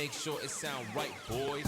make sure it sound right, boys.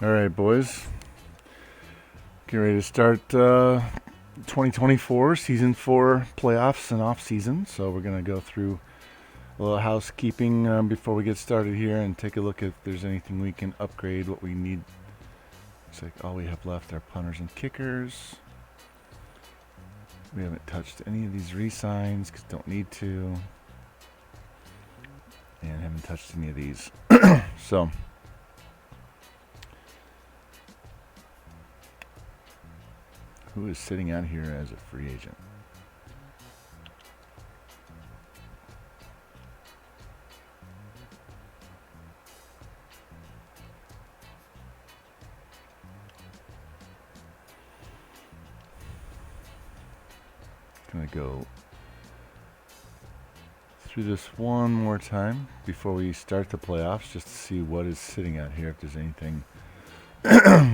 All right, boys. Getting ready to start 2024 Season 4 playoffs and off-season. So we're going to go through a little housekeeping before we get started here and take a look if there's anything we can upgrade, what we need. Looks like all we have left are punters and kickers. We haven't touched any of these re-signs because don't need to. And haven't touched any of these. So... who is sitting out here as a free agent? Gonna go through this one more time before we start the playoffs, just to see what is sitting out here. If there's anything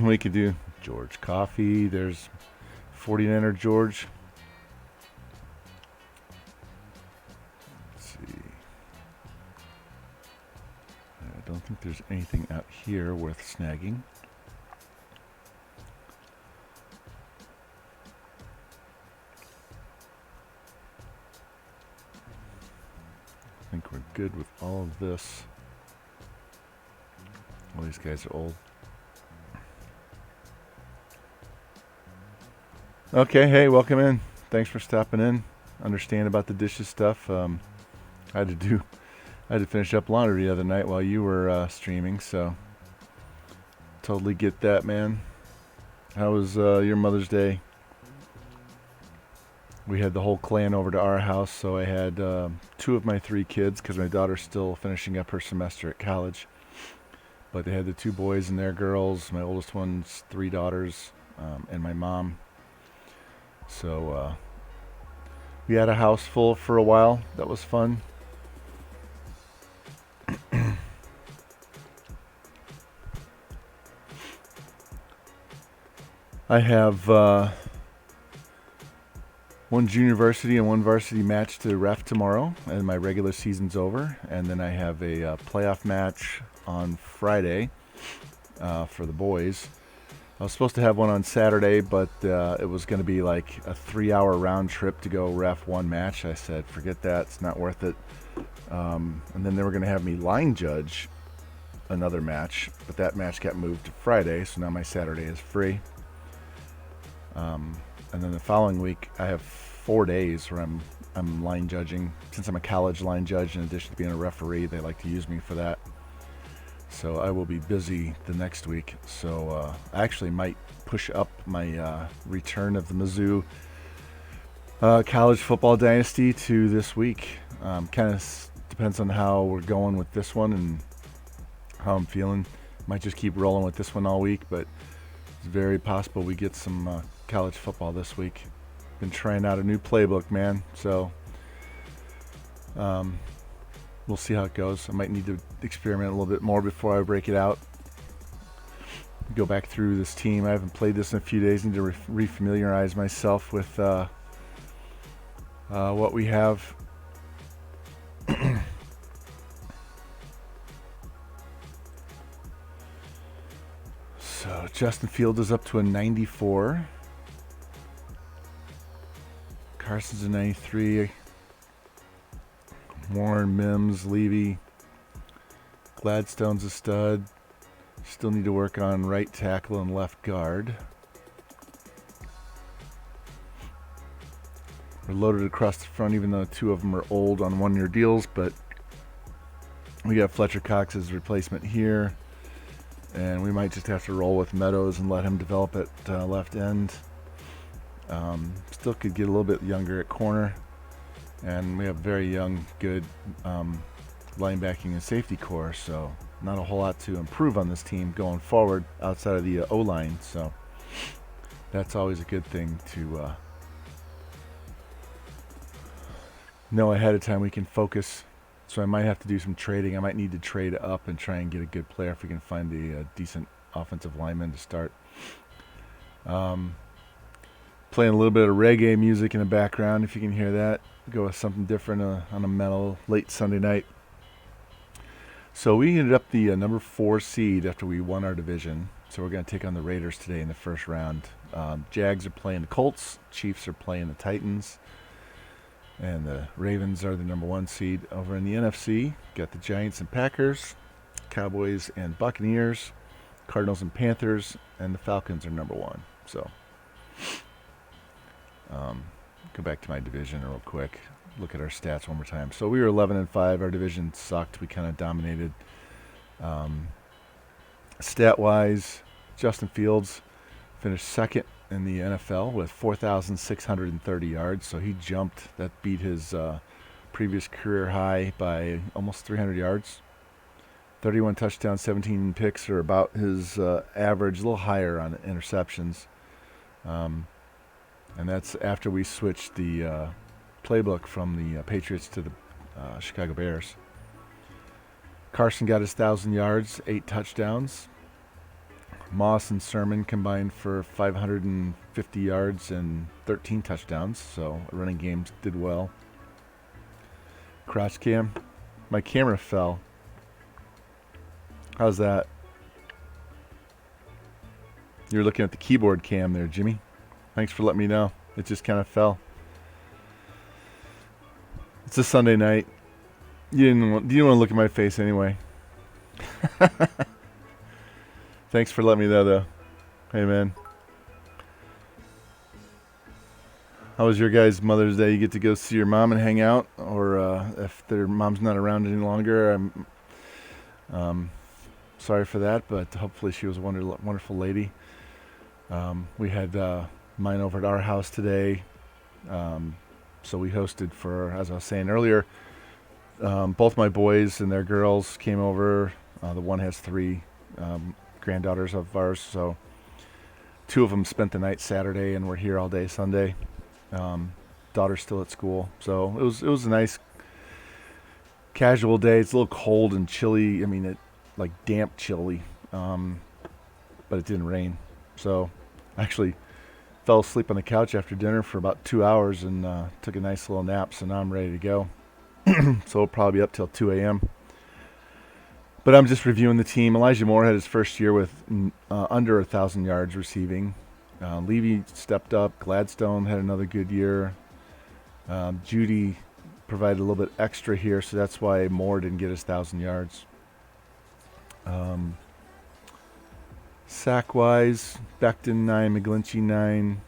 we could do. George Coffey. There's 49er George. Let's see. I don't think there's anything out here worth snagging. I think we're good with all of this. All these guys are old. Okay, hey, welcome in. Thanks for stopping in. Understand about the dishes stuff. I had to finish up laundry the other night while you were streaming, so totally get that, man. How was your Mother's Day? We had the whole clan over to our house, so I had 2 of my 3 kids because my daughter's still finishing up her semester at college. But they had the 2 boys and their girls. My oldest one's 3 daughters, and my mom. So we had a house full for a while. That was fun. I have one junior varsity and one varsity match to ref tomorrow, and my regular season's over. And then I have a playoff match on Friday for the boys. I was supposed to have one on Saturday, but it was going to be like a 3-hour round trip to go ref one match. I said, forget that. It's not worth it. And then they were going to have me line judge another match, but that match got moved to Friday, so now my Saturday is free. And then the following week, I have 4 days where I'm line judging. Since I'm a college line judge, in addition to being a referee, they like to use me for that. So I will be busy the next week. So I actually might push up my return of the Mizzou college football dynasty to this week. Kind of depends on how we're going with this one and how I'm feeling. Might just keep rolling with this one all week, but it's very possible we get some college football this week. Been trying out a new playbook, man. So we'll see how it goes. I might need to experiment a little bit more before I break it out. Go back through this team. I haven't played this in a few days. Need to refamiliarize myself with what we have. So Justin Fields is up to a 94. Carson's a 93. Warren, Mims, Levy. Gladstone's a stud. Still need to work on right tackle and left guard. We're loaded across the front, even though two of them are old on one-year deals, but we got Fletcher Cox as replacement here, and we might just have to roll with Meadows and let him develop at left end. Still could get a little bit younger at corner, and we have very young, good linebacking and safety core, so not a whole lot to improve on this team going forward outside of the O-line, so that's always a good thing to know ahead of time. We can focus, so I might have to do some trading. I might need to trade up and try and get a good player if we can find a decent offensive lineman to start. Playing a little bit of reggae music in the background, if you can hear that. Go with something different on a mellow late Sunday night. So we ended up the number 4 seed after we won our division. So we're going to take on the Raiders today in the first round. Jags are playing the Colts. Chiefs are playing the Titans. And the Ravens are the number 1 seed. Over in the NFC, got the Giants and Packers, Cowboys and Buccaneers, Cardinals and Panthers, and the Falcons are number 1. So go back to my division real quick. Look at our stats one more time. So we were 11-5. Our division sucked. We kind of dominated. Stat-wise, Justin Fields finished second in the NFL with 4,630 yards. So he jumped. That beat his previous career high by almost 300 yards. 31 touchdowns, 17 picks are about his average, a little higher on interceptions. And that's after we switched the playbook from the Patriots to the Chicago Bears. Carson got his 1,000 yards, 8 touchdowns. Moss and Sermon combined for 550 yards and 13 touchdowns, so running games did well. Crotch cam. My camera fell. How's that? You're looking at the keyboard cam there, Jimmy. Thanks for letting me know. It just kind of fell. It's a Sunday night. You didn't want to look at my face anyway. Thanks for letting me know, though. Hey, man. How was your guys' Mother's Day? You get to go see your mom and hang out? Or if their mom's not around any longer, I'm sorry for that, but hopefully she was a wonderful lady. We had mine over at our house today. So we hosted for, as I was saying earlier, both my boys and their girls came over. The one has 3 granddaughters of ours, so 2 of them spent the night Saturday and were here all day Sunday. Daughter's still at school, so it was a nice casual day. It's a little cold and chilly. I mean, it like damp chilly, but it didn't rain. So I actually fell asleep on the couch after dinner for about 2 hours and took a nice little nap, so now I'm ready to go. So we'll probably be up till 2 a.m. But I'm just reviewing the team. Elijah Moore had his first year with under 1,000 yards receiving. Levy stepped up. Gladstone had another good year. Judy provided a little bit extra here, so that's why Moore didn't get his 1,000 yards. Sack-wise, Becton 9, McGlinchey 9.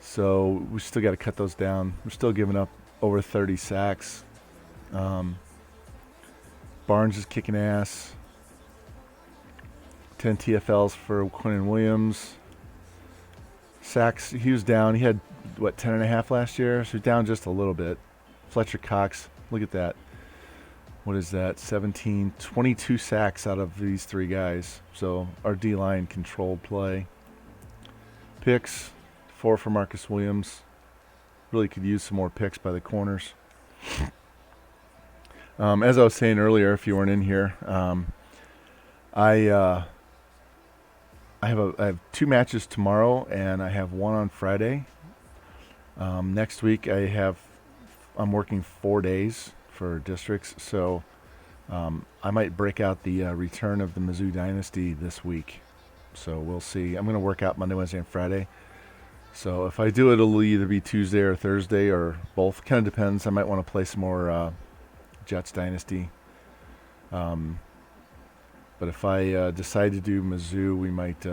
So we still got to cut those down. We're still giving up over 30 sacks. Barnes is kicking ass. 10 TFLs for Quinnen Williams. Sacks, he was down. He had, 10.5 last year? So he's down just a little bit. Fletcher Cox, look at that. what is that? 17, 22 sacks out of these three guys. So our D-line controlled play. Picks, 4 for Marcus Williams. Really could use some more picks by the corners. As I was saying earlier, if you weren't in here, I have 2 matches tomorrow, and I have 1 on Friday. Next week I'm working 4 days for districts, so I might break out the return of the Mizzou Dynasty this week. So we'll see. I'm going to work out Monday, Wednesday, and Friday. So if I do it, it'll either be Tuesday or Thursday or both. Kind of depends. I might want to play some more Jets Dynasty. But if I decide to do Mizzou, we might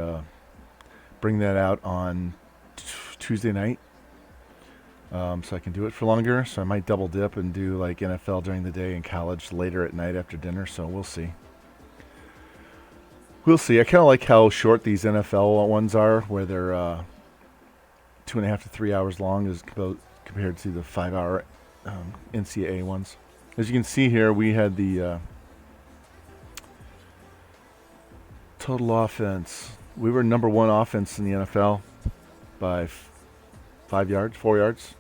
bring that out on Tuesday night. So I can do it for longer. So I might double dip and do like NFL during the day and college later at night after dinner. So we'll see. We'll see. I kind of like how short these NFL ones are, where they're 2.5 to 3 hours long as compared to the 5-hour NCAA ones. As you can see here, we had the total offense. We were number 1 offense in the NFL by 4 yards.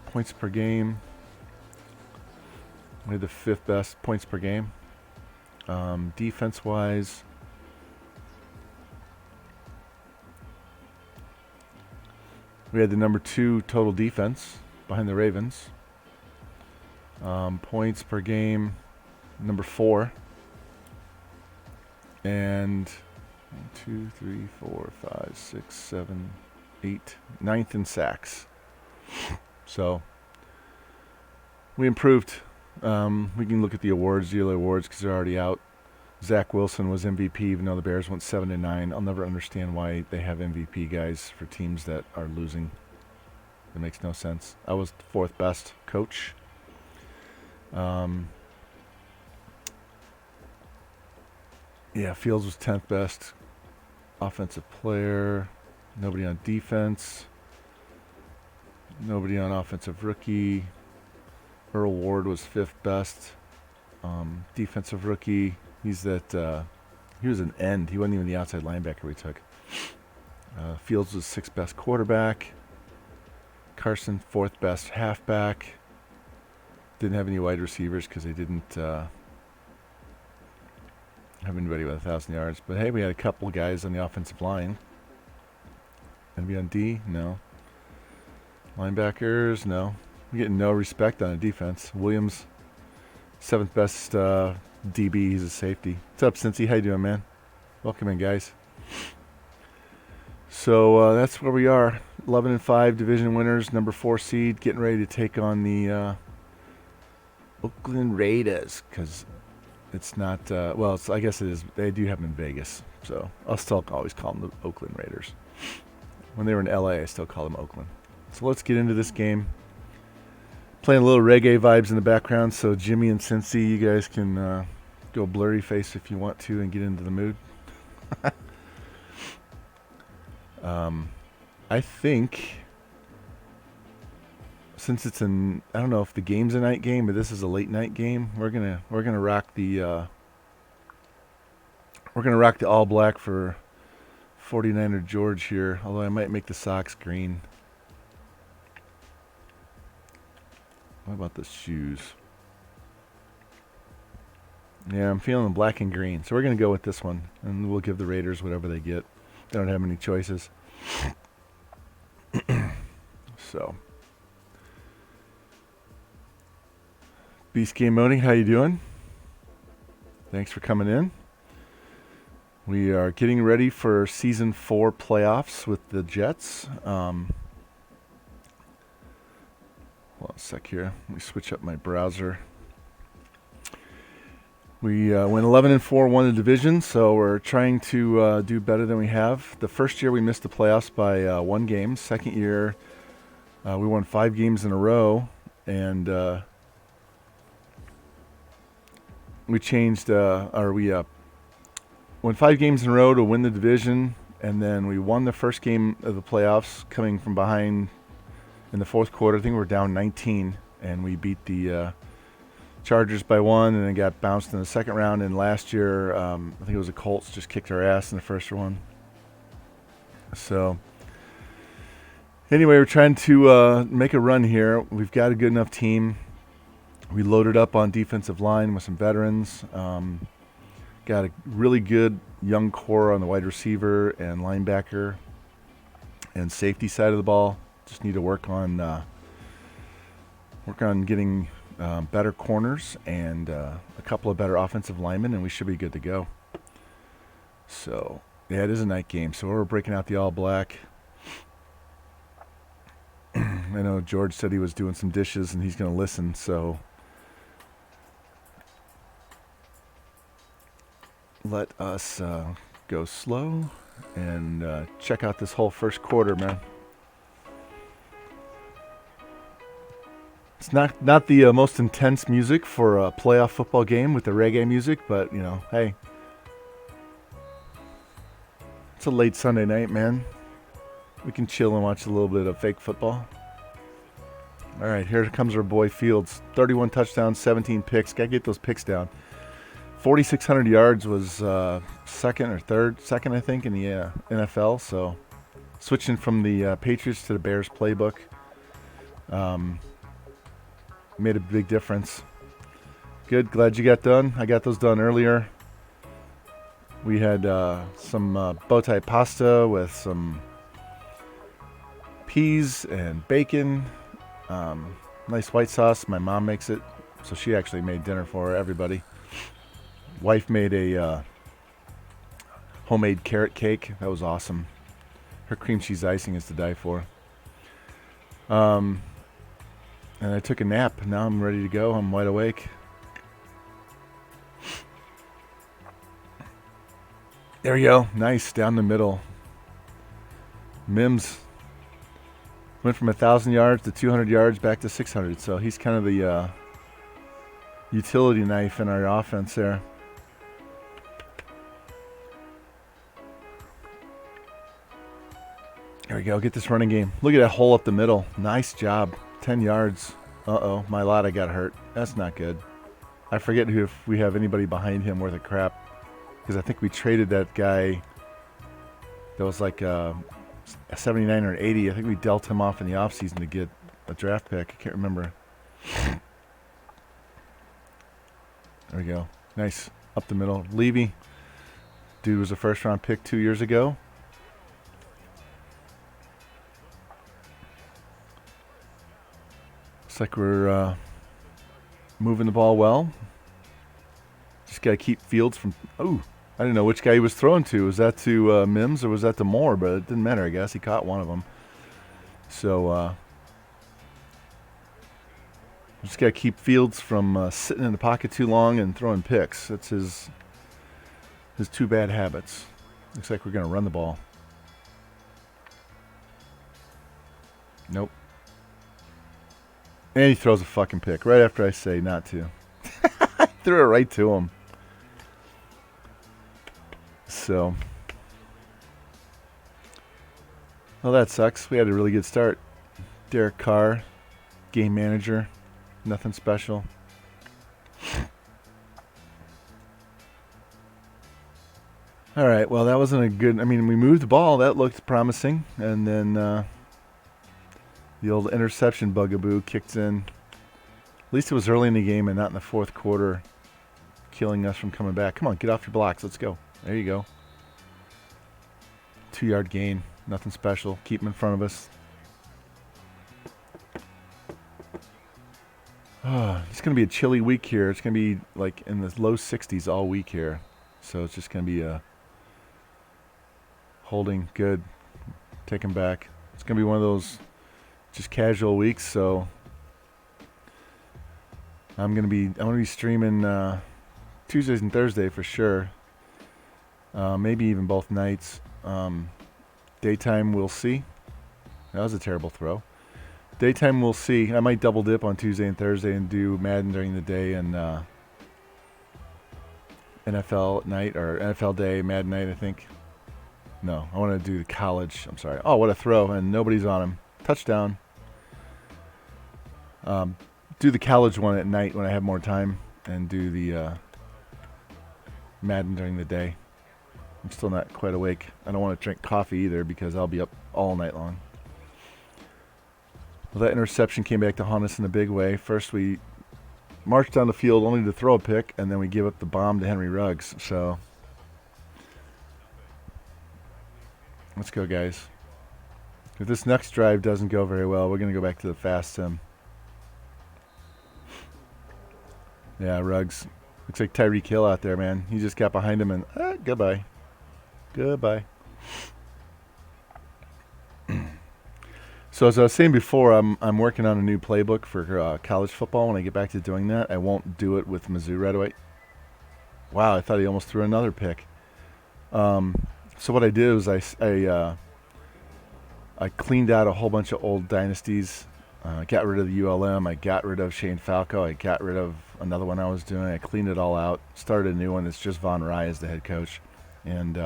Points per game. We had the 5th best points per game. Defense-wise, we had the number 2 total defense behind the Ravens. Points per game, number 4. And 1, 2, 3, 4, 5, 6, 7, 8, 9th in sacks. So we improved. We can look at the awards, yearly awards, because they're already out. Zach Wilson was MVP, even though the Bears went 7-9. I'll never understand why they have MVP guys for teams that are losing. It makes no sense. I was the 4th best coach. Fields was 10th best offensive player. Nobody on defense. Nobody on offensive rookie. Earl Ward was 5th best defensive rookie. He was an end. He wasn't even the outside linebacker we took. Fields was 6th best quarterback. Carson, 4th best halfback. Didn't have any wide receivers because they didn't have anybody with 1,000 yards. But hey, we had a couple guys on the offensive line. Anybody on D? No. Linebackers? No. We're getting no respect on the defense. Williams, 7th best DB. He's a safety. What's up, Cincy? How you doing, man? Welcome in, guys. So that's where we are. 11-5 division winners, number 4 seed, getting ready to take on the Oakland Raiders, because it's not, I guess it is. They do have them in Vegas, so I'll still always call them the Oakland Raiders. When they were in LA, I still call them Oakland. So let's get into this game. Playing a little reggae vibes in the background, so Jimmy and Cincy, you guys can go blurry face if you want to and get into the mood. I think since it's I don't know if the game's a night game, but this is a late night game. We're gonna rock the all black for 49er George here. Although I might make the socks green. What about the shoes? Yeah, I'm feeling black and green, so we're gonna go with this one, and we'll give the Raiders whatever they get. They don't have many choices. So, Beast Game Moding, how you doing? Thanks for coming in. We are getting ready for Season 4 playoffs with the Jets. Hold on a sec here. Let me switch up my browser. We went 11-4, won the division, so we're trying to do better than we have. The first year we missed the playoffs by 1 game. Second year we won 5 games in a row, and we changed, we won 5 games in a row to win the division, And then we won the first game of the playoffs coming from behind in the fourth quarter. I think we were down 19, and we beat the Chargers by 1 and then got bounced in the second round. And last year, I think it was the Colts just kicked our ass in the first one. So anyway, we're trying to make a run here. We've got a good enough team. We loaded up on defensive line with some veterans. Got a really good young core on the wide receiver and linebacker and safety side of the ball. Just need to work on getting better corners and a couple of better offensive linemen, and we should be good to go. So yeah, it is a night game. So we're breaking out the all black. I know George said he was doing some dishes and he's going to listen. So let us go slow and check out this whole first quarter, man. It's not the most intense music for a playoff football game with the reggae music, but, you know, hey. It's a late Sunday night, man. We can chill and watch a little bit of fake football. All right, here comes our boy Fields. 31 touchdowns, 17 picks. Got to get those picks down. 4,600 yards was second, I think, in the NFL. So switching from the Patriots to the Bears playbook made a big difference. Good, glad you got done. I got those done earlier. We had some bow tie pasta with some peas and bacon. Nice white sauce. My mom makes it, so she actually made dinner for everybody. Wife made a homemade carrot cake. That was awesome. Her cream cheese icing is to die for. And I took a nap. Now I'm ready to go. I'm wide awake. There you go. Nice. Down the middle. Mims went from 1,000 yards to 200 yards back to 600. So he's kind of the utility knife in our offense there. There we go. Get this running game. Look at that hole up the middle. Nice job. 10 yards. Uh-oh. Mailata got hurt. That's not good. I forget if we have anybody behind him worth a crap. Because I think we traded that guy that was like a 79 or 80. I think we dealt him off in the offseason to get a draft pick. I can't remember. There we go. Nice. Up the middle. Levy. Dude was a first-round pick 2 years ago. Looks like we're moving the ball well. Just got to keep Fields from... Oh, I didn't know which guy he was throwing to. Was that to Mims or was that to Moore? But it didn't matter, I guess. He caught one of them. So, just got to keep Fields from sitting in the pocket too long and throwing picks. That's his two bad habits. Looks like we're going to run the ball. Nope. And he throws a fucking pick right after I say not to. I threw it right to him. So, well, that sucks. We had a really good start. Derek Carr, game manager, nothing special. All right, well, that wasn't a good... I mean, we moved the ball. That looked promising. And then the old interception bugaboo kicked in. At least it was early in the game and not in the fourth quarter, killing us from coming back. Come on, get off your blocks. Let's go. There you go. 2-yard gain. Nothing special. Keep them in front of us. It's going to be a chilly week here. It's going to be like in the low 60s all week here. So it's just going to be a holding good. Take him back. It's going to be one of those just casual weeks. So I'm going to be streaming Tuesdays and Thursday for sure. Maybe even both nights. Daytime, we'll see. That was a terrible throw. Daytime, we'll see. I might double dip on Tuesday and Thursday and do Madden during the day and NFL night or NFL day, Madden night, I think. No, I want to do the college. I'm sorry. Oh, what a throw, and nobody's on him. Touchdown. Do the college one at night when I have more time, and do the Madden during the day. I'm still not quite awake. I don't want to drink coffee either because I'll be up all night long. Well, that interception came back to haunt us in a big way. First, we marched down the field only to throw a pick, and then we give up the bomb to Henry Ruggs. So let's go, guys. If this next drive doesn't go very well, we're going to go back to the fast sim. Yeah, Ruggs. Looks like Tyreek Hill out there, man. He just got behind him and goodbye. Goodbye. So as I was saying before, I'm working on a new playbook for college football. When I get back to doing that, I won't do it with Mizzou right away. Wow, I thought he almost threw another pick. So what I did was I cleaned out a whole bunch of old dynasties. Got rid of the ULM. I got rid of Shane Falco. I got rid of another one I was doing. I cleaned it all out. Started a new one. It's just Von Rye as the head coach. And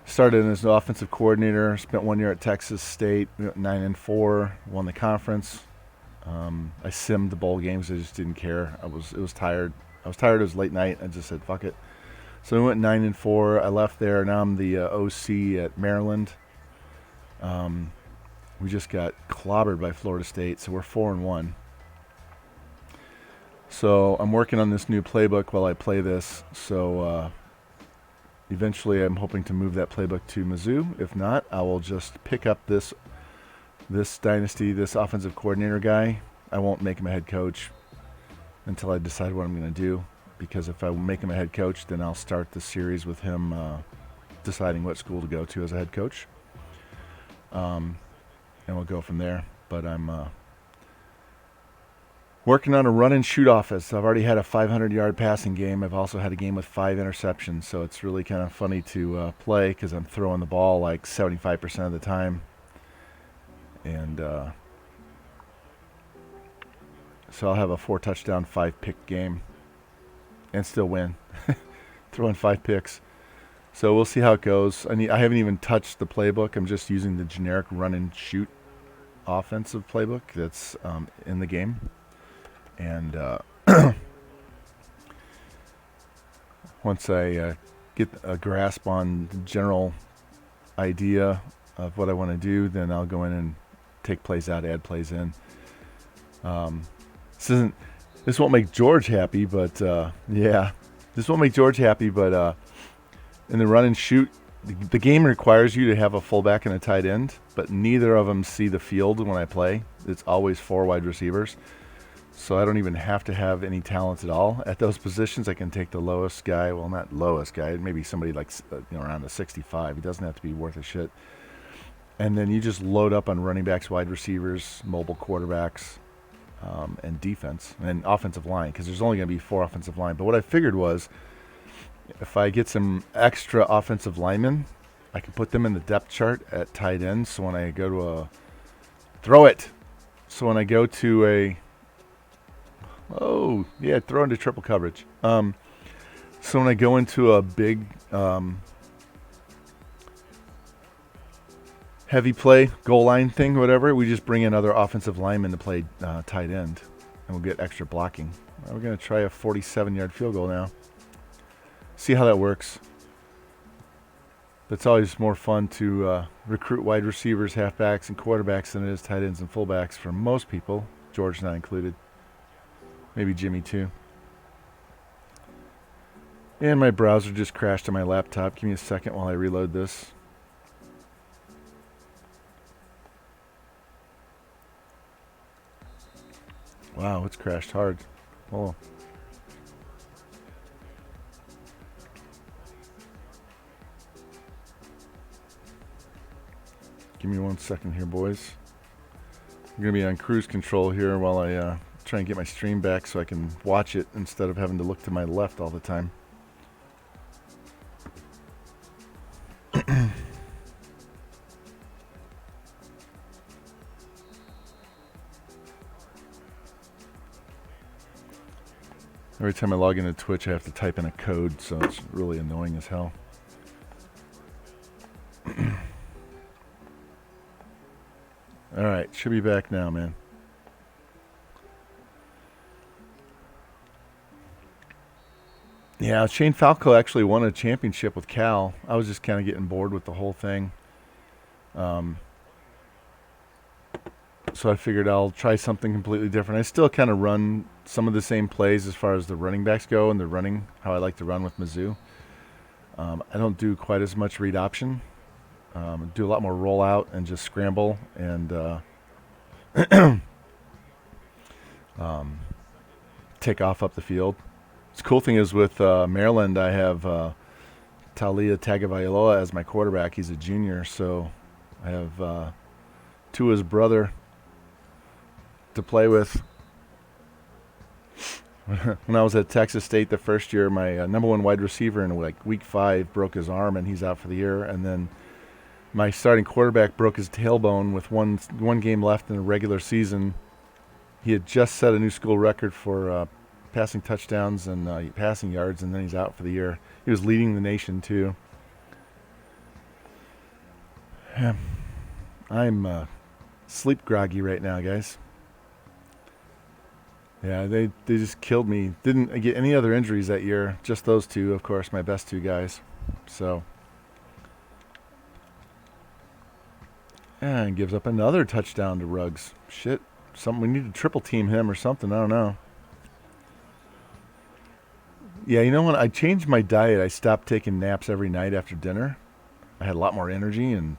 started as an offensive coordinator. Spent 1 year at Texas State. We went 9-4. Won the conference. I simmed the bowl games. I just didn't care. It was tired. I was tired. It was late night. I just said fuck it. So we went 9-4. I left there. Now I'm the OC at Maryland. We just got clobbered by Florida State, so we're 4-1. So I'm working on this new playbook while I play this. So eventually I'm hoping to move that playbook to Mizzou. If not, I will just pick up this dynasty, this offensive coordinator guy. I won't make him a head coach until I decide what I'm going to do. Because if I make him a head coach, then I'll start the series with him deciding what school to go to as a head coach. And we'll go from there. But I'm working on a run and shoot offense. I've already had a 500-yard passing game. I've also had a game with 5 interceptions. So it's really kind of funny to play because I'm throwing the ball like 75% of the time. And so I'll have a 4-touchdown, 5-pick game and still win. Throwing 5 picks. So we'll see how it goes. I haven't even touched the playbook. I'm just using the generic run and shoot offensive playbook that's in the game. And once I get a grasp on the general idea of what I want to do, then I'll go in and take plays out, add plays in. This won't make George happy, but this won't make George happy, but in the run and shoot, the game requires you to have a fullback and a tight end, but neither of them see the field when I play. It's always 4 wide receivers. So I don't even have to have any talent at all. At those positions, I can take the lowest guy. Well, not lowest guy. Maybe somebody like around the 65. He doesn't have to be worth a shit. And then you just load up on running backs, wide receivers, mobile quarterbacks, and defense. And offensive line, because there's only going to be 4 offensive line. But what I figured was, if I get some extra offensive linemen, I can put them in the depth chart at tight end. So when I go to So when I go to throw into triple coverage. So when I go into a big heavy play, goal line thing, whatever, we just bring in other offensive linemen to play tight end, and we'll get extra blocking. We're going to try a 47-yard field goal now. See how that works. It's always more fun to recruit wide receivers, halfbacks, and quarterbacks than it is tight ends and fullbacks for most people, George not included. Maybe Jimmy too. And my browser just crashed on my laptop. Give me a second while I reload this. Wow, it's crashed hard. Oh. Give me 1 second here, boys. I'm going to be on cruise control here while I try and get my stream back so I can watch it instead of having to look to my left all the time. Every time I log into Twitch, I have to type in a code, so it's really annoying as hell. All right, should be back now, man. Yeah, Shane Falco actually won a championship with Cal. I was just kind of getting bored with the whole thing. Um, so I figured I'll try something completely different. I still kind of run some of the same plays as far as the running backs go and the running, how I like to run with Mizzou. I don't do quite as much read option. Do a lot more rollout and just scramble and take off up the field. The cool thing is with Maryland, I have Talia Tagovailoa as my quarterback. He's a junior, so I have Tua's brother to play with. When I was at Texas State the first year, my number one wide receiver in like week 5 broke his arm and he's out for the year. And then my starting quarterback broke his tailbone with one game left in the regular season. He had just set a new school record for passing touchdowns and passing yards, and then he's out for the year. He was leading the nation too. I'm sleep groggy right now, guys. Yeah, they just killed me. Didn't get any other injuries that year. Just those two, of course, my best two guys. So, and gives up another touchdown to Ruggs. Shit, we need to triple team him or something. I don't know. Yeah, you know when I changed my diet, I stopped taking naps every night after dinner. I had a lot more energy, and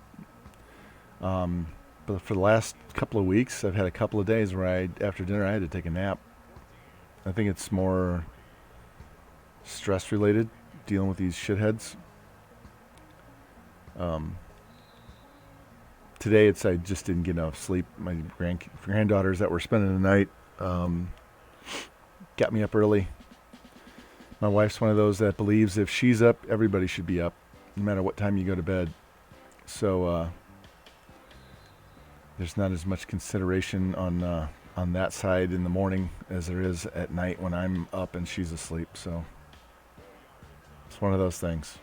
but for the last couple of weeks, I've had a couple of days where after dinner I had to take a nap. I think it's more stress related, dealing with these shitheads. Today I just didn't get enough sleep. My granddaughters that were spending the night got me up early. My wife's one of those that believes if she's up, everybody should be up, no matter what time you go to bed. So there's not as much consideration on that side in the morning as there is at night when I'm up and she's asleep. So it's one of those things.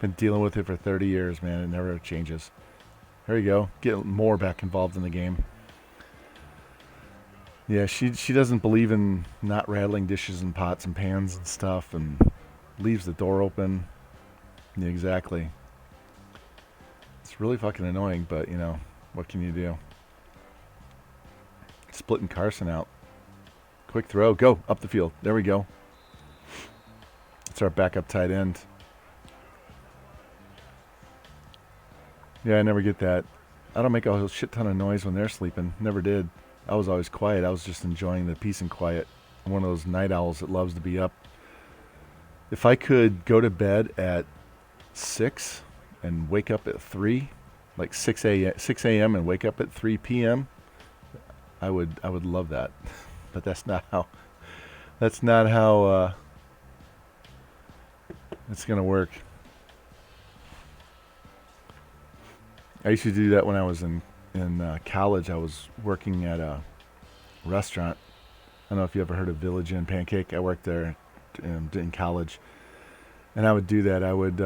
Been dealing with it for 30 years, man. It never changes. There you go. Get more back involved in the game. Yeah, she doesn't believe in not rattling dishes and pots and pans and stuff, and leaves the door open. Yeah, exactly. It's really fucking annoying, but you know, what can you do? Splitting Carson out. Quick throw. Go. Up the field. There we go. It's our backup tight end. Yeah, I never get that. I don't make a shit ton of noise when they're sleeping. Never did. I was always quiet. I was just enjoying the peace and quiet. I'm one of those night owls that loves to be up. If I could go to bed at 6 and wake up at 3, like 6 a.m. and wake up at 3 p.m., I would love that. But that's not how it's going to work. I used to do that when I was in college. I was working at a restaurant. I don't know if you ever heard of Village Inn Pancake. I worked there in college. And I would do that. I would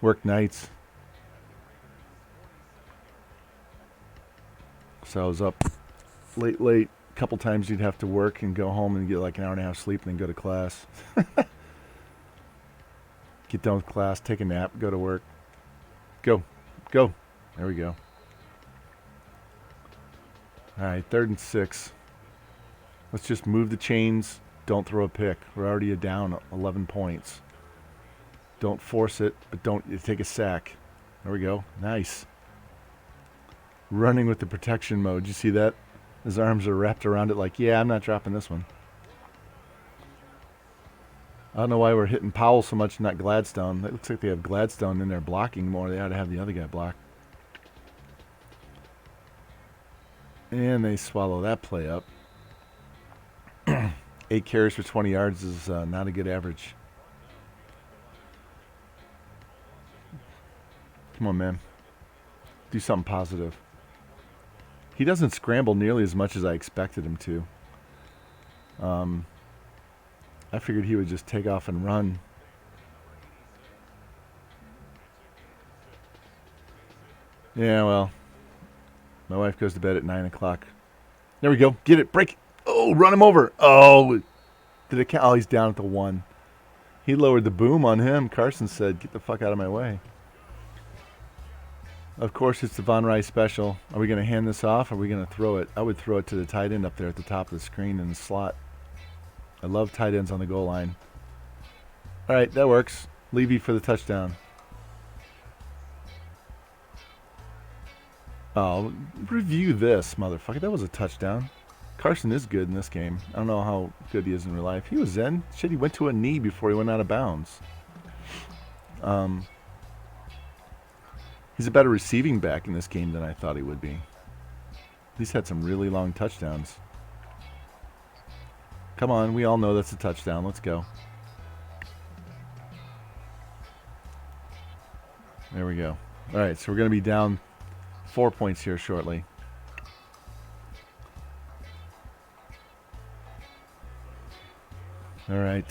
work nights. So I was up late. A couple times you'd have to work and go home and get like an hour and a half sleep and then go to class. Get done with class, take a nap, go to work. Go. There we go. All right, 3rd and 6. Let's just move the chains. Don't throw a pick. We're already down 11 points. Don't force it, but don't take a sack. There we go. Nice. Running with the protection mode. You see that? His arms are wrapped around it like, yeah, I'm not dropping this one. I don't know why we're hitting Powell so much, not Gladstone. It looks like they have Gladstone in there blocking more. They ought to have the other guy block. And they swallow that play up. 8 carries for 20 yards is not a good average. Come on, man. Do something positive. He doesn't scramble nearly as much as I expected him to. I figured he would just take off and run. Yeah, well, my wife goes to bed at 9 o'clock. There we go. Get it. Break it. Oh, run him over. Oh, did it count? Oh, he's down at the 1. He lowered the boom on him. Carson said, get the fuck out of my way. Of course, it's the Von Rice special. Are we going to hand this off or are we going to throw it? I would throw it to the tight end up there at the top of the screen in the slot. I love tight ends on the goal line. All right, that works. Levy for the touchdown. Oh, review this, motherfucker. That was a touchdown. Carson is good in this game. I don't know how good he is in real life. He was zen. Shit, he went to a knee before he went out of bounds. He's a better receiving back in this game than I thought he would be. He's had some really long touchdowns. Come on, we all know that's a touchdown. Let's go. There we go. All right, so we're going to be down 4 points here shortly. All right.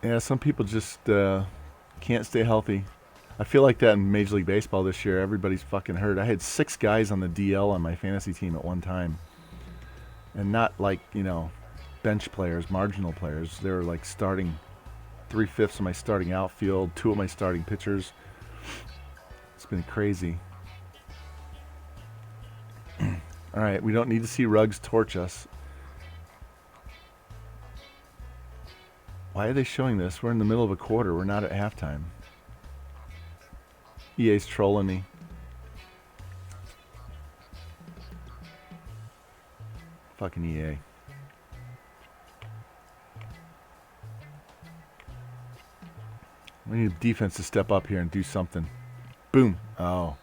Yeah, some people just can't stay healthy. I feel like that in Major League Baseball this year. Everybody's fucking hurt. I had 6 guys on the DL on my fantasy team at one time. And not like, you know, bench players, marginal players. They were like starting 3/5 of my starting outfield, 2 of my starting pitchers. It's been crazy. All right, we don't need to see Ruggs torch us. Why are they showing this? We're in the middle of a quarter. We're not at halftime. EA's trolling me. Fucking EA. We need defense to step up here and do something. Boom. Oh.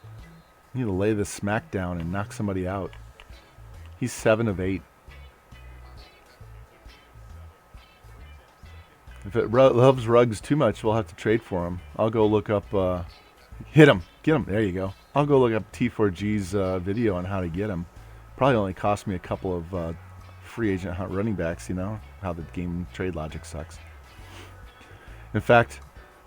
We need to lay this smack down and knock somebody out. He's 7 of 8. If it loves Ruggs too much, we'll have to trade for him. I'll go look up... hit him. Get him. There you go. I'll go look up T4G's video on how to get him. Probably only cost me a couple of free agent running backs, you know, how the game trade logic sucks. In fact,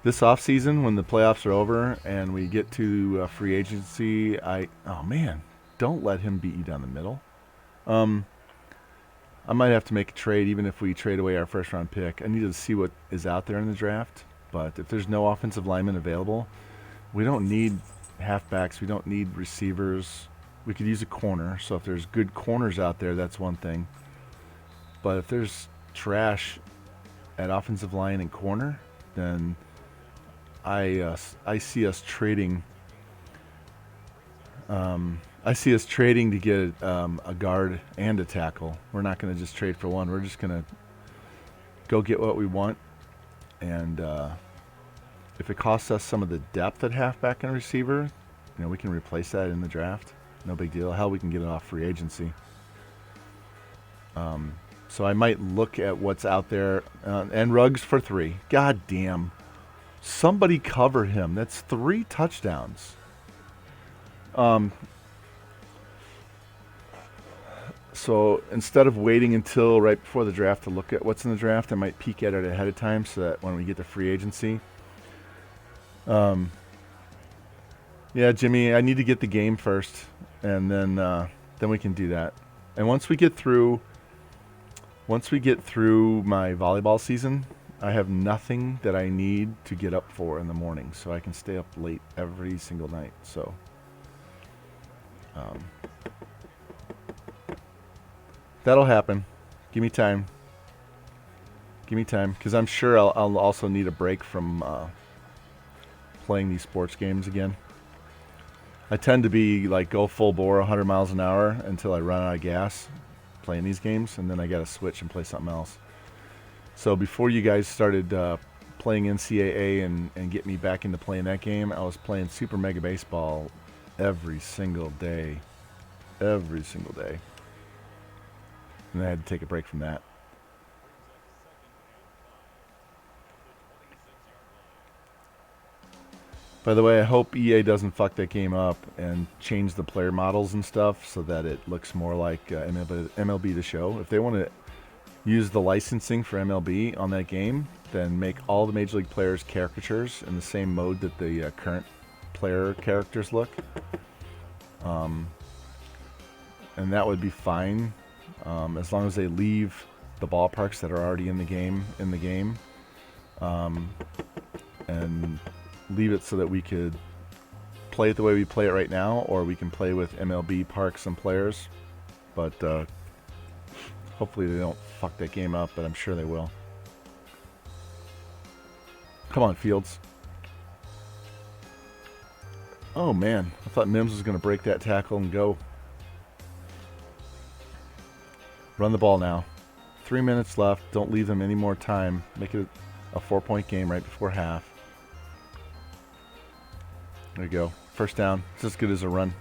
this offseason, when the playoffs are over and we get to free agency, oh man, don't let him beat you down the middle. I might have to make a trade even if we trade away our first round pick. I need to see what is out there in the draft, but if there's no offensive linemen available, we don't need halfbacks, we don't need receivers. We could use a corner, so if there's good corners out there, that's one thing. But if there's trash at offensive line and corner, then I see us trading. I see us trading to get a guard and a tackle. We're not going to just trade for one. We're just going to go get what we want. And if it costs us some of the depth at halfback and receiver, you know, we can replace that in the draft. No big deal. Hell, we can get it off free agency. So I might look at what's out there. And Ruggs for 3. God damn. Somebody cover him. That's 3 touchdowns. So instead of waiting until right before the draft to look at what's in the draft, I might peek at it ahead of time so that when we get to free agency. Yeah, Jimmy, I need to get the game first, and then we can do that. And once we get through my volleyball season, I have nothing that I need to get up for in the morning, so I can stay up late every single night. So, that'll happen. Give me time. Because I'm sure I'll also need a break from playing these sports games again. I tend to be like go full bore 100 miles an hour until I run out of gas playing these games, and then I got to switch and play something else. So before you guys started playing NCAA and get me back into playing that game, I was playing Super Mega Baseball every single day. Every single day. And I had to take a break from that. By the way, I hope EA doesn't fuck that game up and change the player models and stuff so that it looks more like MLB The Show. If they want to use the licensing for MLB on that game, then make all the Major League players caricatures in the same mode that the current player characters look. And that would be fine, as long as they leave the ballparks that are already in the game, and leave it so that we could play it the way we play it right now, or we can play with MLB parks and players. But hopefully they don't fuck that game up, but I'm sure they will. Come on, Fields. Oh man, I thought Mims was going to break that tackle and go. Run the ball now. 3 minutes left. Don't leave them any more time. Make it a 4-point game right before half. There you go. First down. It's as good as a run.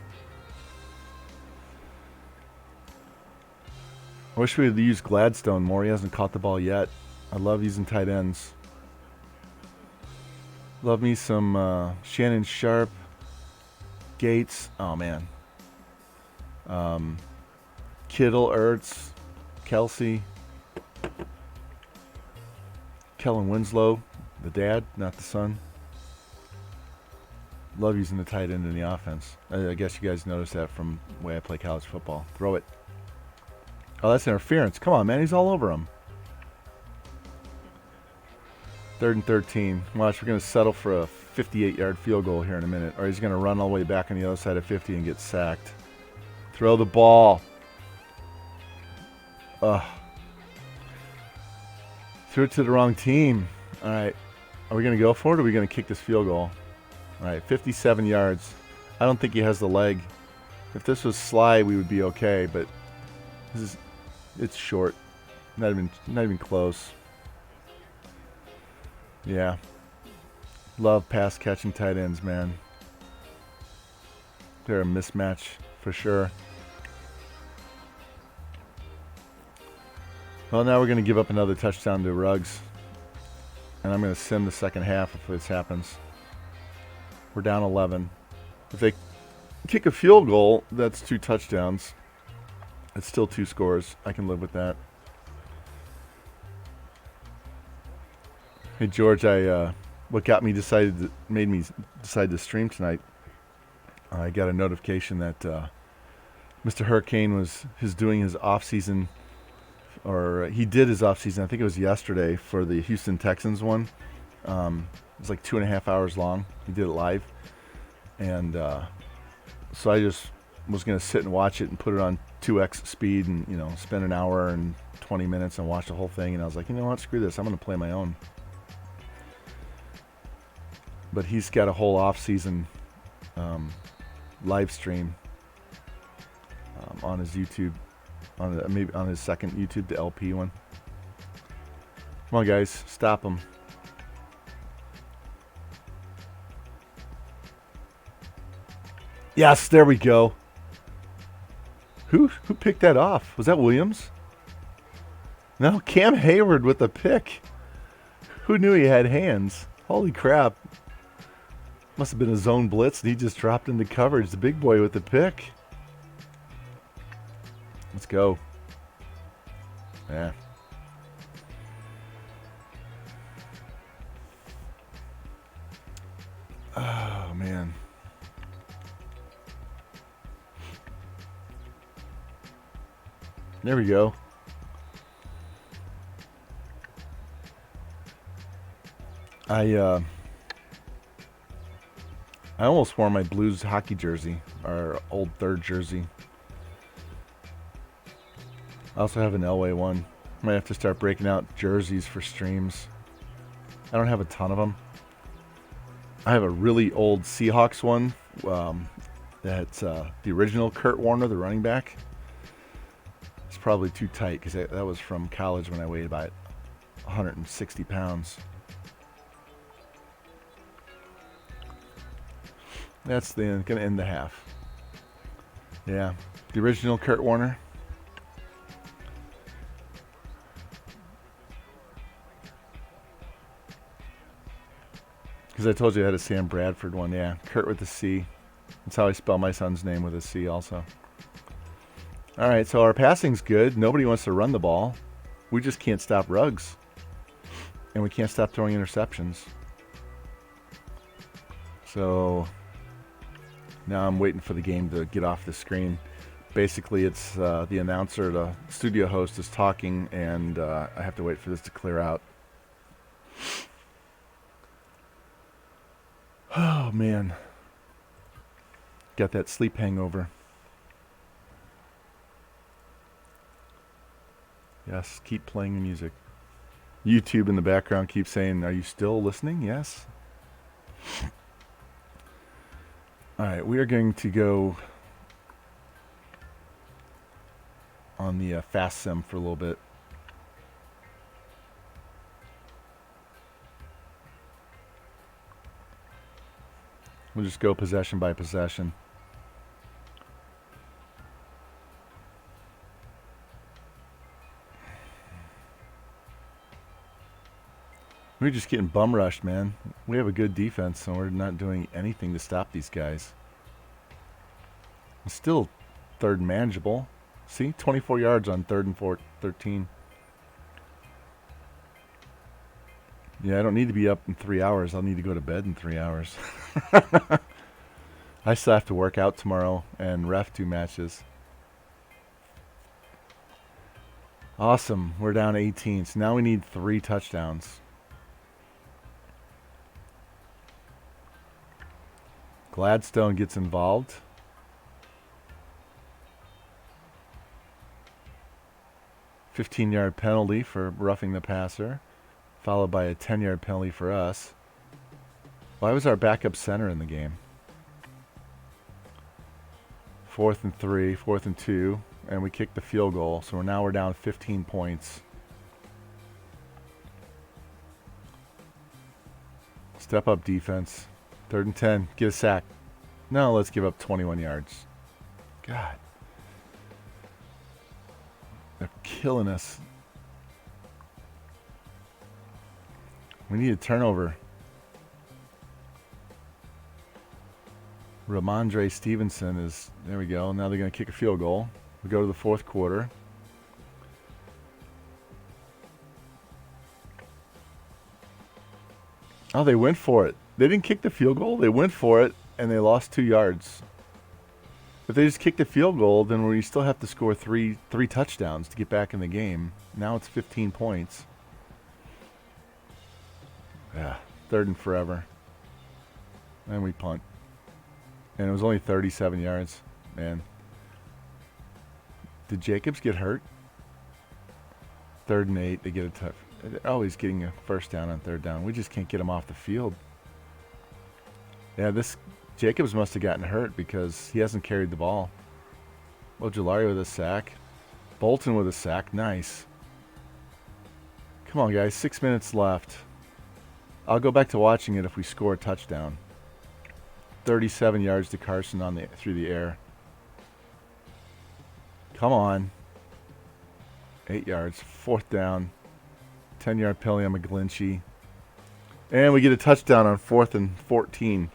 I wish we had used Gladstone more. He hasn't caught the ball yet. I love using tight ends. Love me some Shannon Sharp. Gates. Oh, man. Kittle, Ertz, Kelsey, Kellen Winslow, the dad, not the son. Love using the tight end in the offense. I guess you guys noticed that from the way I play college football. Throw it. Oh, that's interference. Come on, man. He's all over him. 3rd and 13. Watch, we're going to settle for a 58-yard field goal here in a minute. Or he's going to run all the way back on the other side of 50 and get sacked. Throw the ball. Threw it to the wrong team. All right. Are we going to go for it, or are we going to kick this field goal? All right, 57 yards. I don't think he has the leg. If this was Sly, we would be okay, but it's short. Not even close. Yeah. Love pass catching tight ends, man. They're a mismatch for sure. Well, now we're going to give up another touchdown to Ruggs. And I'm going to sim the second half if this happens. We're down 11. If they kick a field goal, that's 2 touchdowns. It's still 2 scores. I can live with that. Hey, George, what made me decide to stream tonight, I got a notification that Mr. Hurricane was doing his off-season, or he did his off-season, I think it was yesterday, for the Houston Texans one. It was like 2.5 hours long. He did it live. And so I just was going to sit and watch it and put it on 2x speed and, spend an hour and 20 minutes and watch the whole thing. And I was like, you know what, screw this. I'm going to play my own. But he's got a whole off-season live stream on his YouTube, maybe on his second YouTube, the LP one. Come on, guys, stop him. Yes, there we go. Who picked that off? Was that Williams? No, Cam Hayward with the pick. Who knew he had hands? Holy crap. Must have been a zone blitz, and he just dropped into coverage. The big boy with the pick. Let's go. Yeah. Oh, man. There we go. I almost wore my Blues hockey jersey, our old third jersey. I also have an Elway one. Might have to start breaking out jerseys for streams. I don't have a ton of them. I have a really old Seahawks one. That's the original Kurt Warner, the running back. It's probably too tight because that was from college when I weighed about 160 pounds. That's going to end the half. Yeah, the original Kurt Warner. Because I told you I had a Sam Bradford one. Yeah, Kurt with a C. That's how I spell my son's name, with a C also. All right, so our passing's good. Nobody wants to run the ball. we just can't stop Ruggs. And we can't stop throwing interceptions. So now I'm waiting for the game to get off the screen. Basically, it's the announcer, the studio host is talking, and I have to wait for this to clear out. Oh, man. Got that sleep hangover. Yes, keep playing the music. YouTube in the background keeps saying, are you still listening? Yes. All right, we are going to go on the fast sim for a little bit. We'll just go possession by possession. We're just getting bum rushed, man. We have a good defense, and we're not doing anything to stop these guys. It's still third and manageable. See, 24 yards on 3rd and 13. Yeah, I don't need to be up in 3 hours. I'll need to go to bed in 3 hours. I still have to work out tomorrow and ref 2 matches. Awesome. We're down 18. So now we need 3 touchdowns. Gladstone gets involved. $15-yard penalty for roughing the passer, followed by a 10-yard penalty for us. Why was our backup center in the game? 4th and 3, 4th and 2, and we kicked the field goal, so now we're down 15 points. Step up defense. 3rd and 10, get a sack. No, let's give up 21 yards. God. They're killing us. We need a turnover. Ramondre Stevenson is, there we go. Now they're going to kick a field goal. We go to the 4th quarter. Oh, they went for it. They didn't kick the field goal. They went for it, and they lost 2 yards. If they just kick the field goal, then we still have to score three touchdowns to get back in the game. Now it's 15 points. Yeah, 3rd and forever. And we punt. And it was only 37 yards. Man. Did Jacobs get hurt? 3rd and 8, they get a touch. They're always getting a first down on 3rd down. We just can't get him off the field. Yeah, this Jacobs must have gotten hurt because he hasn't carried the ball. Ojulari with a sack. Bolton with a sack. Nice. Come on, guys. 6 minutes left. I'll go back to watching it if we score a touchdown. 37 yards to Carson on through the air. Come on. 8 yards. 4th down. 10-yard penalty on McGlinchey. And we get a touchdown on 4th and 14.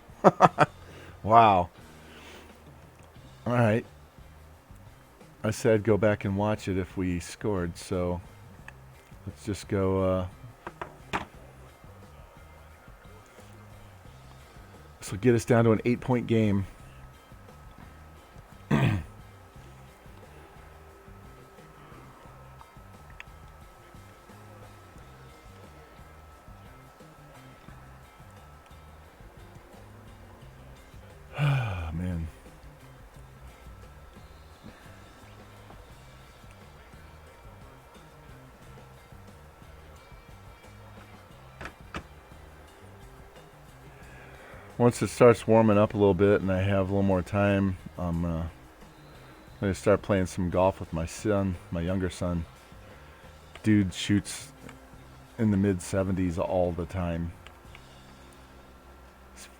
Wow. All right. I said go back and watch it if we scored, so let's just go. This will get us down to an 8-point game. Man. Once it starts warming up a little bit and I have a little more time, I'm going to start playing some golf with my son, my younger son. Dude shoots in the mid-70s all the time.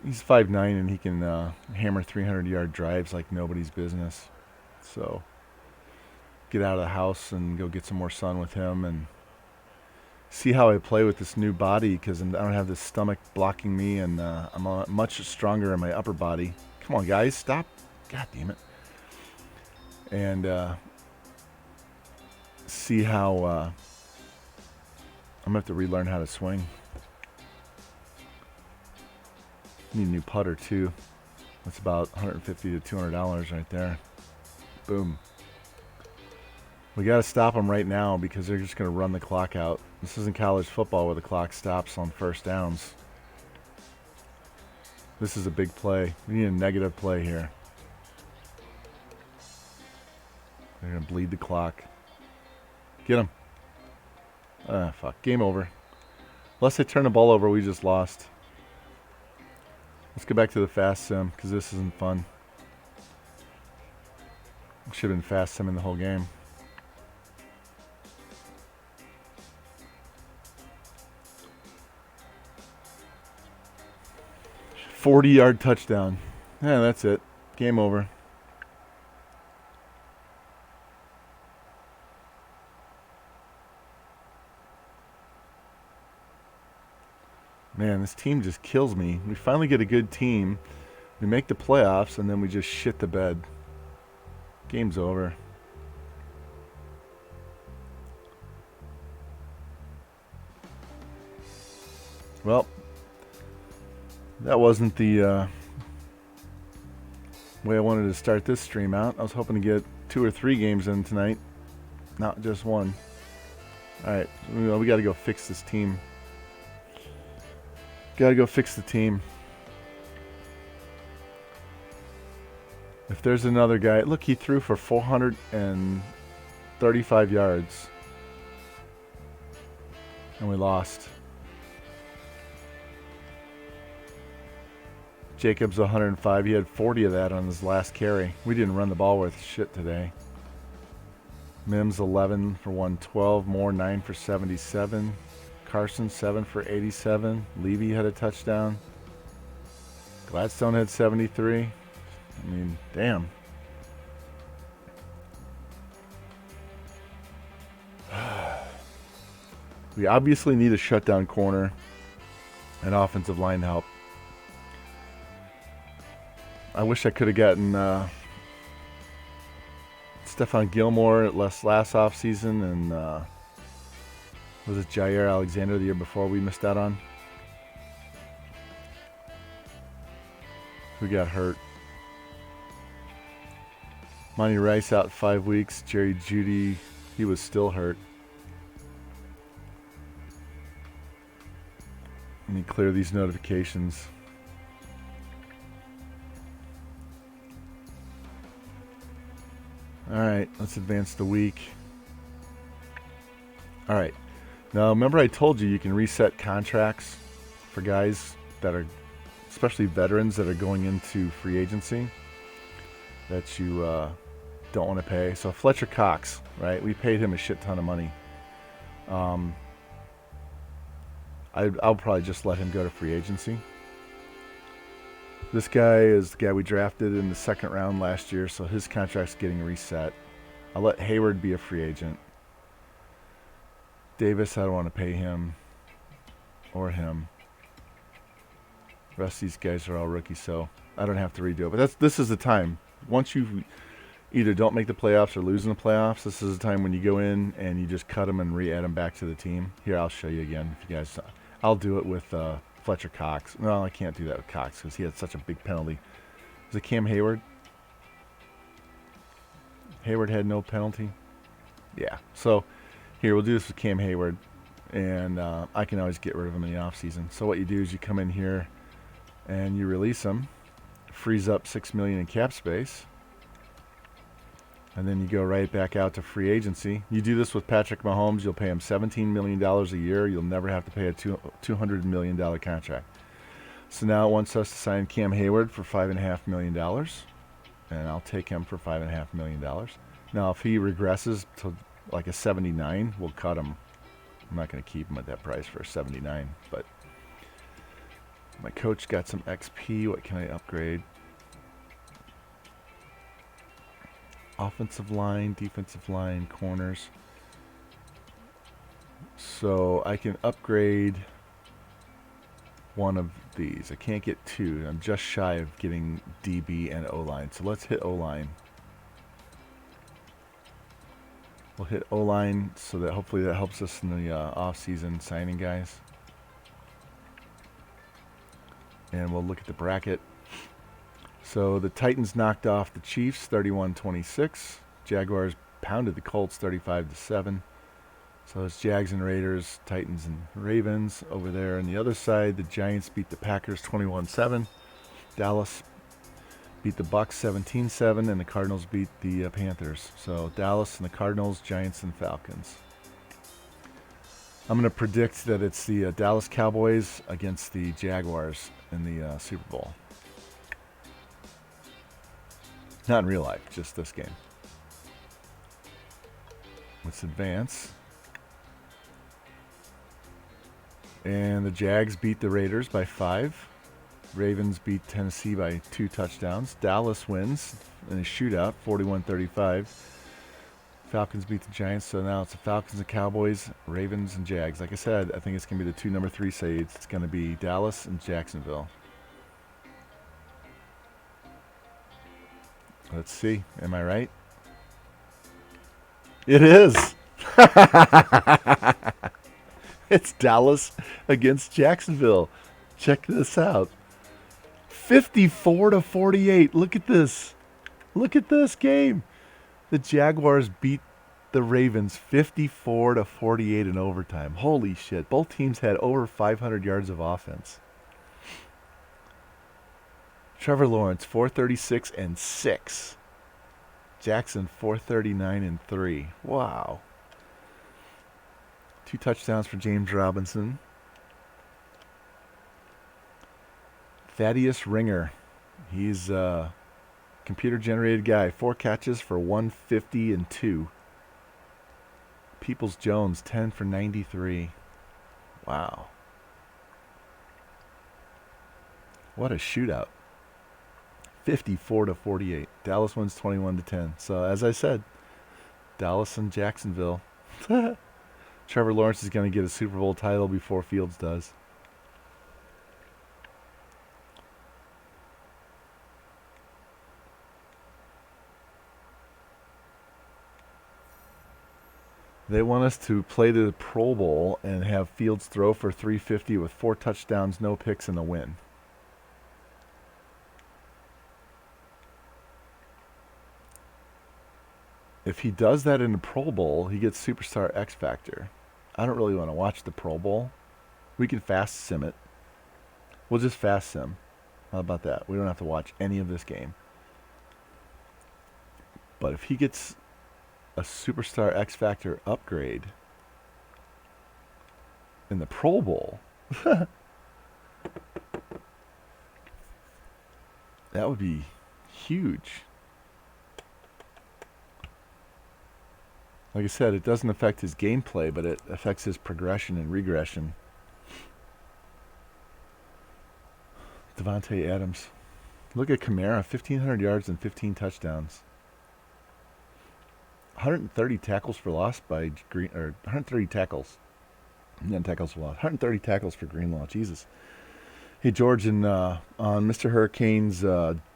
He's 5'9", and he can hammer 300-yard drives like nobody's business. So get out of the house and go get some more sun with him and see how I play with this new body, because I don't have this stomach blocking me, and I'm much stronger in my upper body. Come on, guys, stop. God damn it. And see how I'm going to have to relearn how to swing. Need a new putter, too. That's about $150 to $200 right there. Boom. We got to stop them right now because they're just going to run the clock out. This isn't college football where the clock stops on first downs. This is a big play. We need a negative play here. They're going to bleed the clock. Get him. Ah, fuck. Game over. Unless they turn the ball over, we just lost. Let's get back to the fast sim because this isn't fun. Should have been fast simming the whole game. "40-yard touchdown." Yeah, that's it. Game over. Man, this team just kills me. We finally get a good team. We make the playoffs, and then we just shit the bed. Game's over. Well, that wasn't the way I wanted to start this stream out. I was hoping to get 2 or 3 games in tonight, not just one. All right, we got to go fix this team. Got to go fix the team. If there's another guy, look, he threw for 435 yards, and we lost. Jacobs 105. He had 40 of that on his last carry. We didn't run the ball worth shit today. Mims 11 for 112. Moore 9 for 77. Carson 7 for 87. Levy had a touchdown. Gladstone had 73. I mean, damn. We obviously need a shutdown corner and offensive line help. I wish I could have gotten Stephon Gilmore last offseason, and was it Jair Alexander the year before we missed out on? Who got hurt? Monty Rice out 5 weeks. Jerry Jeudy, he was still hurt. Let me clear these notifications. All right, let's advance the week. All right. Now, remember I told you can reset contracts for guys that are, especially veterans that are going into free agency, that you don't want to pay. So Fletcher Cox, right? We paid him a shit ton of money. I'll probably just let him go to free agency. This guy is the guy we drafted in the 2nd round last year, so his contract's getting reset. I'll let Hayward be a free agent. Davis, I don't want to pay him or him. The rest of these guys are all rookies, so I don't have to redo it. But this is the time. Once you either don't make the playoffs or lose in the playoffs, this is the time when you go in and you just cut them and re-add them back to the team. Here, I'll show you again. If you guys, I'll do it with Fletcher Cox. No, I can't do that with Cox because he had such a big penalty. Is it Cam Hayward? Hayward had no penalty? Yeah. So here, we'll do this with Cam Hayward, and I can always get rid of him in the offseason. So what you do is you come in here and you release him, frees up $6 million in cap space, and then you go right back out to free agency. You do this with Patrick Mahomes, you'll pay him $17 million a year. You'll never have to pay a $200 million contract. So now it wants us to sign Cam Hayward for $5.5 million, and I'll take him for $5.5 million. Now, if he regresses to like a 79, we'll cut him. I'm not going to keep him at that price for a 79, but my coach got some XP. What can I upgrade? Offensive line, defensive line, corners. So I can upgrade one of these. I can't get 2. I'm just shy of getting DB and O-line. So let's hit O-line. We'll hit O-line so that hopefully that helps us in the off-season signing guys. And we'll look at the bracket. So the Titans knocked off the Chiefs 31-26. Jaguars pounded the Colts 35-7. So it's Jags and Raiders, Titans and Ravens over there. On the other side, the Giants beat the Packers 21-7. Dallas beat the Bucks 17-7, and the Cardinals beat the Panthers. So Dallas and the Cardinals, Giants and Falcons. I'm going to predict that it's the Dallas Cowboys against the Jaguars in the Super Bowl. Not in real life, just this game. Let's advance. And the Jags beat the Raiders by 5. Ravens beat Tennessee by 2 touchdowns. Dallas wins in a shootout, 41-35. Falcons beat the Giants, so now it's the Falcons and Cowboys, Ravens and Jags. Like I said, I think it's going to be the 2 number 3 seeds. It's going to be Dallas and Jacksonville. Let's see. Am I right? It is. It's Dallas against Jacksonville. Check this out. 54-48. Look at this. Look at this game. The Jaguars beat the Ravens 54-48 in overtime. Holy shit. Both teams had over 500 yards of offense. Trevor Lawrence, 436 and 6. Jackson, 439 and 3. Wow. 2 touchdowns for James Robinson. Thaddeus Ringer. He's a computer-generated guy. 4 catches for 150 and 2. Peoples-Jones, 10 for 93. Wow. What a shootout. 54-48. Dallas wins 21-10. So, as I said, Dallas and Jacksonville. Trevor Lawrence is going to get a Super Bowl title before Fields does. They want us to play the Pro Bowl and have Fields throw for 350 with 4 touchdowns, no picks, and a win. If he does that in the Pro Bowl, he gets Superstar X Factor. I don't really want to watch the Pro Bowl. We can fast sim it. We'll just fast sim. How about that? We don't have to watch any of this game. But if he gets a Superstar X Factor upgrade in the Pro Bowl, that would be huge. Like I said, it doesn't affect his gameplay, but it affects his progression and regression. Devontae Adams. Look at Kamara, 1,500 yards and 15 touchdowns. 130 tackles for loss by Green, or 130 tackles. Not tackles for loss. 130 tackles for Greenlaw. Jesus. Hey, George, on Mr. Hurricane's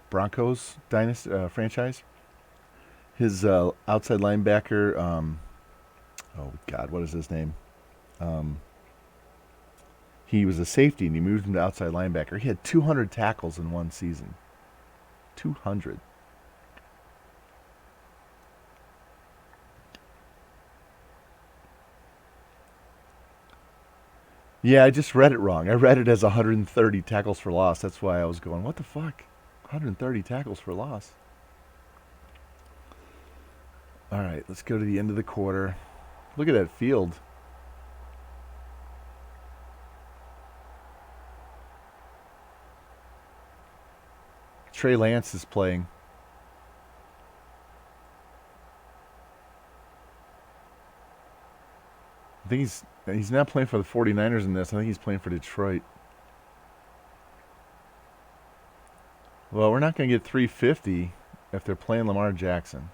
Broncos dynasty franchise, his outside linebacker, oh God, what is his name? He was a safety and he moved him to outside linebacker. He had 200 tackles in one season. 200. Yeah, I just read it wrong. I read it as 130 tackles for loss. That's why I was going, what the fuck? 130 tackles for loss. All right, let's go to the end of the quarter. Look at that field. Trey Lance is playing. I think he's not playing for the 49ers in this. I think he's playing for Detroit. Well, we're not going to get 350 if they're playing Lamar Jackson.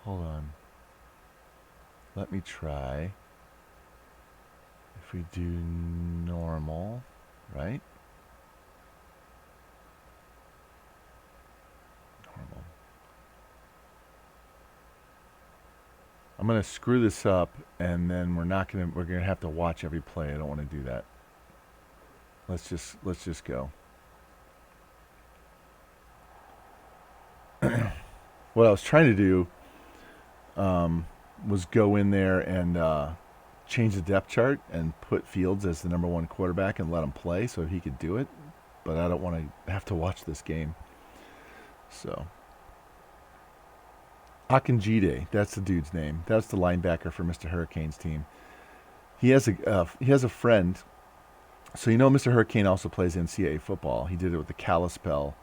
Hold on. Let me try. If we do normal, right? Normal. I'm gonna screw this up, and then we're gonna have to watch every play. I don't want to do that. Let's just go. What I was trying to do was go in there and change the depth chart and put Fields as the number one quarterback and let him play so he could do it. But I don't want to have to watch this game. So, Akinjide, that's the dude's name. That's the linebacker for Mr. Hurricane's team. He has a friend. So Mr. Hurricane also plays NCAA football. He did it with the Kalispell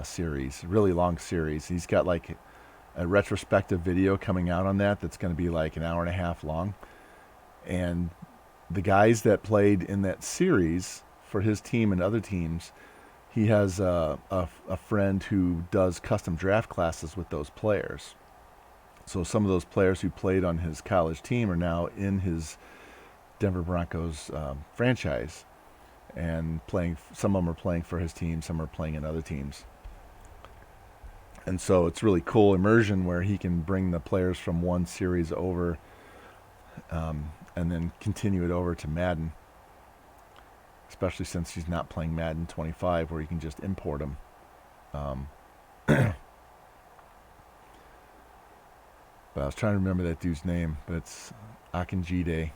series, really long series. He's got like a retrospective video coming out on that's going to be like an hour and a half long. And the guys that played in that series for his team and other teams, he has a friend who does custom draft classes with those players. So some of those players who played on his college team are now in his Denver Broncos franchise and playing. Some of them are playing for his team, some are playing in other teams. And so it's really cool immersion where he can bring the players from one series over and then continue it over to Madden, especially since he's not playing Madden 25 where you can just import them. But I was trying to remember that dude's name, but it's Akinjide.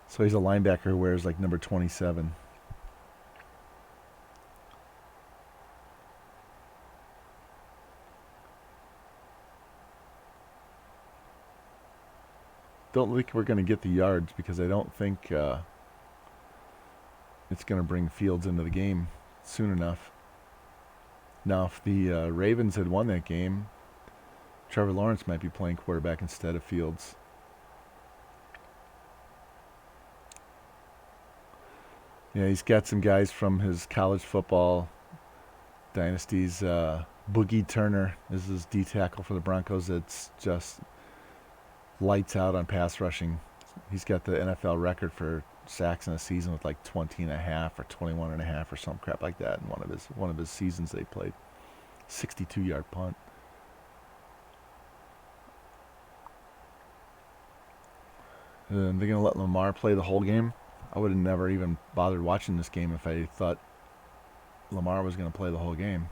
So he's a linebacker who wears like number 27. Don't think we're going to get the yards because I don't think it's going to bring Fields into the game soon enough. Now, if the Ravens had won that game, Trevor Lawrence might be playing quarterback instead of Fields. Yeah, he's got some guys from his college football dynasties. Boogie Turner is his D tackle for the Broncos. It's just lights out on pass rushing. He's got the NFL record for sacks in a season with like 20 and a half or 21 and a half or some crap like that in one of his seasons they played. 62-yard punt. And they're going to let Lamar play the whole game. I would have never even bothered watching this game if I thought Lamar was going to play the whole game.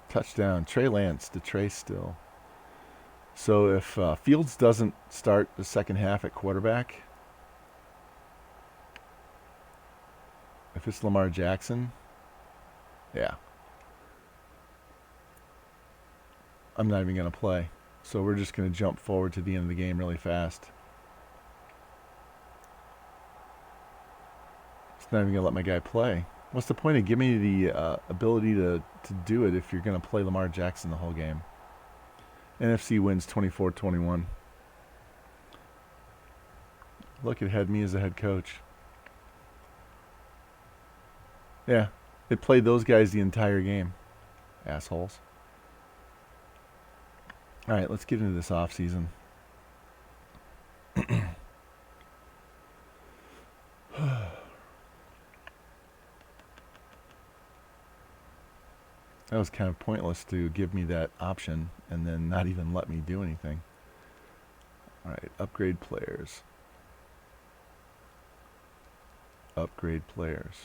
Touchdown. Trey Lance to Trey still. So if Fields doesn't start the second half at quarterback, if it's Lamar Jackson, yeah, I'm not even going to play. So we're just going to jump forward to the end of the game really fast. It's not even going to let my guy play. What's the point of giving me the ability to do it if you're going to play Lamar Jackson the whole game? NFC wins 24-21. Look, it had me as a head coach. Yeah, it played those guys the entire game. Assholes. All right, let's get into this offseason. That was kind of pointless to give me that option and then not even let me do anything. All right, upgrade players. Upgrade players.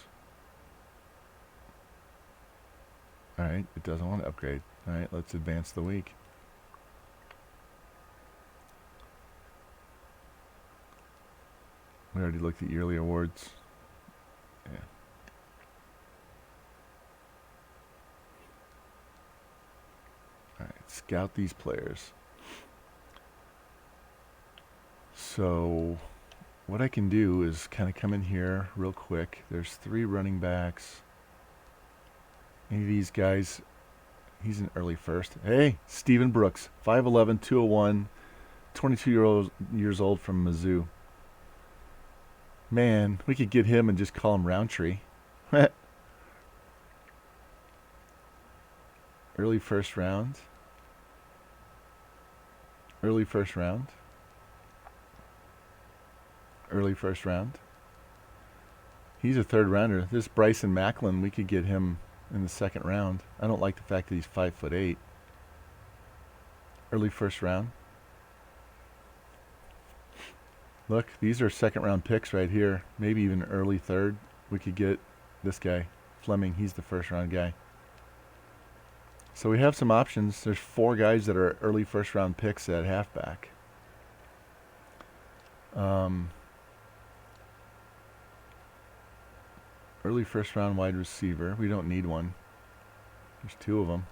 All right, it doesn't want to upgrade. All right, let's advance the week. We already looked at yearly awards. Yeah. All right, scout these players. So what I can do is kind of come in here real quick. There's 3 running backs. Any of these guys, he's an early first. Hey, Stephen Brooks, 5'11", 201, 22 years old from Mizzou. Man, we could get him and just call him Roundtree. Early first round. Early first round. Early first round. He's a third rounder. This Bryson Macklin, we could get him in the second round. I don't like the fact that he's 5'8". Early first round. Look, these are second round picks right here. Maybe even early third. We could get this guy, Fleming. He's the first round guy. So we have some options. There's 4 guys that are early first round picks at halfback. Early first round wide receiver. We don't need one. There's 2 of them.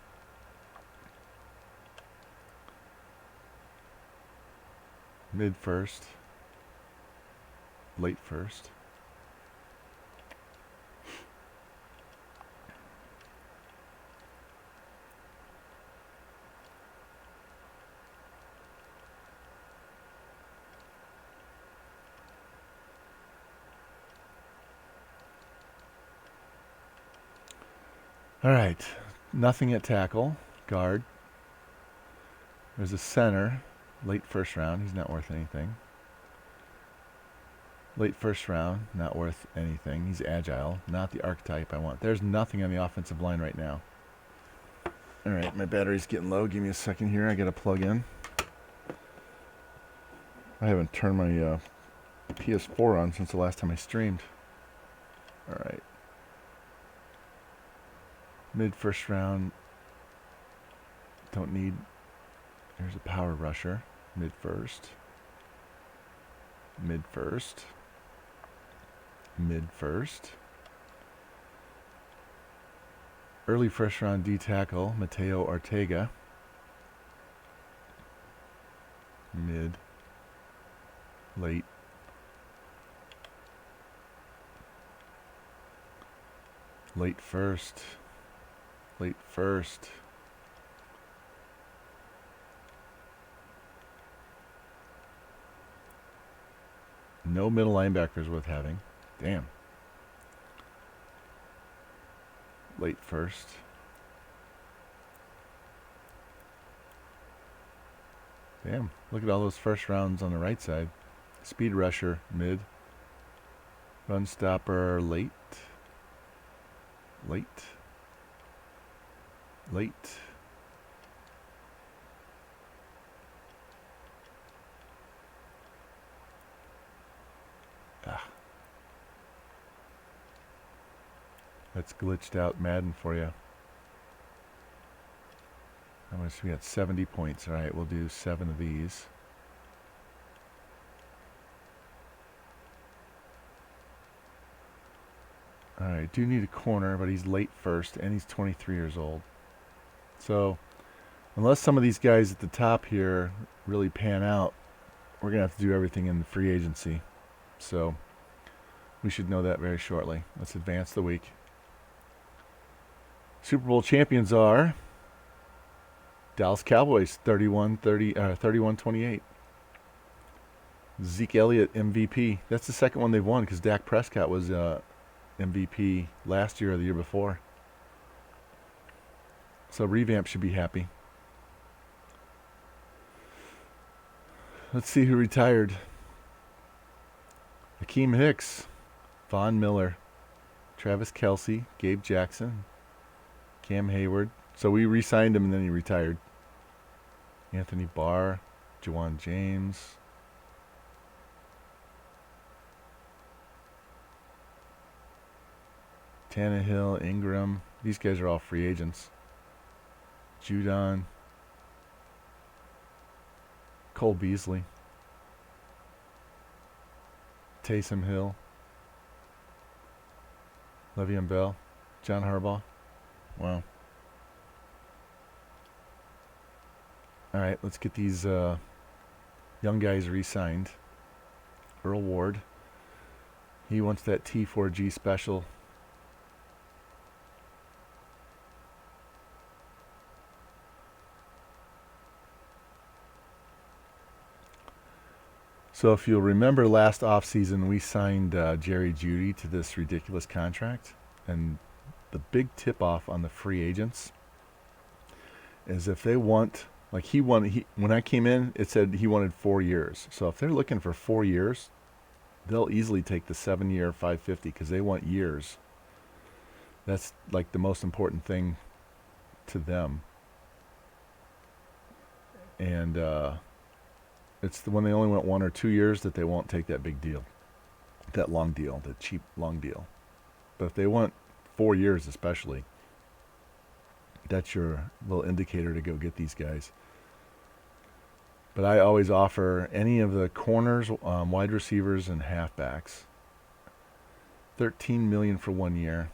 Mid first. Late first. All right. Nothing at tackle. Guard. There's a center. Late first round. He's not worth anything. Late first round. Not worth anything. He's agile. Not the archetype I want. There's nothing on the offensive line right now. All right. My battery's getting low. Give me a second here. I got to plug in. I haven't turned my PS4 on since the last time I streamed. All right. Mid first round. Don't need. There's a power rusher. Mid first. Mid first. Mid first. Early first round D tackle. Mateo Ortega. Mid. Late. Late first. Late first. No middle linebackers worth having. Damn. Late first. Damn. Look at all those first rounds on the right side. Speed rusher, mid. Run stopper, late. Late. Late. That's glitched out Madden for you. How much? We got 70 points. All right, we'll do 7 of these. All right, do need a corner, but he's late first, and he's 23 years old. So, unless some of these guys at the top here really pan out, we're going to have to do everything in the free agency. So, we should know that very shortly. Let's advance the week. Super Bowl champions are Dallas Cowboys, 31-28. Zeke Elliott, MVP. That's the second one they've won because Dak Prescott was MVP last year or the year before. So Revamp should be happy. Let's see who retired. Akeem Hicks, Von Miller, Travis Kelce, Gabe Jackson, Cam Hayward. So we re-signed him and then he retired. Anthony Barr, Jawan James. Tannehill, Ingram. These guys are all free agents. Judon. Cole Beasley. Taysom Hill. Le'Veon Bell. John Harbaugh. Wow. All right, let's get these young guys re-signed. Earl Ward. He wants that T4G special. So if you'll remember last offseason, we signed Jerry Jeudy to this ridiculous contract. And the big tip-off on the free agents is if they want, like when I came in, it said he wanted 4 years. So if they're looking for 4 years, they'll easily take the 7-year 550 because they want years. That's like the most important thing to them. And it's when they only want 1 or 2 years that they won't take that big deal, that long deal, the cheap long deal. But if they want 4 years especially, that's your little indicator to go get these guys. But I always offer any of the corners, wide receivers, and halfbacks. $13 million for 1 year.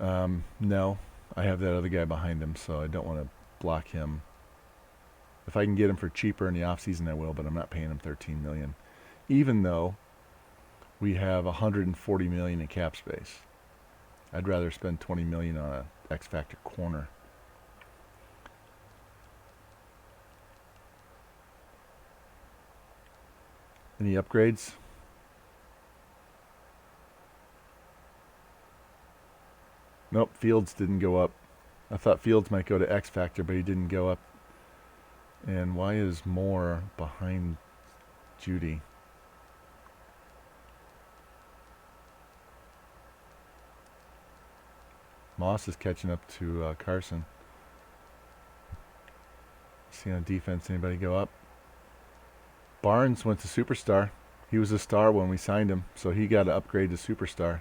No, I have that other guy behind him, so I don't want to block him. If I can get him for cheaper in the offseason, I will, but I'm not paying him $13 million. Even though we have $140 million in cap space. I'd rather spend $20 million on a X Factor corner. Any upgrades? Nope, Fields didn't go up. I thought Fields might go to X Factor, but he didn't go up. And why is Moore behind Judy? Moss is catching up to Carson. See on defense, anybody go up? Barnes went to Superstar. He was a star when we signed him, so he got to upgrade to Superstar.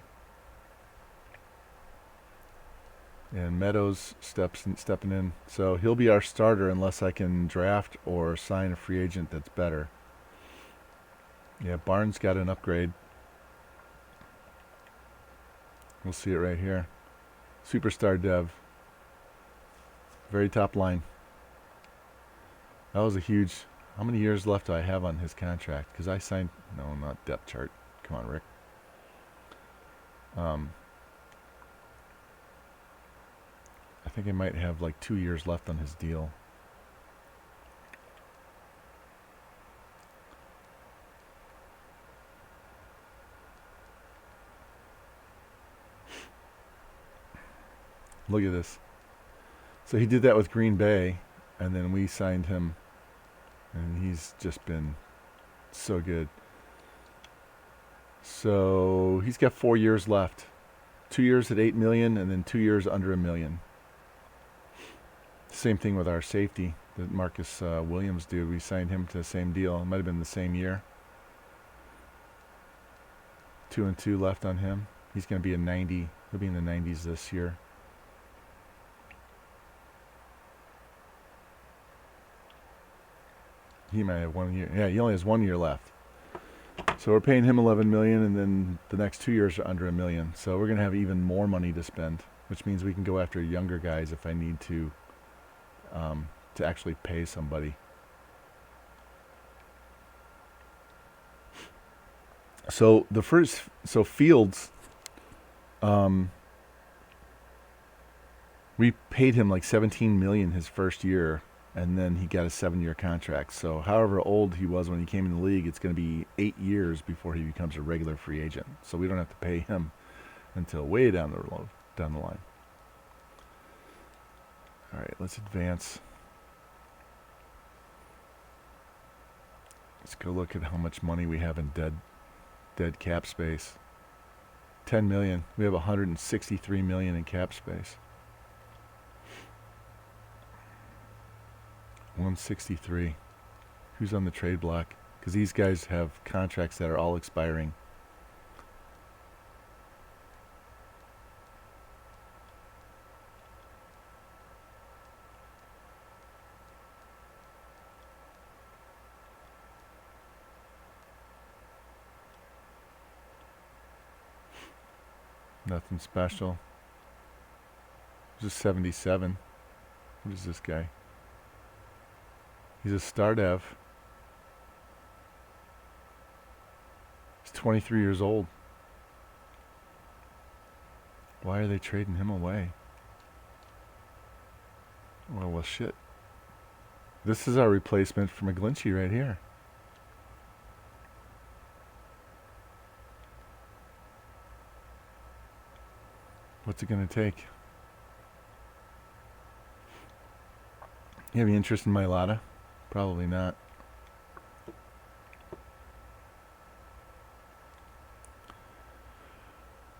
And Meadows stepping in. So he'll be our starter unless I can draft or sign a free agent that's better. Yeah, Barnes got an upgrade. We'll see it right here. Superstar Dev. Very top line. That was a huge... How many years left do I have on his contract? Because I signed... No, not depth chart. Come on, Rick. I think I might have like 2 years left on his deal. Look at this. So he did that with Green Bay, and then we signed him, and he's just been so good. So he's got 4 years left. 2 years at $8 million, and then 2 years under $1 million. Same thing with our safety that Marcus Williams did. We signed him to the same deal. It might have been the same year. 2 and 2 left on him. He's going to be a 90. He'll be in the 90s this year. He might have 1 year. Yeah, he only has 1 year left. So we're paying him $11 million, and then the next 2 years are under $1 million. So we're going to have even more money to spend, which means we can go after younger guys if I need to actually pay somebody. So Fields, we paid him like $17 million his first year, and then he got a 7-year contract. So however old he was when he came in the league, it's going to be 8 years before he becomes a regular free agent. So we don't have to pay him until way down the line. All right, let's advance. Let's go look at how much money we have in dead cap space. 10 million. We have 163 million in cap space. 163. Who's on the trade block? Because these guys have contracts that are all expiring. Nothing special. Just 77. What is this guy? He's a star dev. He's 23 years old. Why are they trading him away? Well, shit. This is our replacement for McGlinchey right here. What's it going to take? You have any interest in Mailata? Probably not.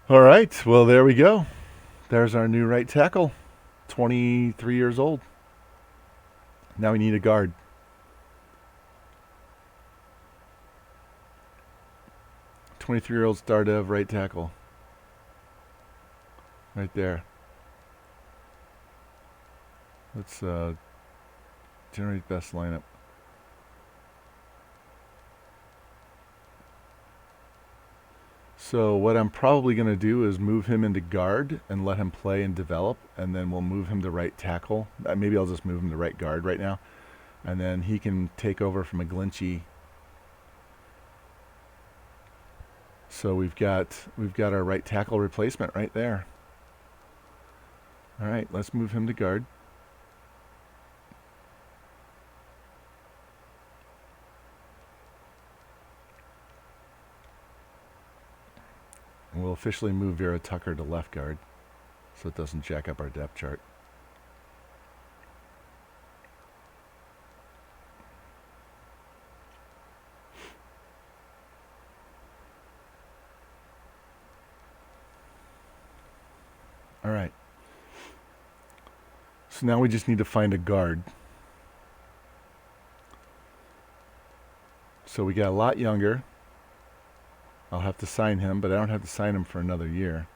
All right. Well, there we go. There's our new right tackle. 23 years old. Now we need a guard. .23-year-old Stardev right tackle. Right there. Let's generate best lineup. So what I'm probably going to do is move him into guard and let him play and develop, and then we'll move him to right tackle. Maybe I'll just move him to right guard right now, and then he can take over from McGlinchey. So we've got our right tackle replacement right there. All right, let's move him to guard. And we'll officially move Vera Tucker to left guard so it doesn't jack up our depth chart. All right. So now we just need to find a guard. So we got a lot younger. I'll have to sign him, but I don't have to sign him for another year.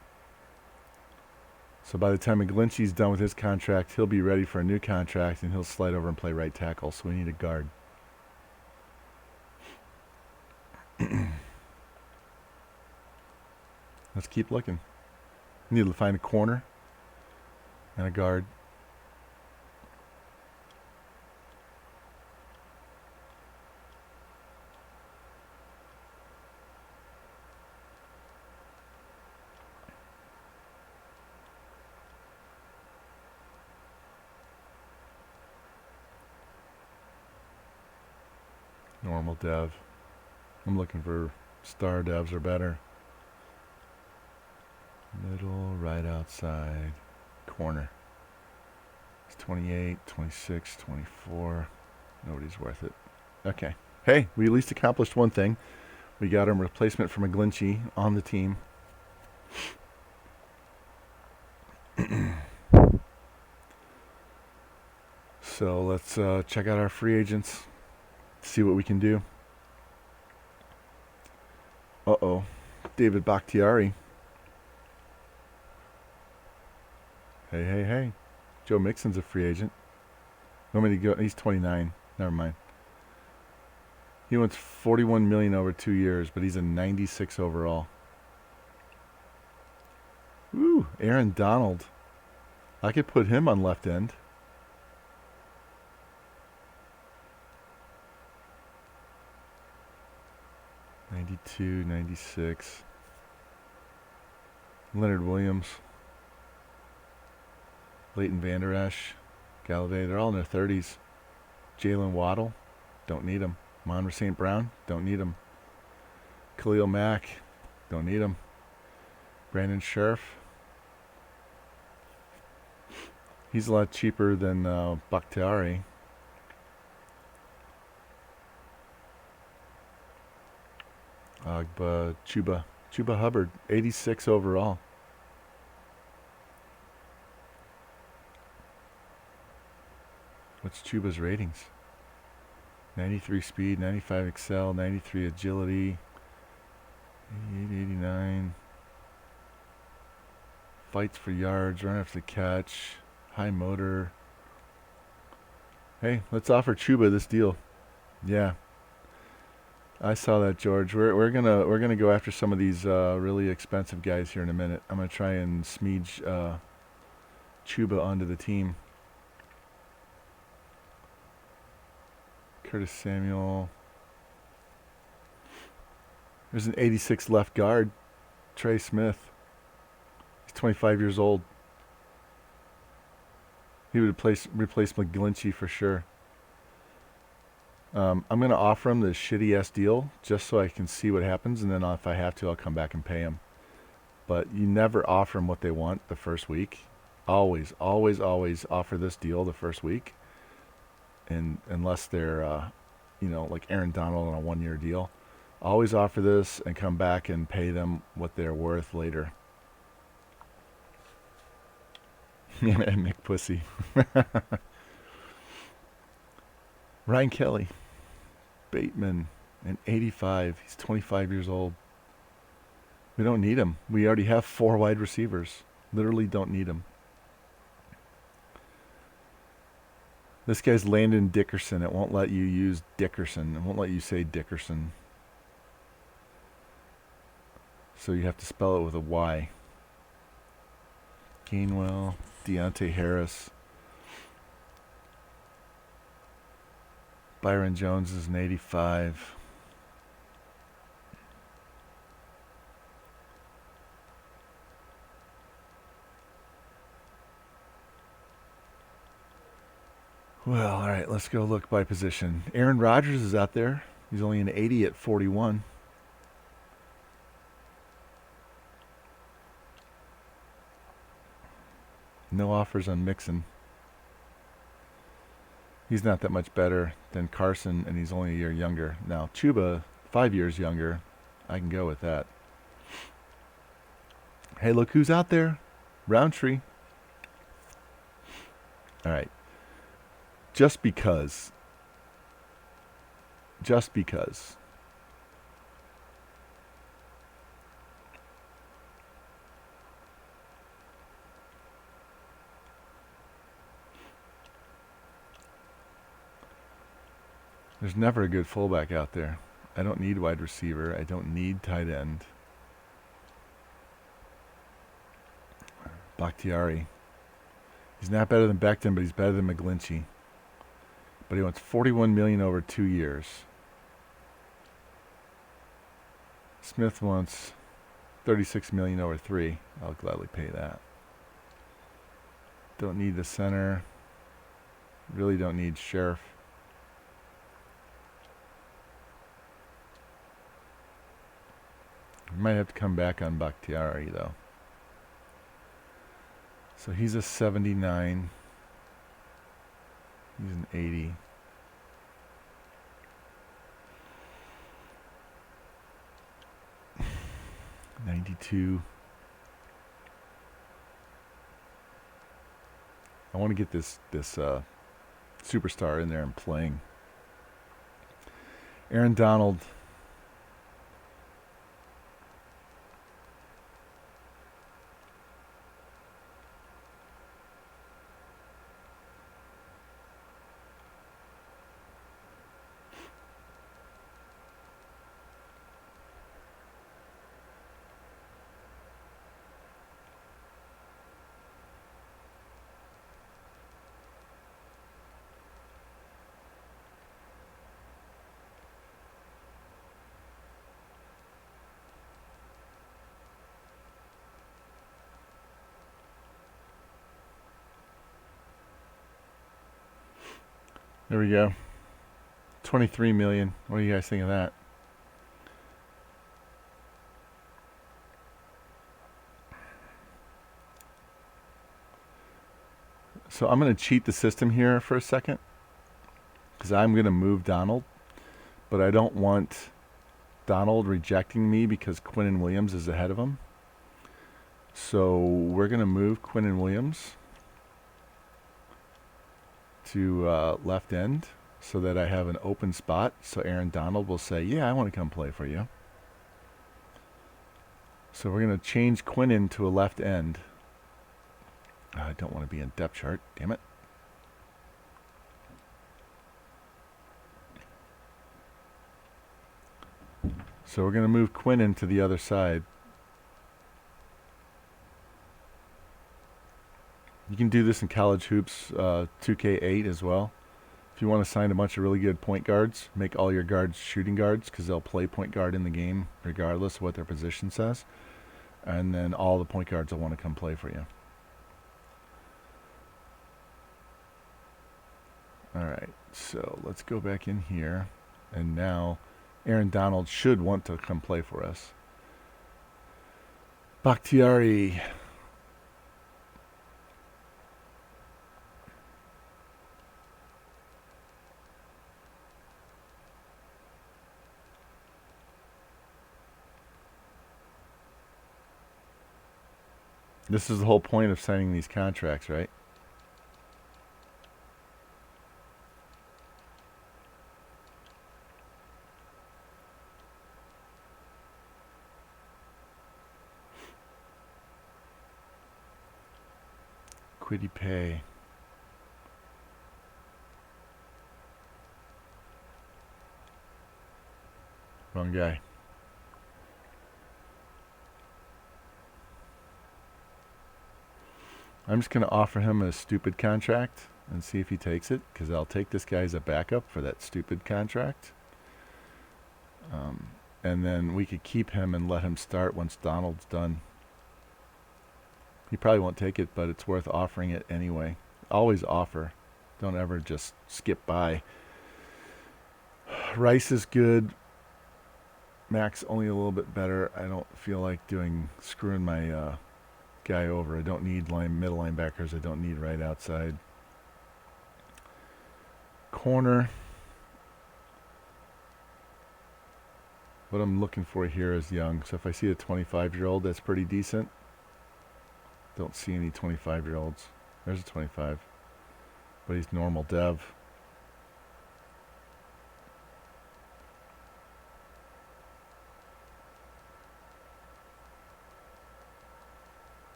So by the time McGlinchey's done with his contract, he'll be ready for a new contract, and he'll slide over and play right tackle. So we need a guard. Let's keep looking. We need to find a corner and a guard. Normal dev. I'm looking for star devs or better. Middle, right outside, corner. It's 28, 26, 24. Nobody's worth it. Okay. Hey, we at least accomplished one thing. We got him replacement for McGlinchey on the team. So let's check out our free agents. See what we can do. Uh-oh. David Bakhtiari. Hey. Joe Mixon's a free agent. Want me to go? He's 29. Never mind. He wants $41 million over 2 years, but he's a 96 overall. Ooh, Aaron Donald. I could put him on left end. '92, '96. Leonard Williams. Leighton Vander Esch. Gallaudet. They're all in their 30s. Jalen Waddle. Don't need him. Monroe St. Brown. Don't need him. Khalil Mack. Don't need him. Brandon Scherf. He's a lot cheaper than Bakhtiari. Agba, Chuba Hubbard, 86 overall. What's Chuba's ratings? 93 speed, 95 excel, 93 agility, 88, 89. Fights for yards, run after the catch, high motor. Hey, let's offer Chuba this deal. Yeah. I saw that, George. We're gonna go after some of these really expensive guys here in a minute. I'm gonna try and smidge Chuba onto the team. Curtis Samuel. There's an 86 left guard, Trey Smith. He's 25 years old. He would replace McGlinchey for sure. I'm going to offer him the shitty-ass deal just so I can see what happens, and then if I have to, I'll come back and pay him. but you never offer them what they want the first week. Always, always, always offer this deal the first week, and unless they're, like Aaron Donald on a 1-year deal. Always offer this and come back and pay them what they're worth later. And McPussy. Ryan Kelly. Bateman. And 85. He's 25 years old. We don't need him. We already have 4 wide receivers. Literally don't need him. This guy's Landon Dickerson. It won't let you use Dickerson. It won't let you say Dickerson. So you have to spell it with a Y. Gainwell, Deontay Harris. Byron Jones is an 85. Well, all right, let's go look by position. Aaron Rodgers is out there. He's only an 80 at 41. No offers on Mixon. He's not that much better than Carson, and he's only a year younger. Now, Chuba, 5 years younger. I can go with that. Hey, look who's out there. Roundtree. All right. Just because. There's never a good fullback out there. I don't need wide receiver. I don't need tight end. Bakhtiari. He's not better than Becton, but he's better than McGlinchey. But he wants $41 million over 2 years. Smith wants $36 million over 3. I'll gladly pay that. Don't need the center. Really don't need Sheriff. Might have to come back on Bakhtiari, though. So he's a 79. He's an 80. $92. I want to get this superstar in there and playing. Aaron Donald. There we go. $23 million. What do you guys think of that? So I'm going to cheat the system here for a second, because I'm going to move Donald, but I don't want Donald rejecting me because Quinnen Williams is ahead of him. So we're going to move Quinnen Williams to left end so that I have an open spot. So Aaron Donald will say, yeah, I want to come play for you. So we're going to change Quinnen to a left end. I don't want to be in depth chart. Damn it. So we're going to move Quinnen to the other side. You can do this in College Hoops 2K8 as well. If you want to sign a bunch of really good point guards, make all your guards shooting guards because they'll play point guard in the game regardless of what their position says. And then all the point guards will want to come play for you. All right, so let's go back in here. And now Aaron Donald should want to come play for us. Bakhtiari. This is the whole point of signing these contracts, right? Quiddy pay. Wrong guy. I'm just going to offer him a stupid contract and see if he takes it, because I'll take this guy as a backup for that stupid contract. And then we could keep him and let him start once Donald's done. He probably won't take it, but it's worth offering it anyway. Always offer. Don't ever just skip by. Rice is good. Max only a little bit better. I don't feel like screwing my guy over. I don't need middle linebackers. I don't need right outside. Corner. What I'm looking for here is young. So if I see a 25-year-old, that's pretty decent. Don't see any 25-year-olds. There's a 25. But he's normal dev.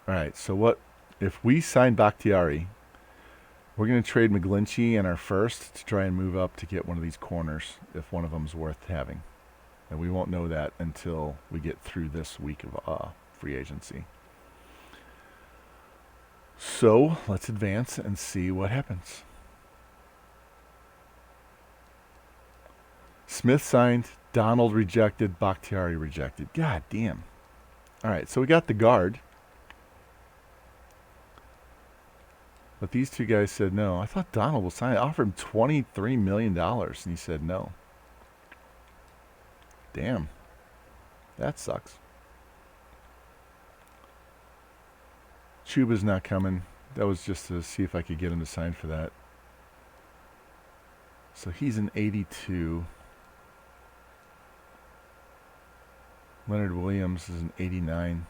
All right, so what if we sign Bakhtiari? We're going to trade McGlinchey and our first to try and move up to get one of these corners if one of them's worth having. And we won't know that until we get through this week of free agency. So let's advance and see what happens. Smith signed, Donald rejected, Bakhtiari rejected. God damn. All right, so we got the guard. But these two guys said no. I thought Donald will sign. I offered him $23 million, and he said no. Damn. That sucks. Chuba's not coming. That was just to see if I could get him to sign for that. So he's an 82. Leonard Williams is an 89.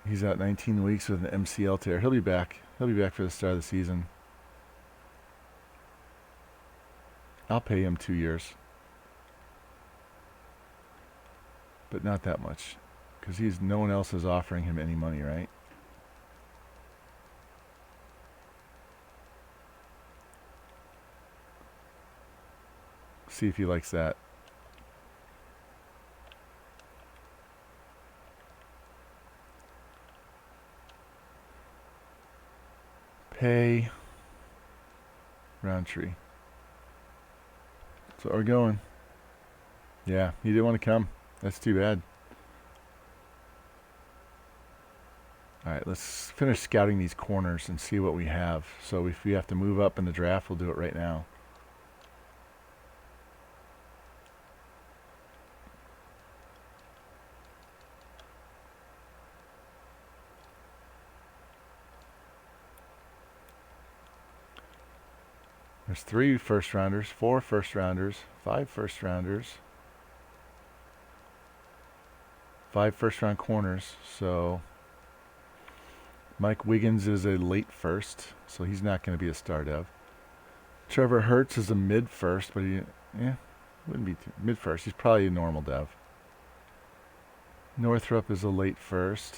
He's out 19 weeks with an MCL tear. He'll be back. He'll be back for the start of the season. I'll pay him 2 years. But not that much. Because no one else is offering him any money, right? See if he likes that. Pay. Roundtree. So we're going. Yeah, he didn't want to come. That's too bad. All right, let's finish scouting these corners and see what we have. So if we have to move up in the draft, we'll do it right now. There's 3 first rounders, 4 first rounders, 5 first rounders, 5 first round corners. So Mike Wiggins is a late first, so he's not going to be a star dev. Trevor Hurts is a mid first, but wouldn't be mid first. He's probably a normal dev. Northrup is a late first.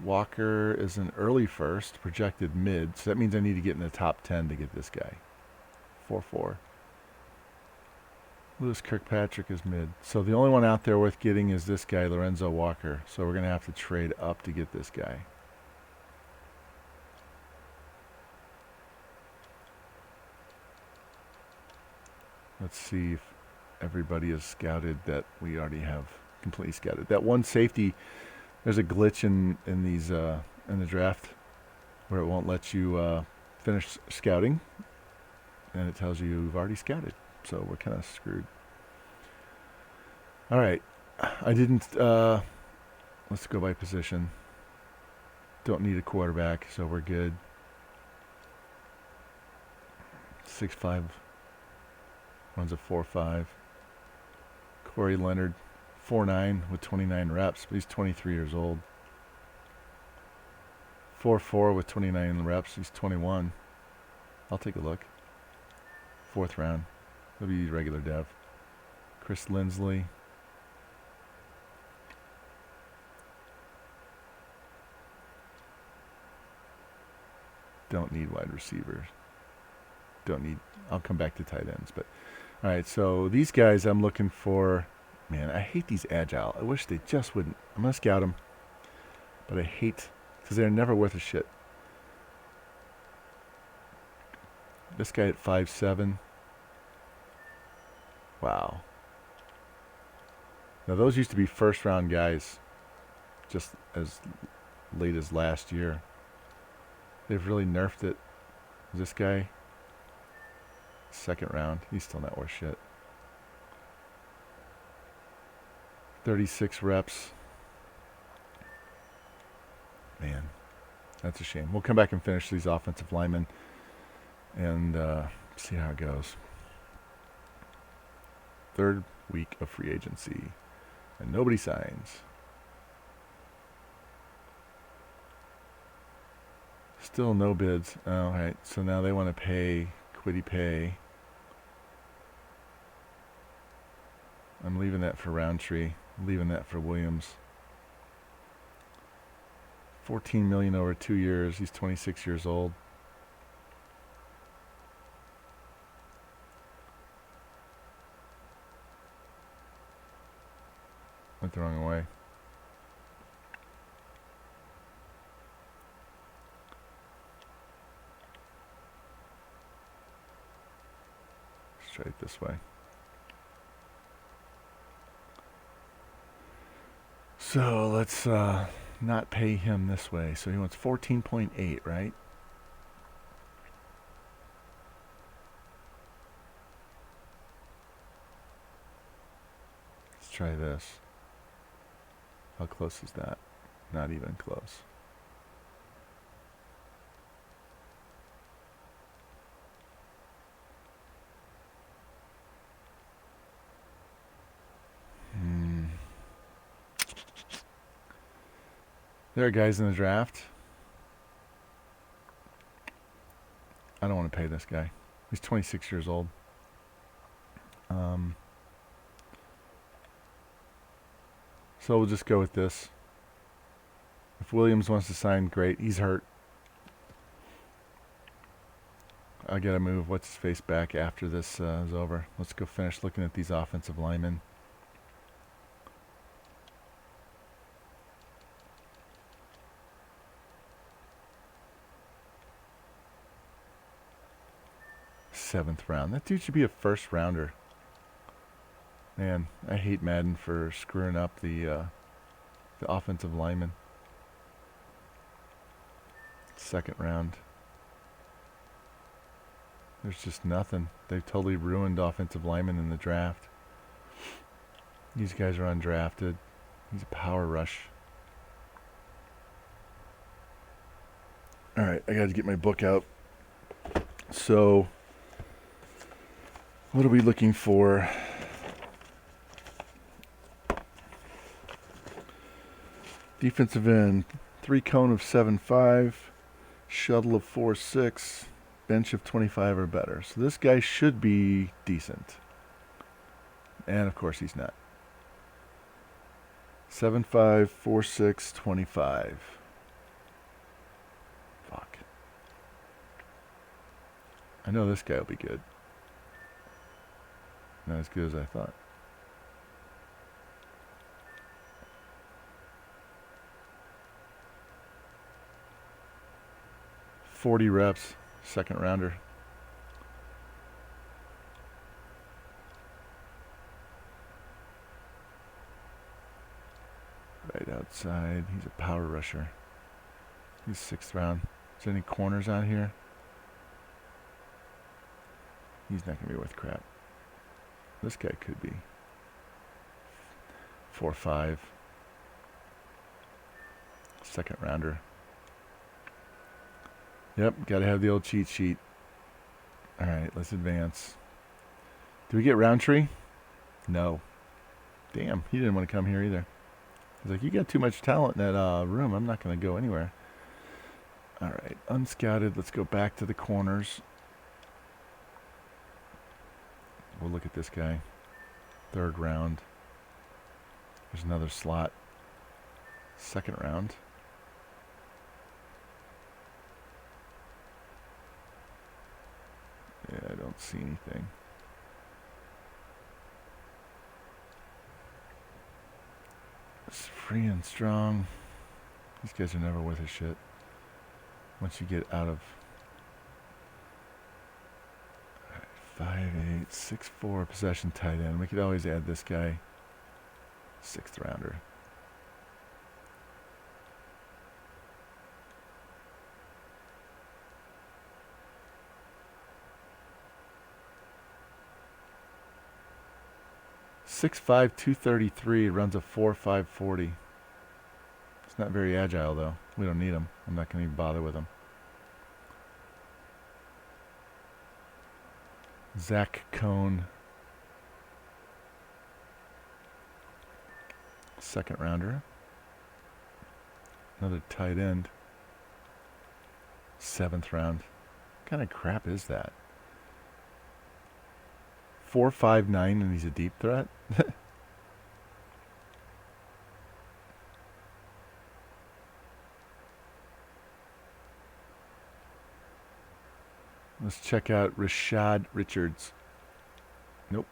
Walker is an early first, projected mid. So that means I need to get in the top 10 to get this guy. 4-4. Lewis Kirkpatrick is mid. So the only one out there worth getting is this guy, Lorenzo Walker. So we're going to have to trade up to get this guy. Let's see if everybody is scouted that we already have completely scouted. That one safety, there's a glitch in these in the draft where it won't let you finish scouting. And it tells you you've already scouted. so we're kind of screwed. All right. I didn't... let's go by position. Don't need a quarterback, so we're good. 6'5", runs a 4.5. Corey Leonard, 4'9", with 29 reps, but he's 23 years old. 4.4 with 29 reps, he's 21. I'll take a look. 4th round. He'll be regular dev. Chris Lindsley. Don't need wide receivers. Don't need... I'll come back to tight ends. But all right, so these guys I'm looking for... Man, I hate these agile. I wish they just wouldn't. I'm going to scout them. But I hate... Because they're never worth a shit. This guy at 5'7". Wow. Now those used to be first round guys. Just as late as last year. They've really nerfed it. This guy, 2nd round. He's still not worth shit. 36 reps. Man, that's a shame. We'll come back and finish these offensive linemen and see how it goes. 3rd week of free agency, and nobody signs. Still no bids. All right, so now they want to pay Quiddy Pay. I'm leaving that for Roundtree. I'm leaving that for Williams. $14 million over 2 years. He's 26 years old. Went the wrong way. Let's try it this way. So let's not pay him this way. So he wants 14.8, right? Let's try this. How close is that? Not even close. There are guys in the draft. I don't want to pay this guy. He's 26 years old. So we'll just go with this. If Williams wants to sign, great. He's hurt. I gotta move what's his face back after this is over. Let's go finish looking at these offensive linemen. Seventh round. That dude should be a first rounder. Man, I hate Madden for screwing up the offensive lineman. Second round. There's just nothing. They've totally ruined offensive linemen in the draft. These guys are undrafted. He's a power rush. All right, I got to get my book out. So, what are we looking for? Defensive end, 3 cone of 7.5, shuttle of 4.6, bench of 25 or better. So this guy should be decent. And of course he's not. 7.5, 4.6, 25. Fuck. I know this guy will be good. Not as good as I thought. .40 reps, second rounder. Right outside. He's a power rusher. He's 6th round. Is there any corners out here? He's not going to be worth crap. This guy could be 4-5. Second rounder. Yep, got to have the old cheat sheet. All right, let's advance. Do we get Roundtree? No. Damn, he didn't want to come here either. He's like, you got too much talent in that room. I'm not going to go anywhere. All right, unscouted. Let's go back to the corners. We'll look at this guy. Third round. There's another slot. Second round. Yeah, I don't see anything. It's free and strong. These guys are never worth a shit. Once you get out of 5'8", 6'4", possession tight end, we could always add this guy. Sixth rounder. .6'5", 233, runs a 4.5 40. It's not very agile though. We don't need him. I'm not going to even bother with him. Zach Cohn. Second rounder. Another tight end. Seventh round. What kind of crap is that? 4.59 and he's a deep threat? Let's check out Rashad Richards. Nope.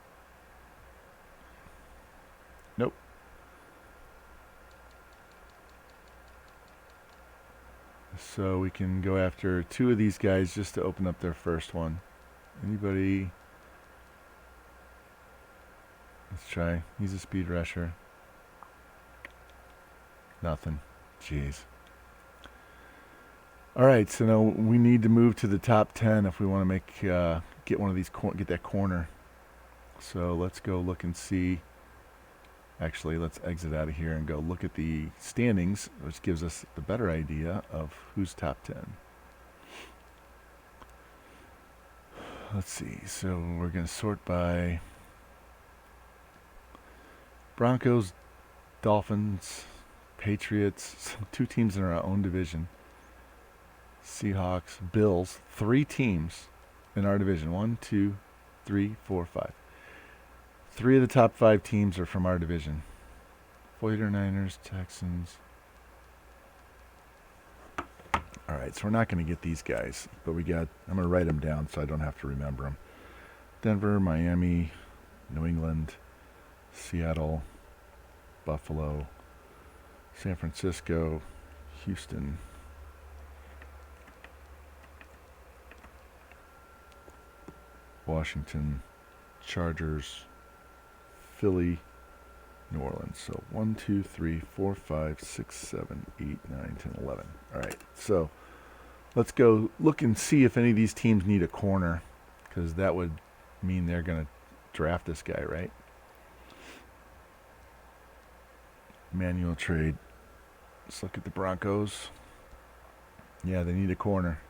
Nope. So we can go after two of these guys just to open up their first one. Anybody? Let's try. He's a speed rusher. Nothing. Jeez. All right, so now we need to move to the top 10 if we want to make get one of these get that corner. So let's go look and see. Actually, let's exit out of here and go look at the standings, which gives us the better idea of who's top 10. Let's see. So we're going to sort by Broncos, Dolphins, Patriots, two teams in our own division. Seahawks, Bills, three teams in our division. 1, 2, 3, 4, 5. Three of the top 5 teams are from our division. 49ers, Texans. All right, so we're not going to get these guys, but I'm going to write them down so I don't have to remember them. Denver, Miami, New England, Seattle, Buffalo, San Francisco, Houston, Washington, Chargers, Philly, New Orleans. So 1, 2, 3, 4, 5, 6, 7, 8, 9, 10, 11. All right, so let's go look and see if any of these teams need a corner, because that would mean they're going to draft this guy, right? Manual trade. Let's look at the Broncos. Yeah, they need a corner.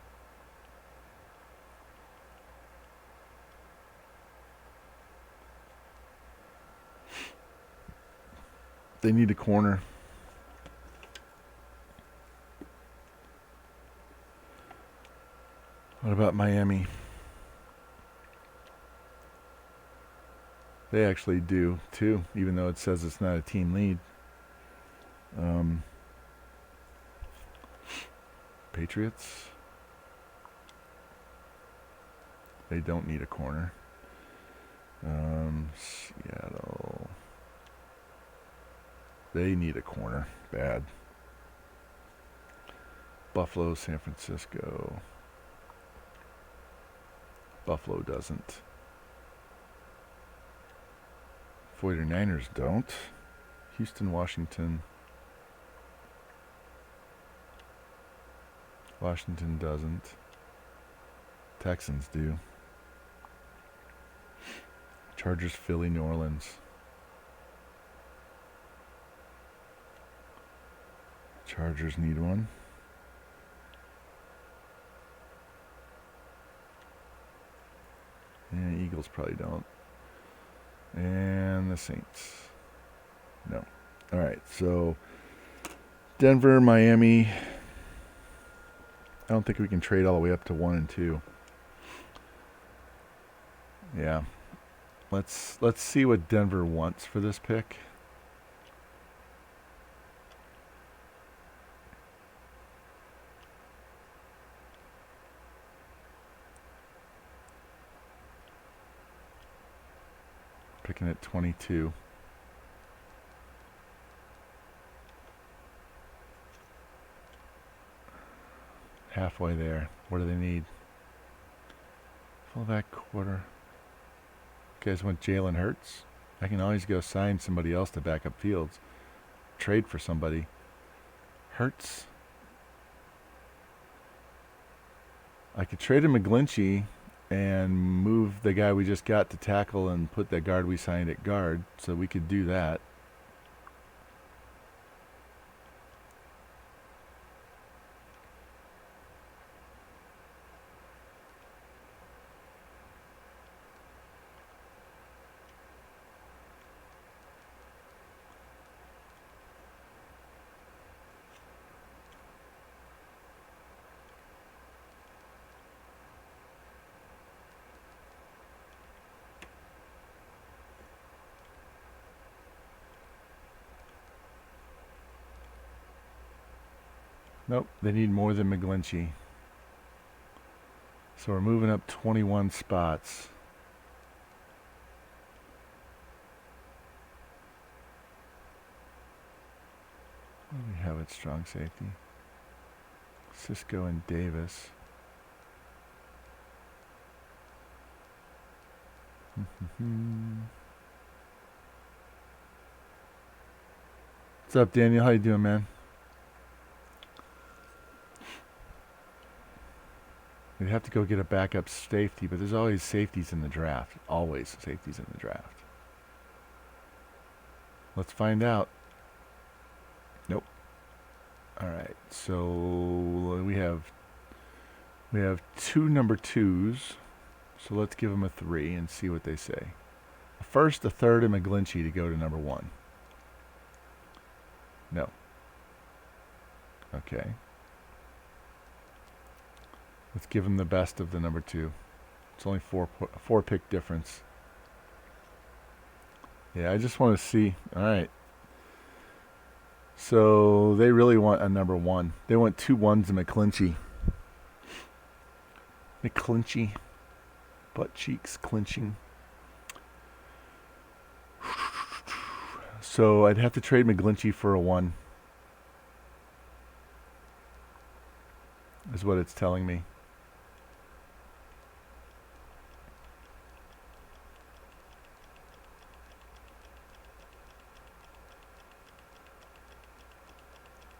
They need a corner. What about Miami? They actually do, too, even though it says it's not a team lead. Patriots. They don't need a corner. Seattle. They need a corner. Bad. Buffalo, San Francisco. Buffalo doesn't. 49ers don't. Houston, Washington. Washington doesn't. Texans do. Chargers, Philly, New Orleans. Chargers need one. Yeah, Eagles probably don't. And the Saints. No. All right, so Denver, Miami. I don't think we can trade all the way up to 1 and 2. Yeah. Let's see what Denver wants for this pick. Picking at 22. Halfway there. What do they need? Fullback, quarter. You guys want Jalen Hurts? I can always go sign somebody else to back up Fields. Trade for somebody. Hurts. I could trade him McGlinchey and move the guy we just got to tackle and put that guard we signed at guard. So we could do that. Nope, they need more than McGlinchey. So we're moving up 21 spots. What do we have at strong safety? Cisco and Davis. What's up, Daniel? How you doing, man? We'd have to go get a backup safety, but there's always safeties in the draft. Always safeties in the draft. Let's find out. Nope. All right. So we have 2 number 2s. So let's give them a 3 and see what they say. A first, a third, and McGlinchey to go to number 1. No. Okay. Let's give them the best of the number 2. It's only 4 pick difference. Yeah, I just want to see. All right. So they really want a number 1. They want 2 1s and McGlinchey. McGlinchey. Butt cheeks clenching. So I'd have to trade McGlinchey for a 1. Is what it's telling me.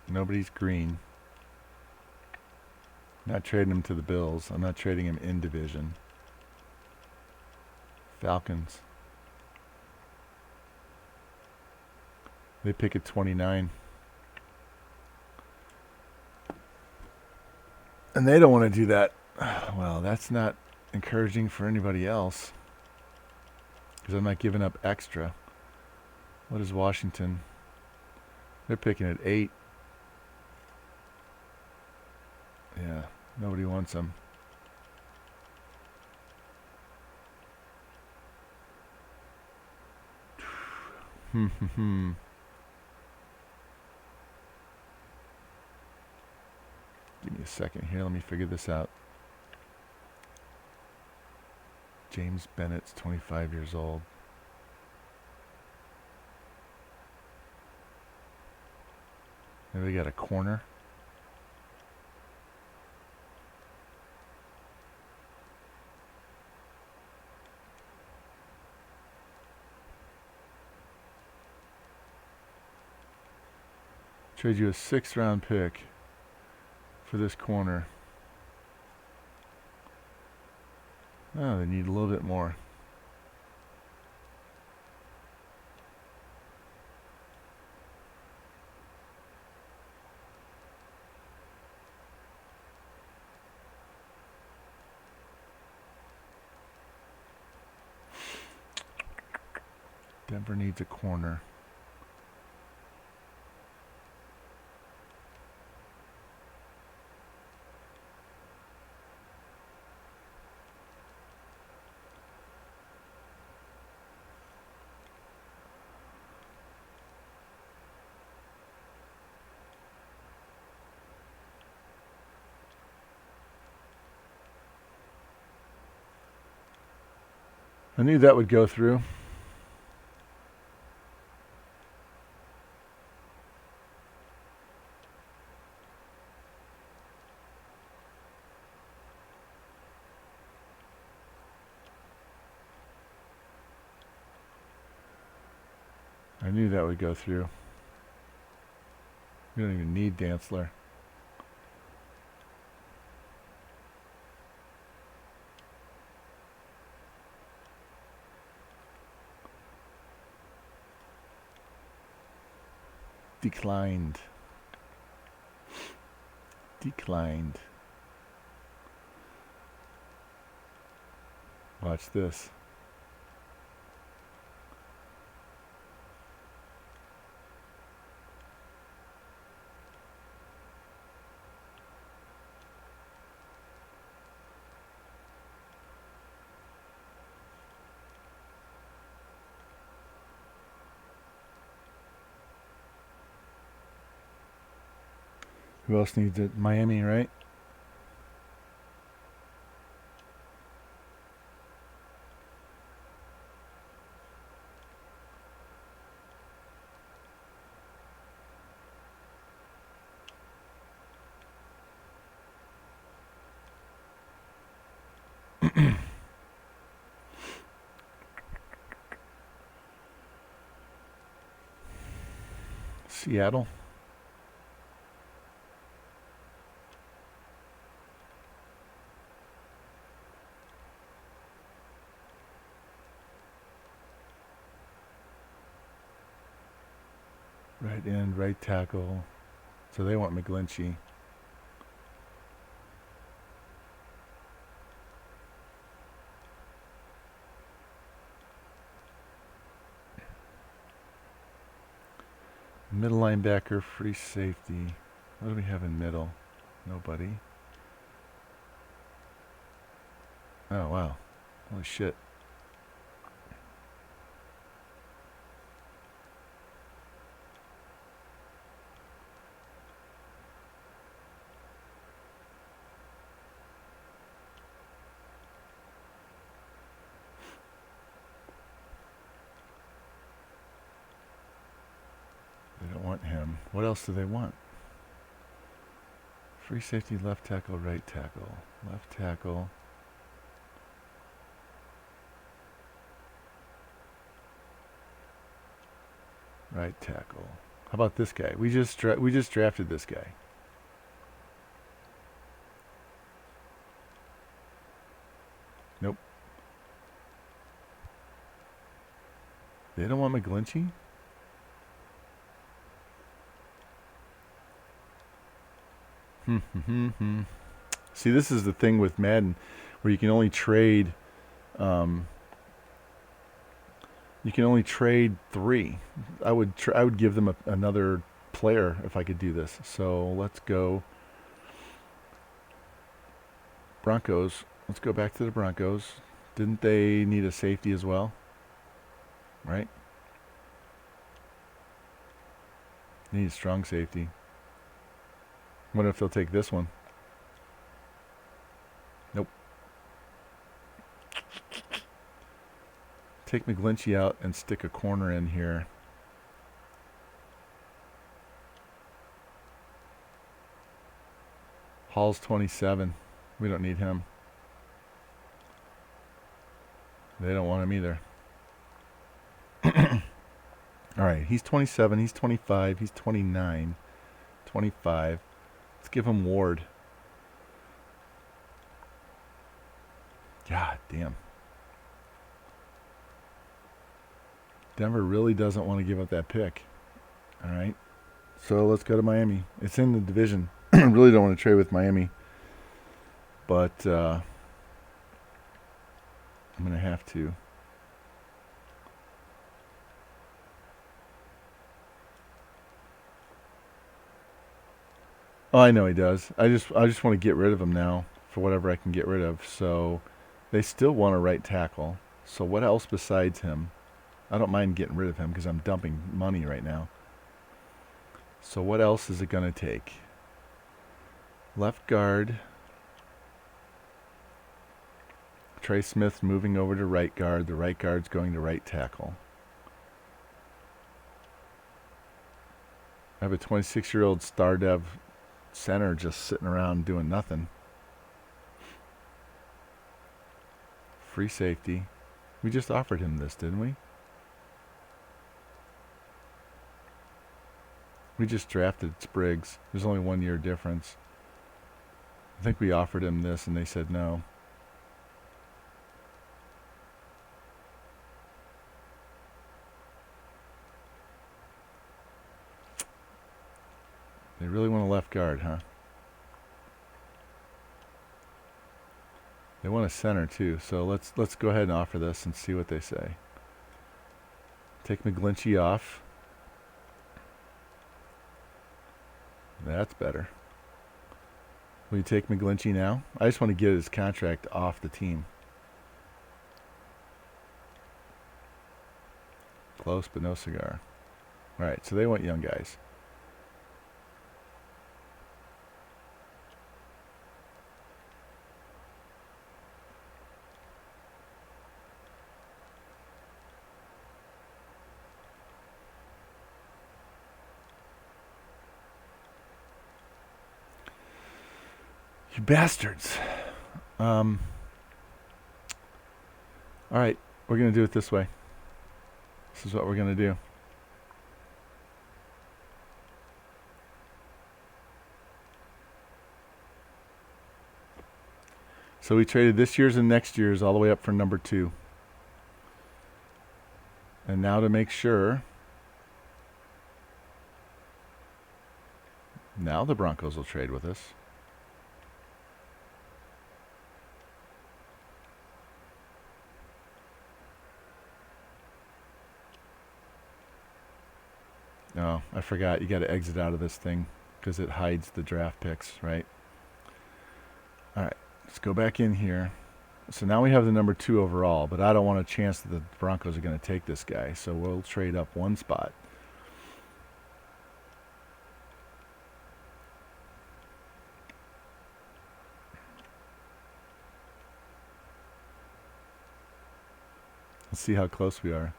Nobody's green. Not trading him to the Bills. I'm not trading him in division. Falcons. They pick at 29. And they don't want to do that. Well, that's not encouraging for anybody else. Because I'm not giving up extra. What is Washington? They're picking at 8. Yeah, nobody wants them. Give me a second here. Let me figure this out. James Bennett's 25 years old. Maybe we got a corner. Trade you a 6th round pick for this corner. Oh, they need a little bit more. Denver needs a corner. I knew that would go through. I knew that would go through. We don't even need Dantzler. Declined. Declined. Watch this. Who else needs it? Miami, right? Seattle. Right end, right tackle. So they want McGlinchey. Middle linebacker, free safety. What do we have in middle? Nobody. Oh, wow. Holy shit. They don't want him. What else do they want? Free safety, left tackle, right tackle. Left tackle. Right tackle. How about this guy? We just drafted this guy. Nope. They don't want McGlinchey? See, this is the thing with Madden, where you can only trade. You can only trade 3. I would give them another player if I could do this. So let's go Broncos. Let's go back to the Broncos. Didn't they need a safety as well? Right? They need a strong safety. What if they'll take this one? Nope. Take McGlinchey out and stick a corner in here. Hall's 27. We don't need him. They don't want him either. All right, he's 27, he's 25, he's 29, 25. Let's give him Ward. God damn. Denver really doesn't want to give up that pick. All right. So let's go to Miami. It's in the division. I really don't want to trade with Miami. But I'm going to have to. Oh, I know he does. I just want to get rid of him now for whatever I can get rid of. So they still want a right tackle. So what else besides him? I don't mind getting rid of him because I'm dumping money right now. So what else is it going to take? Left guard. Trey Smith's moving over to right guard. The right guard's going to right tackle. I have a 26-year-old star dev center just sitting around doing nothing. Free safety. We just offered him this, didn't we? We just drafted Spriggs. There's only 1 year difference. I think we offered him this and they said no. They really want a left guard, huh? They want a center too, so let's go ahead and offer this and see what they say. Take McGlinchey off. That's better. Will you take McGlinchey now? I just want to get his contract off the team. Close, but no cigar. All right, so they want young guys. You bastards. All right, we're going to do it this way. This is what we're going to do. So we traded this year's and next year's all the way up for number 2. And now to make sure, now the Broncos will trade with us. Oh, I forgot. You got to exit out of this thing because it hides the draft picks, right? All right, let's go back in here. So now we have the number 2 overall, but I don't want a chance that the Broncos are going to take this guy, so we'll trade up 1 spot. Let's see how close we are.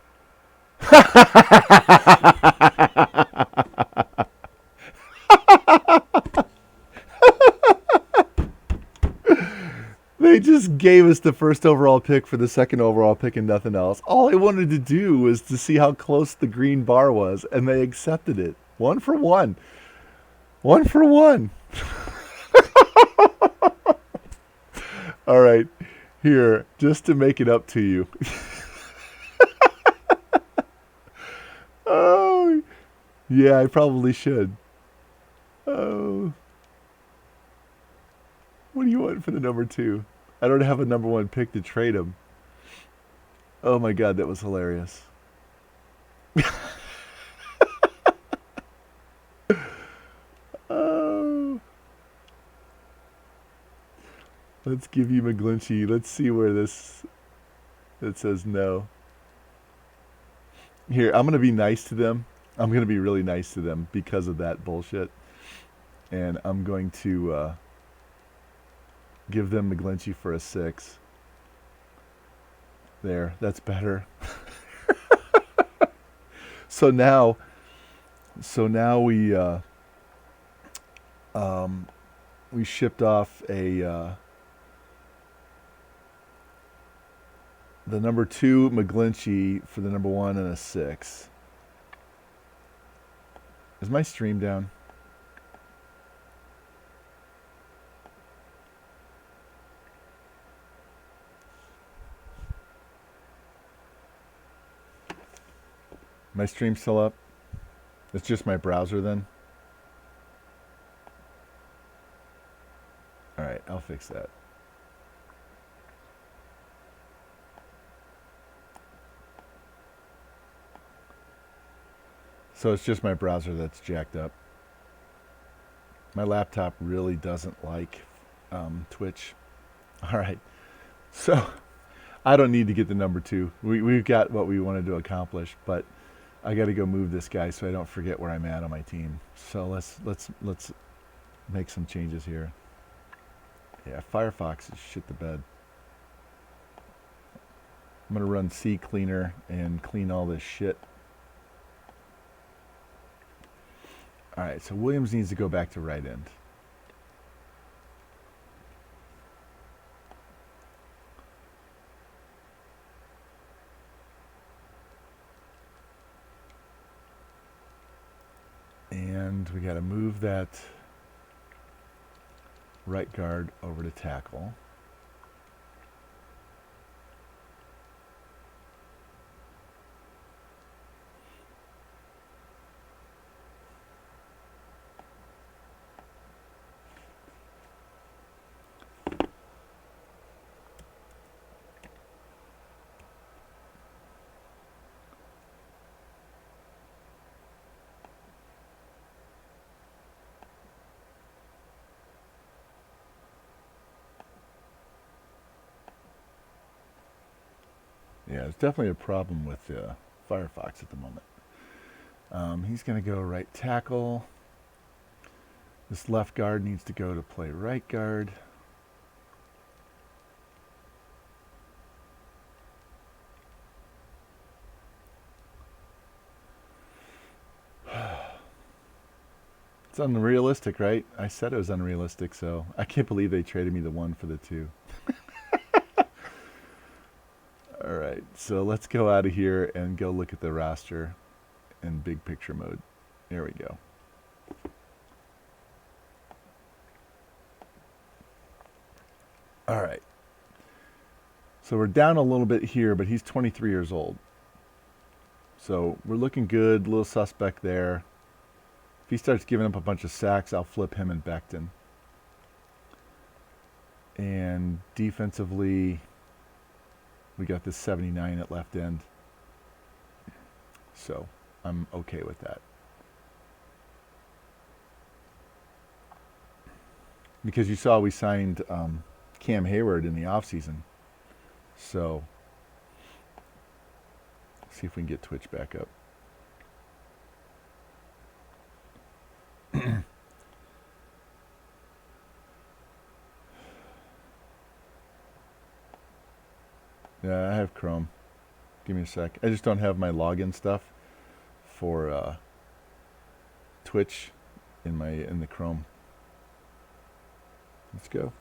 They just gave us the first overall pick for the second overall pick and nothing else. All I wanted to do was to see how close the green bar was, and they accepted it. 1 for 1. 1 for 1. All right. Here, just to make it up to you. Oh, yeah, I probably should. Oh. What do you want for the number 2? I don't have a number 1 pick to trade him. Oh my God, that was hilarious. Oh. Let's give you McGlinchey. Let's see where this... It says no. Here, I'm going to be nice to them. I'm going to be really nice to them because of that bullshit. And I'm going to give them McGlinchey for a 6. There, that's better. So now we shipped off a the number 2 McGlinchey for the number 1 and a 6. Is my stream down? My stream still up? It's just my browser then? Alright, I'll fix that. So it's just my browser that's jacked up. My laptop really doesn't like Twitch. All right. So I don't need to get the number 2. We've got what we wanted to accomplish, but I got to go move this guy so I don't forget where I'm at on my team. So let's make some changes here. Yeah, Firefox is shit the bed. I'm going to run C cleaner and clean all this shit. All right, so Williams needs to go back to right end. And we got to move that right guard over to tackle. Yeah, there's definitely a problem with Firefox at the moment. He's going to go right tackle. This left guard needs to go to play right guard. It's unrealistic, right? I said it was unrealistic, so I can't believe they traded me the 1 for the 2. All right, so let's go out of here and go look at the roster in big picture mode. There we go. All right. So we're down a little bit here, but he's 23 years old. So we're looking good, a little suspect there. If he starts giving up a bunch of sacks, I'll flip him and Becton. And defensively, we got this 79 at left end. So I'm okay with that. Because you saw we signed Cam Hayward in the offseason. So let's see if we can get Twitch back up. Yeah, I have Chrome. Give me a sec. I just don't have my login stuff for Twitch in the Chrome. Let's go.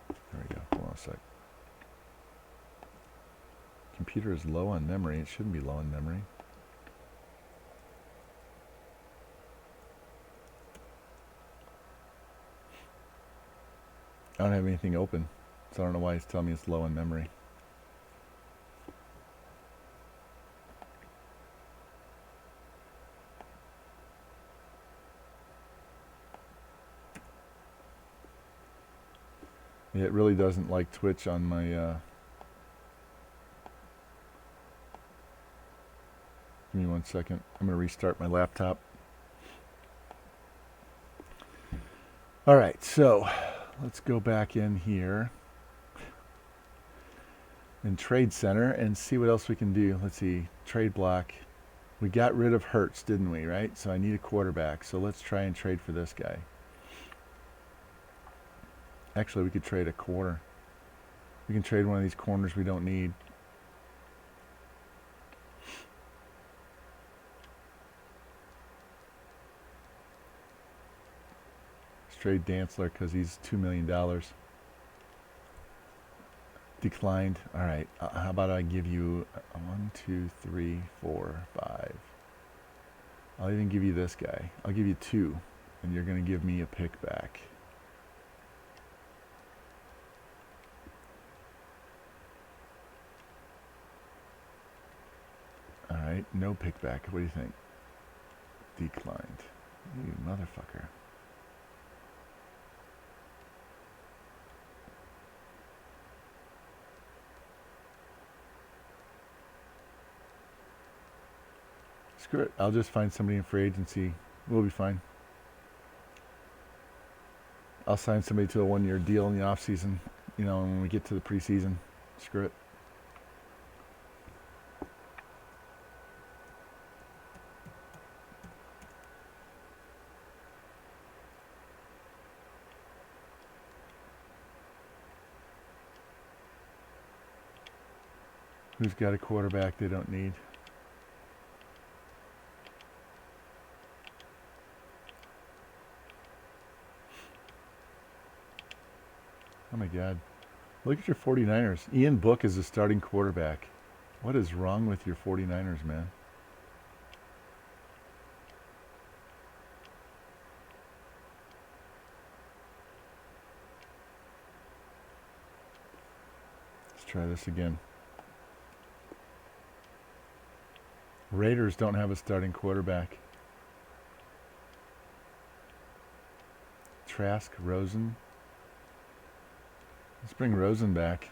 There we go. Hold on a sec. Computer is low on memory. It shouldn't be low on memory. I don't have anything open, so I don't know why it's telling me it's low on memory. Yeah, it really doesn't like Twitch on my give me 1 second. I'm going to restart my laptop. All right, so let's go back in here in Trade Center and see what else we can do. Let's see, trade block. We got rid of Hurts, didn't we, right? So I need a quarterback. So let's try and trade for this guy. Actually, we could trade a corner. We can trade one of these corners we don't need. Let's trade Dantzler because he's $2 million. Declined. All right. How about I give you 1, 2, 3, 4, 5. I'll even give you this guy. I'll give you 2, and you're going to give me a pick back. All right. No pick back. What do you think? Declined. You motherfucker. Screw it. I'll just find somebody in free agency. We'll be fine. I'll sign somebody to a 1-year deal in the offseason. You know, when we get to the preseason. Screw it. Who's got a quarterback they don't need? Oh my God. Look at your 49ers. Ian Book is the starting quarterback. What is wrong with your 49ers, man? Let's try this again. Raiders don't have a starting quarterback. Trask, Rosen. Let's bring Rosen back.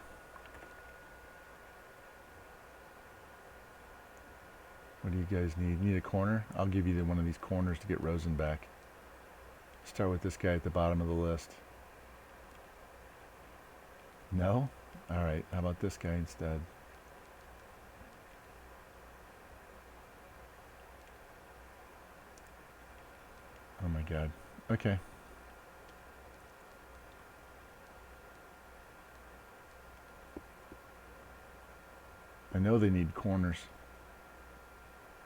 What do you guys need? Need a corner? I'll give you one of these corners to get Rosen back. Start with this guy at the bottom of the list. No? Alright, how about this guy instead? Oh my God. Okay. I know they need corners.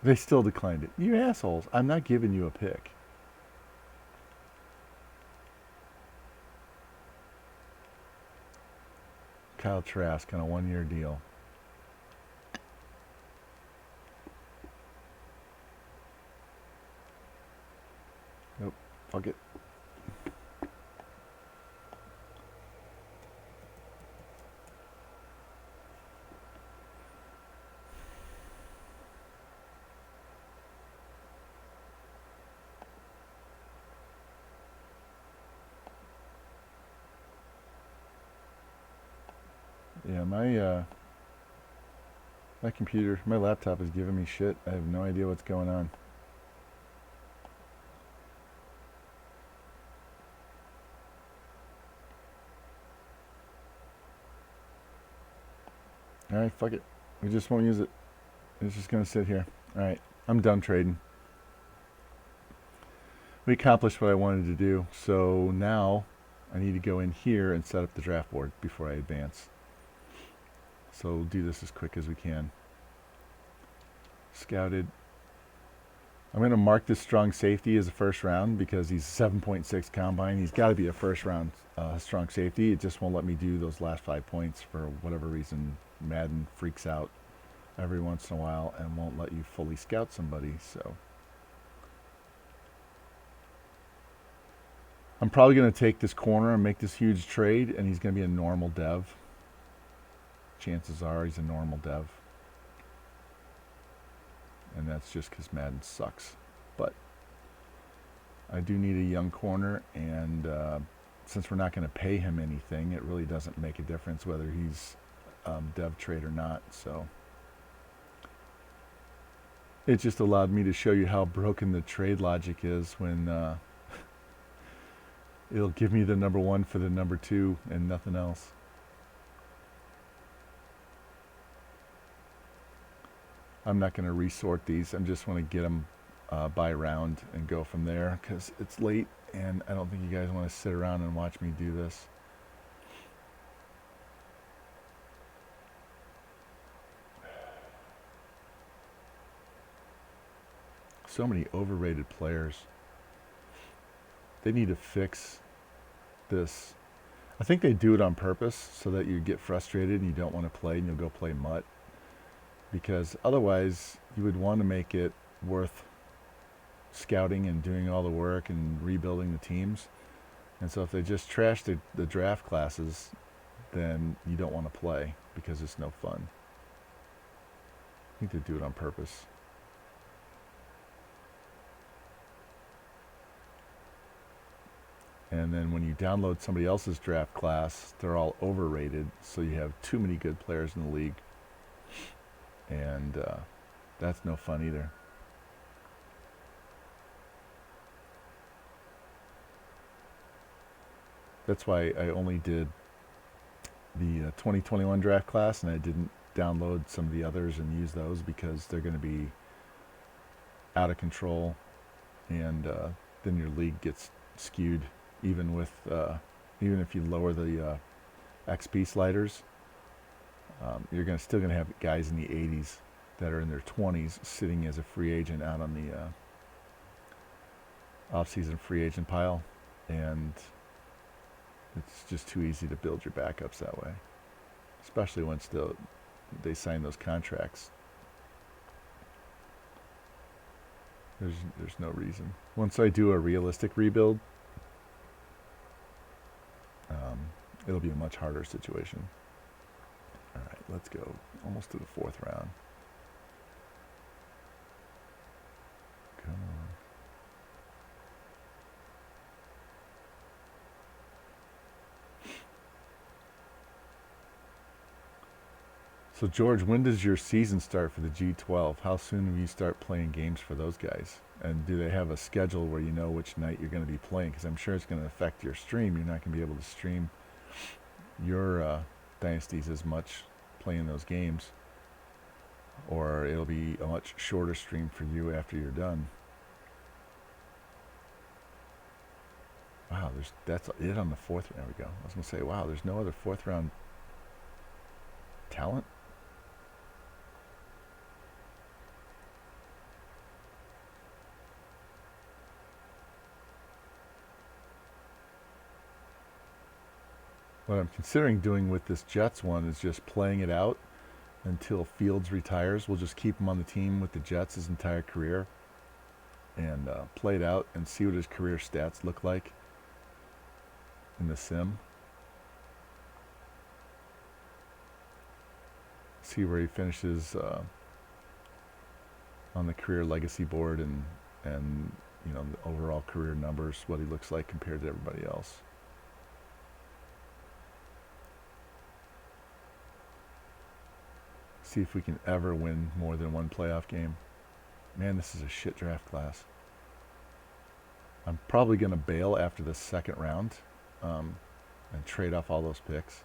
They still declined it. You assholes. I'm not giving you a pick. Kyle Trask on a 1-year deal. Nope. Fuck it. Yeah, my computer, my laptop is giving me shit. I have no idea what's going on. Alright, fuck it. We just won't use it. It's just going to sit here. Alright, I'm done trading. We accomplished what I wanted to do. So now I need to go in here and set up the draft board before I advance. So we'll do this as quick as we can. Scouted. I'm going to mark this strong safety as a first round because he's 7.6 combine. He's got to be a first round strong safety. It just won't let me do those last 5 points for whatever reason. Madden freaks out every once in a while and won't let you fully scout somebody. So I'm probably going to take this corner and make this huge trade, and he's going to be a normal dev. Chances are he's a normal dev. And that's just because Madden sucks. But I do need a young corner, and since we're not going to pay him anything, it really doesn't make a difference whether he's dev trade or not. So it just allowed me to show you how broken the trade logic is when it'll give me the number 1 for the number 2 and nothing else. I'm not going to resort these. I'm just want to get them by round and go from there because it's late and I don't think you guys want to sit around and watch me do this. So many overrated players. They need to fix this. I think they do it on purpose so that you get frustrated and you don't want to play and you'll go play mutt. Because otherwise you would want to make it worth scouting and doing all the work and rebuilding the teams. And so if they just trash the draft classes, then you don't want to play because it's no fun. I think they do it on purpose. And then when you download somebody else's draft class, they're all overrated, so you have too many good players in the league. And that's no fun either. That's why I only did the 2021 draft class, and I didn't download some of the others and use those because they're going to be out of control, and then your league gets skewed. Even with even if you lower the XP sliders, you're still going to have guys in the 80s that are in their 20s sitting as a free agent out on the off-season free agent pile, and it's just too easy to build your backups that way, especially once they sign those contracts. There's no reason. Once I do a realistic rebuild, it'll be a much harder situation. All right, let's go almost to the 4th round. Come on. So George, when does your season start for the G12? How soon will you start playing games for those guys? And do they have a schedule where you know which night you're going to be playing? Because I'm sure it's going to affect your stream. You're not going to be able to stream your dynasties as much playing those games, or it'll be a much shorter stream for you after you're done. Wow, that's it on the 4th. There we go. I was going to say, wow, there's no other 4th round talent. What I'm considering doing with this Jets one is just playing it out until Fields retires. We'll just keep him on the team with the Jets his entire career and play it out and see what his career stats look like in the sim. See where he finishes on the career legacy board and you know the overall career numbers, what he looks like compared to everybody else. See if we can ever win more than one playoff game. Man, this is a shit draft class. I'm probably going to bail after the 2nd round and trade off all those picks.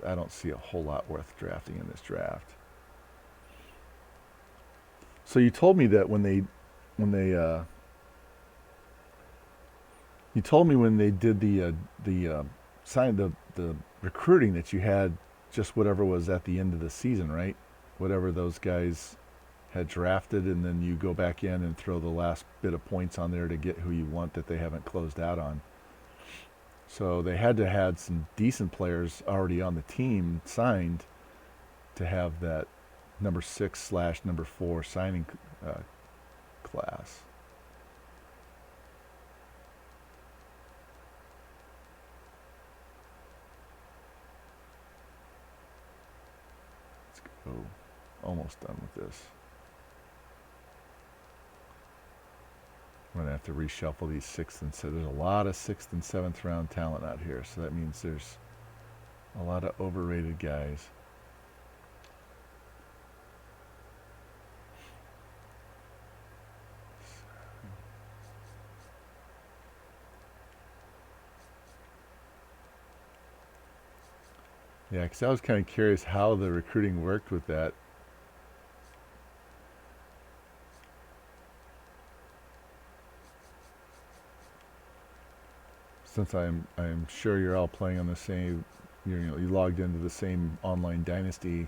I don't see a whole lot worth drafting in this draft. So you told me that when they did the recruiting that you had just whatever was at the end of the season, right? Whatever those guys had drafted, and then you go back in and throw the last bit of points on there to get who you want that they haven't closed out on. So they had to had some decent players already on the team signed to have that number 6/number 4 signing class. Let's go. Almost done with this. I'm going to have to reshuffle these 6th and 7th. There's a lot of 6th and 7th round talent out here, so that means there's a lot of overrated guys. Yeah, because I was kind of curious how the recruiting worked with that. Since I'm sure you're all playing on the same, you logged into the same online dynasty,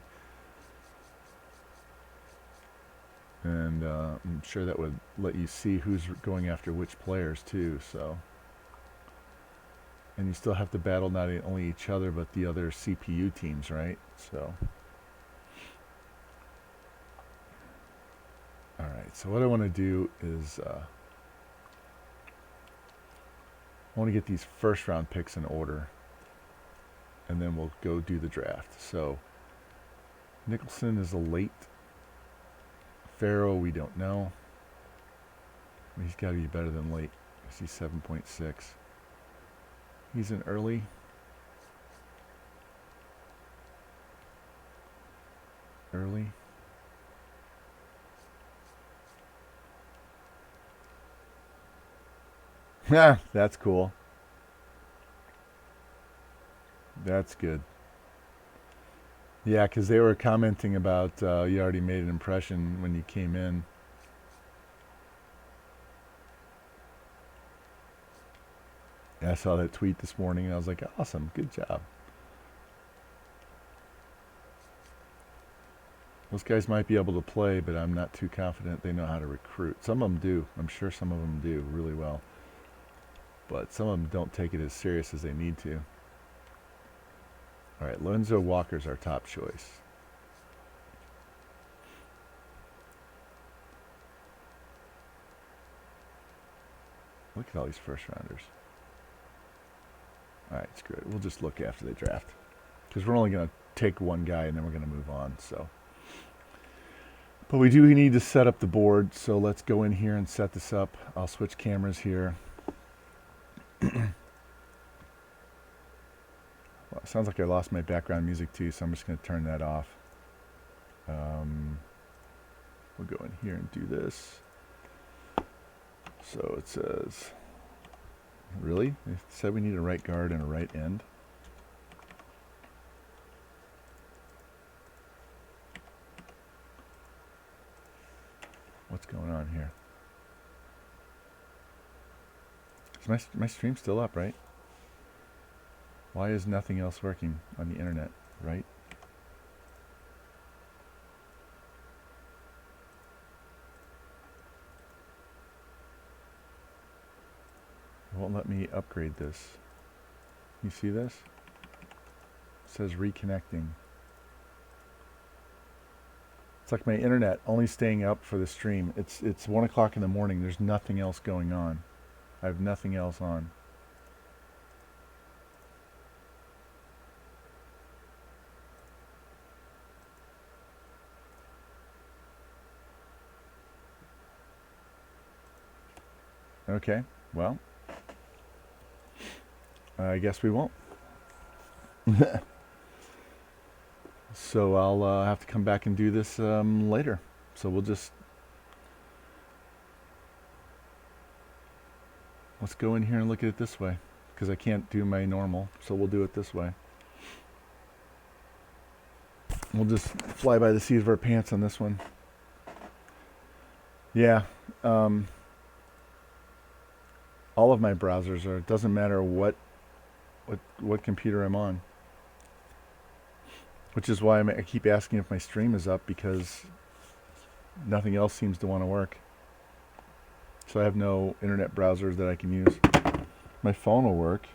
and I'm sure that would let you see who's going after which players too. So, and you still have to battle not only each other but the other CPU teams, right? So, all right. So what I want to do is I want to get these 1st round picks in order, and then we'll go do the draft. So Nicholson is a late. Farrow, we don't know. He's got to be better than late. I see 7.6. He's an early. Early. Yeah, that's cool. That's good. Yeah, because they were commenting about you already made an impression when you came in. Yeah, I saw that tweet this morning and I was like, awesome, good job. Those guys might be able to play, but I'm not too confident they know how to recruit. Some of them do. I'm sure some of them do really well. But some of them don't take it as serious as they need to. All right, Lorenzo Walker's our top choice. Look at all these first rounders. All right, screw it. We'll just look after the draft. Because we're only going to take one guy and then we're going to move on. So, but we do need to set up the board. So let's go in here and set this up. I'll switch cameras here. Well, it sounds like I lost my background music too, so I'm just going to turn that off. We'll go in here and do this. So it says, really? It said we need a right guard and a right end. What's going on here? Is my stream still up, right? Why is nothing else working on the internet, right? It won't let me upgrade this. You see this? It says reconnecting. It's like my internet only staying up for the stream. It's 1 o'clock in the morning. There's nothing else going on. I have nothing else on. Okay, well, I guess we won't. So I'll have to come back and do this later. So we'll just, let's go in here and look at it this way, because I can't do my normal, so we'll do it this way. We'll just fly by the seat of our pants on this one. Yeah. All of my browsers are, it doesn't matter what computer I'm on. Which is why I keep asking if my stream is up, because nothing else seems to want to work. So I have no internet browsers that I can use. My phone will work.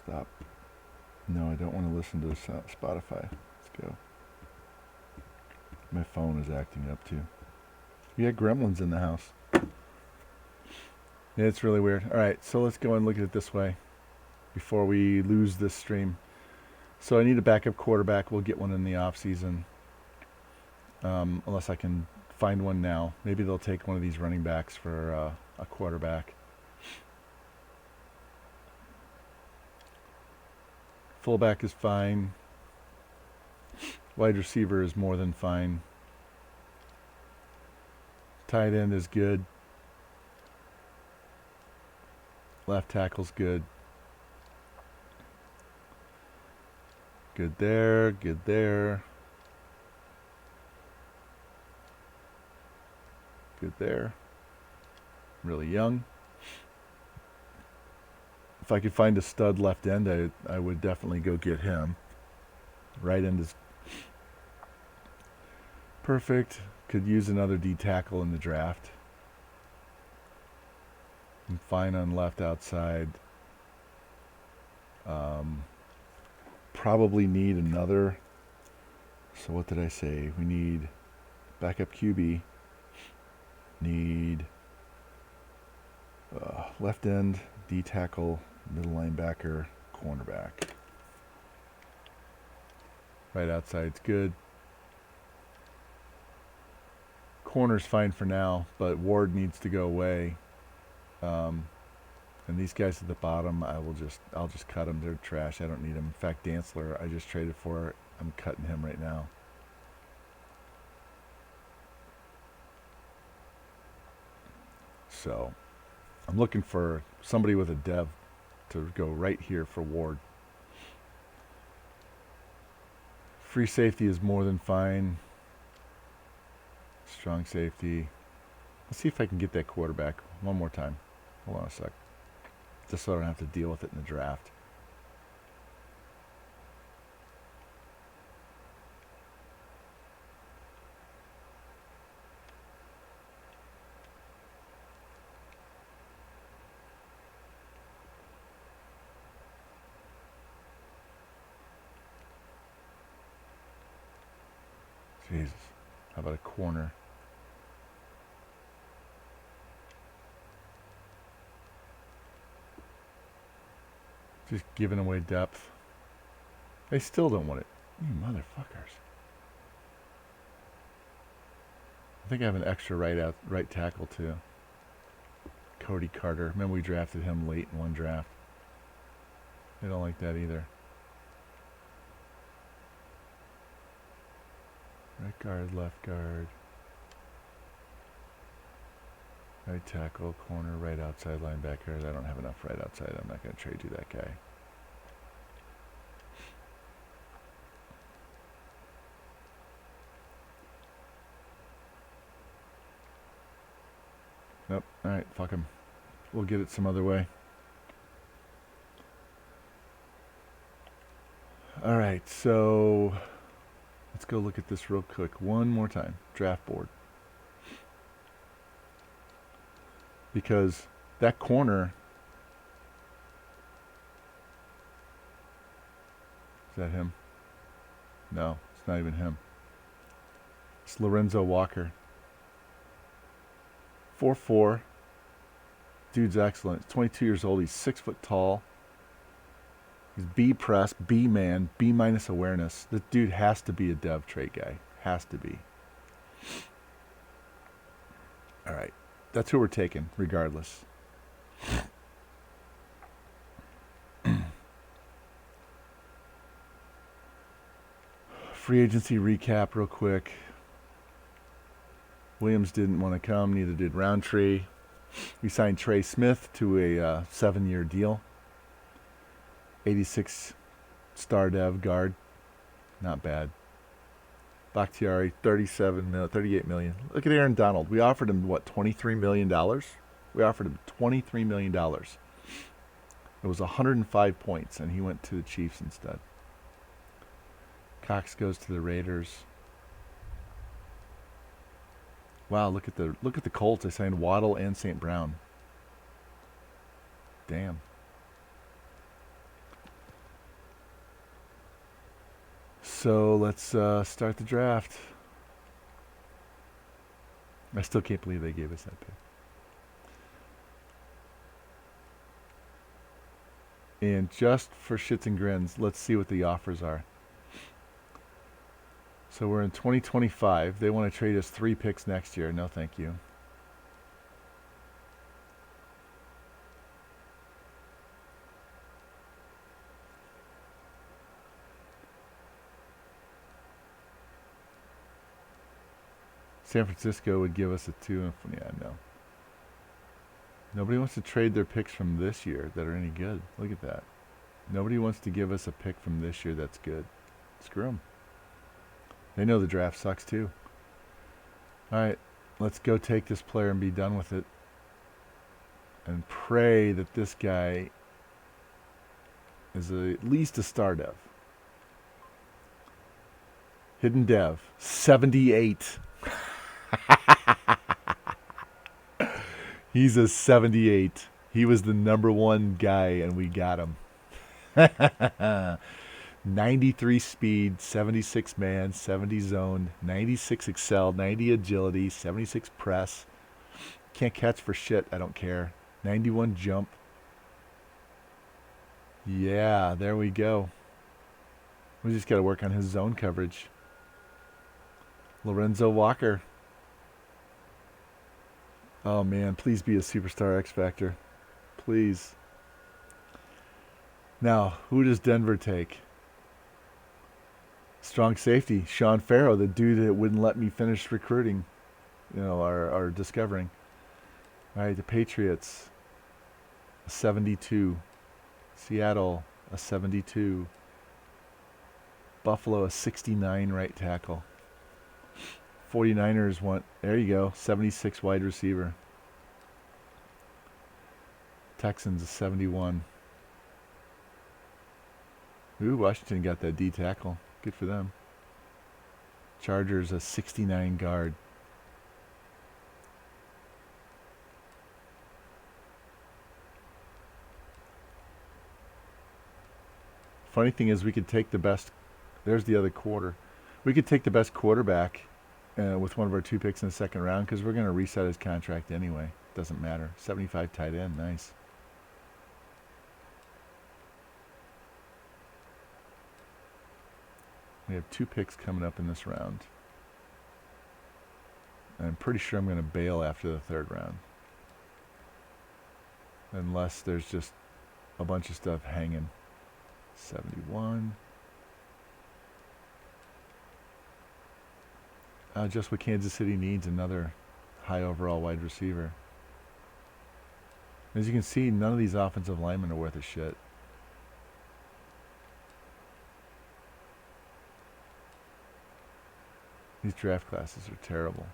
Stop. No, I don't want to listen to Spotify. Let's go. My phone is acting up too. We had gremlins in the house. Yeah, it's really weird. All right, so let's go and look at it this way before we lose this stream. So I need a backup quarterback. We'll get one in the off season, unless I can find one now. Maybe they'll take one of these running backs for a quarterback. Fullback is fine. Wide receiver is more than fine. Tight end is good. Left tackle's good. Good there, good there. Good there. Really young. If I could find a stud left end, I would definitely go get him. Right end is perfect. Could use another D tackle in the draft. I'm fine on left outside. Probably need another. So what did I say? We need backup QB. Need left end, D tackle, middle linebacker, cornerback. Right outside's good. Corner's fine for now, but Ward needs to go away. And these guys at the bottom, I'll just cut them. They're trash. I don't need them. In fact, Dantzler, I just traded for. I'm cutting him right now. So I'm looking for somebody with a dev to go right here for Ward. Free safety is more than fine. Strong safety. Let's see if I can get that quarterback one more time. Hold on a sec. Just so I don't have to deal with it in the draft. Jesus. How about a corner? Just giving away depth. They still don't want it. You motherfuckers. I think I have an extra right tackle too. Cody Carter. Remember we drafted him late in one draft. They don't like that either. Right guard, left guard. Right tackle, corner, right outside linebacker. I don't have enough right outside. I'm not going to trade you that guy. Nope. Alright, fuck him. We'll get it some other way. Alright, so let's go look at this real quick one more time. Draft board. Because that corner... Is that him? No, it's not even him. It's Lorenzo Walker. 4'4". Dude's excellent. He's 22 years old. He's 6 foot tall. He's B press, B man, B minus awareness. This dude has to be a dev trait guy. Has to be. All right. That's who we're taking, regardless. Free agency recap real quick. Williams didn't want to come, neither did Roundtree. We signed Trey Smith to a 7-year deal. 86 star dev guard. Not bad. Bakhtiari, 38 million. Look at Aaron Donald. We offered him, what, $23 million? We offered him $23 million. It was 105 points, and he went to the Chiefs instead. Cox goes to the Raiders. Wow, look at the Colts. They signed Waddle and St. Brown. Damn. So let's start the draft. I still can't believe they gave us that pick. And just for shits and grins, let's see what the offers are. So we're in 2025. They want to trade us 3 picks next year. No, thank you. San Francisco would give us a 2. Yeah, no. Nobody wants to trade their picks from this year that are any good. Look at that. Nobody wants to give us a pick from this year that's good. Screw them. They know the draft sucks too. All right, let's go take this player and be done with it. And pray that this guy is at least a star dev. Hidden dev, 78. He's a 78. He was the #1 guy, and we got him. 93 speed, 76 man, 70 zone, 96 excel, 90 agility, 76 press. Can't catch for shit, I don't care. 91 jump. Yeah, there we go. We just got to work on his zone coverage. Lorenzo Walker. Oh man, please be a superstar X Factor. Please. Now, who does Denver take? Strong safety, Sean Farrow, the dude that wouldn't let me finish recruiting, our discovering. All right, the Patriots, a 72. Seattle, a 72. Buffalo, a 69 right tackle. 49ers want, there you go, 76 wide receiver. Texans, a 71. Ooh, Washington got that D tackle. Good for them. Chargers, a 69 guard. Funny thing is, we could take the best. There's the other quarter. We could take the best quarterback with one of our 2 picks in the second round because we're going to reset his contract anyway. Doesn't matter. 75 tight end. Nice. We have 2 picks coming up in this round. And I'm pretty sure I'm going to bail after the 3rd round. Unless there's just a bunch of stuff hanging. 71. Just what Kansas City needs, another high overall wide receiver. As you can see, none of these offensive linemen are worth a shit. These draft classes are terrible.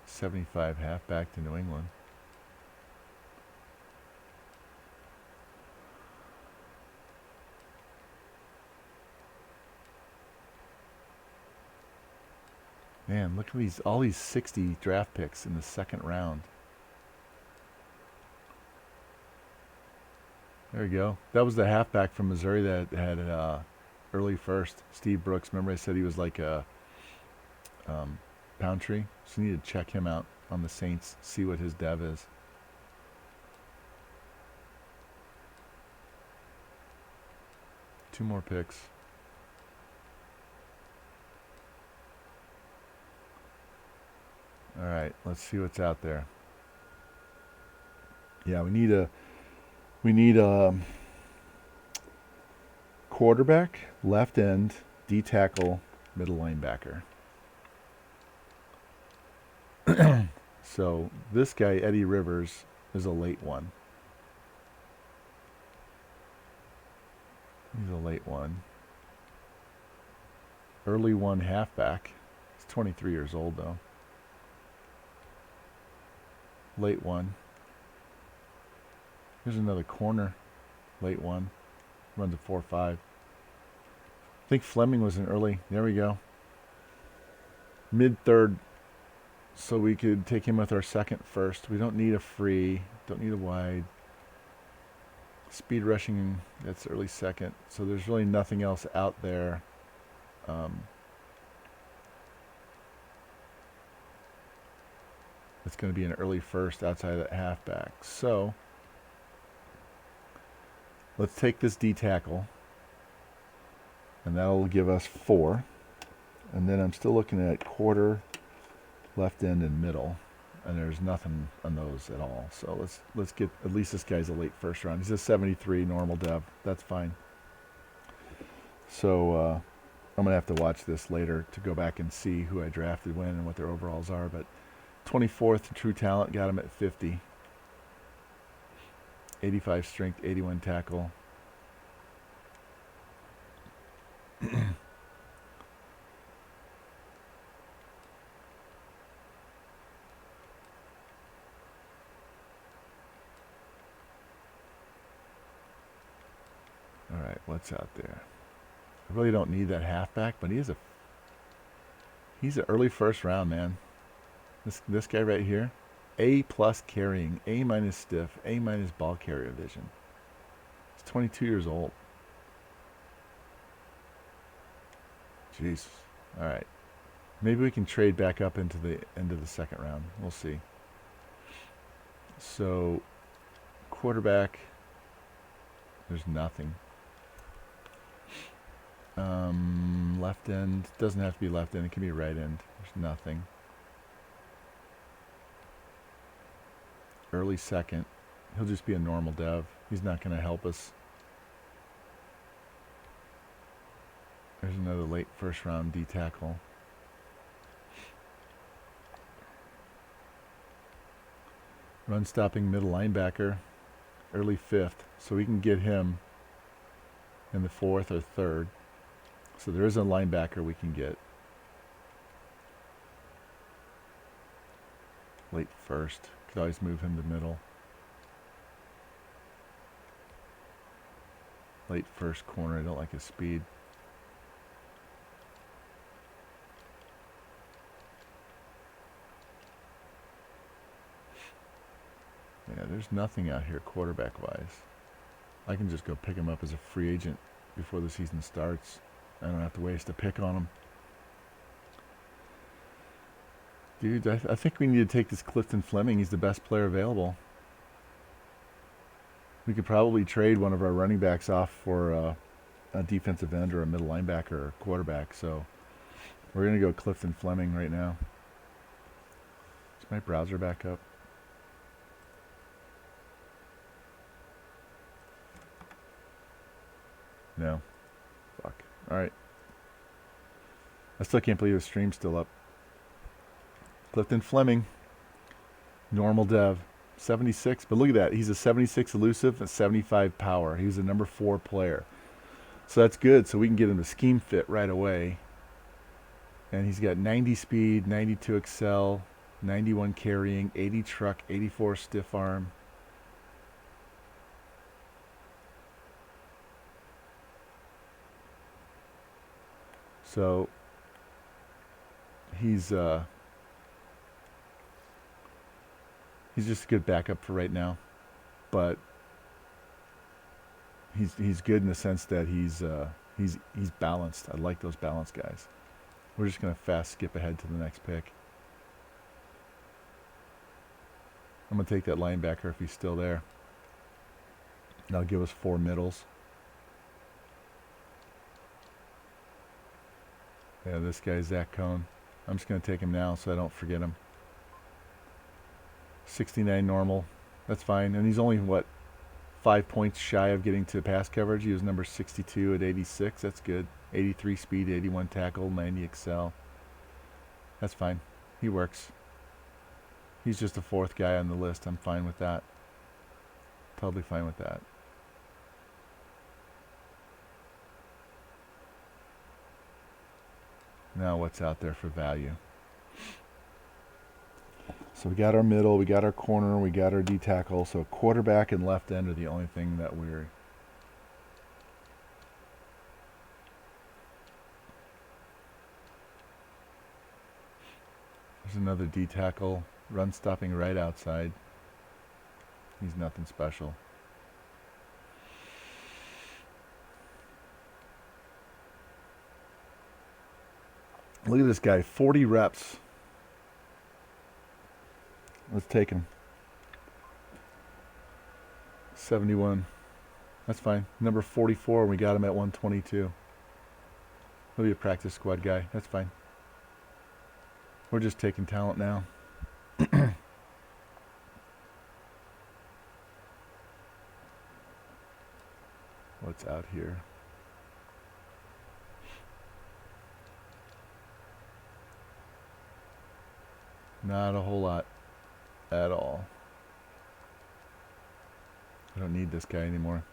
.75 halfback to New England. Man, look at all these 60 draft picks in the second round. There you go. That was the halfback from Missouri that had early first. Steve Brooks. Remember I said he was like a pound tree? So you need to check him out on the Saints, see what his dev is. Two more picks. All right, let's see what's out there. Yeah, we need a quarterback, left end, D tackle, middle linebacker. So this guy, Eddie Rivers, is a late one. He's a late one. Early one halfback. He's 23 years old though. Late one. Here's another corner. Late one. Runs a 4.5. I think Fleming was an early. There we go. Mid-third. So we could take him with our second first. We don't need a free. Don't need a wide. Speed rushing, that's early second. So there's really nothing else out there. It's going to be an early first outside of that halfback. So let's take this D tackle. And that'll give us 4. And then I'm still looking at quarter, left end, and middle. And there's nothing on those at all. So let's get, at least this guy's a late first round. He's a 73 normal dev. That's fine. So I'm going to have to watch this later to go back and see who I drafted when and what their overalls are. But 24th true talent, got him at 50. 85 strength, 81 tackle. All right, what's out there? I really don't need that halfback, but he's an early first round, man. This guy right here, A+ carrying, A- stiff, A- ball carrier vision. He's 22 years old. Jeez. All right. Maybe we can trade back up into the end of the second round. We'll see. So, quarterback, there's nothing. Left end, doesn't have to be left end, it can be right end. There's nothing. early second. He'll just be a normal dev. He's not going to help us. There's another late first round D tackle. Run stopping middle linebacker, early fifth. So we can get him in the fourth or third. So there is a linebacker we can get. Late first. Could always move him to middle. Late first corner. I don't like his speed. Yeah, there's nothing out here quarterback-wise. I can just go pick him up as a free agent before the season starts. I don't have to waste a pick on him. Dude, I think we need to take this Clifton Fleming. He's the best player available. We could probably trade one of our running backs off for a defensive end or a middle linebacker or quarterback. So we're going to go Clifton Fleming right now. Is my browser back up? No. Fuck. Alright. I still can't believe the stream's still up. Clifton Fleming. Normal dev. 76. But look at that. He's a 76 elusive, a 75 power. He was a number 4 player. So that's good. So we can get him to scheme fit right away. And he's got 90 speed, 92 excel, 91 carrying, 80 truck, 84 stiff arm. So he's just a good backup for right now, but he's good in the sense that he's balanced. I like those balanced guys. We're just gonna fast skip ahead to the next pick. I'm gonna take that linebacker if he's still there. That'll give us 4 middles. Yeah, this guy's Zach Cohn. I'm just going to take him now so I don't forget him. 69 normal. That's fine. And he's only, what, 5 points shy of getting to pass coverage. He was number 62 at 86. That's good. 83 speed, 81 tackle, 90 excel. That's fine. He works. He's just the 4th guy on the list. I'm fine with that. Totally fine with that. Now what's out there for value? So we got our middle, we got our corner, we got our D tackle. So quarterback and left end are the only thing that we're... There's another D tackle, run stopping right outside. He's nothing special. Look at this guy, 40 reps. Let's take him. 71. That's fine. Number 44, we got him at 122. He'll be a practice squad guy. That's fine. We're just taking talent now. What's out here? Not a whole lot at all. I don't need this guy anymore.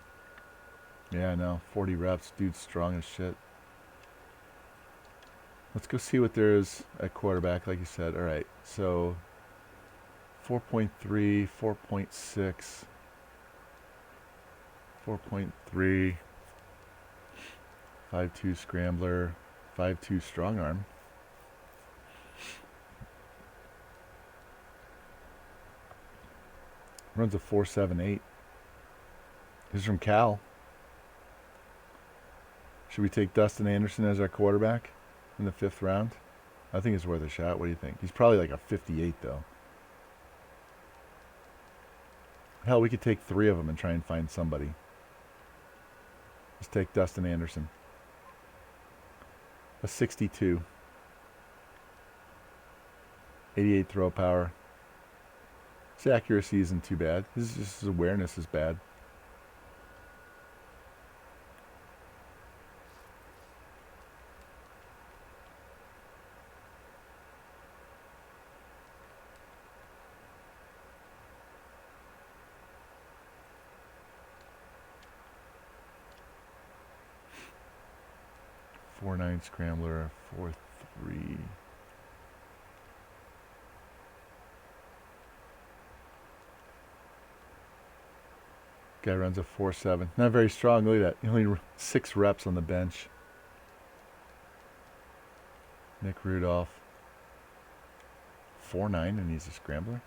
Yeah, I know. 40 reps. Dude's strong as shit. Let's go see what there is at quarterback, like you said. All right. So 4.3, 4.6, 4.3, 5.2 scrambler, 5.2 strong arm. Runs a 4.78. This is from Cal. Should we take Dustin Anderson as our quarterback in the 5th round? I think it's worth a shot. What do you think? He's probably like a 58 though. Hell, we could take 3 of them and try and find somebody. Let's take Dustin Anderson. A 62. 88 throw power. His accuracy isn't too bad. His awareness is bad. Four nine scrambler, 4.3. Guy runs a 4.7. Not very strong. Look at that. Only 6 reps on the bench. Nick Rudolph. 4.9 and he's a scrambler.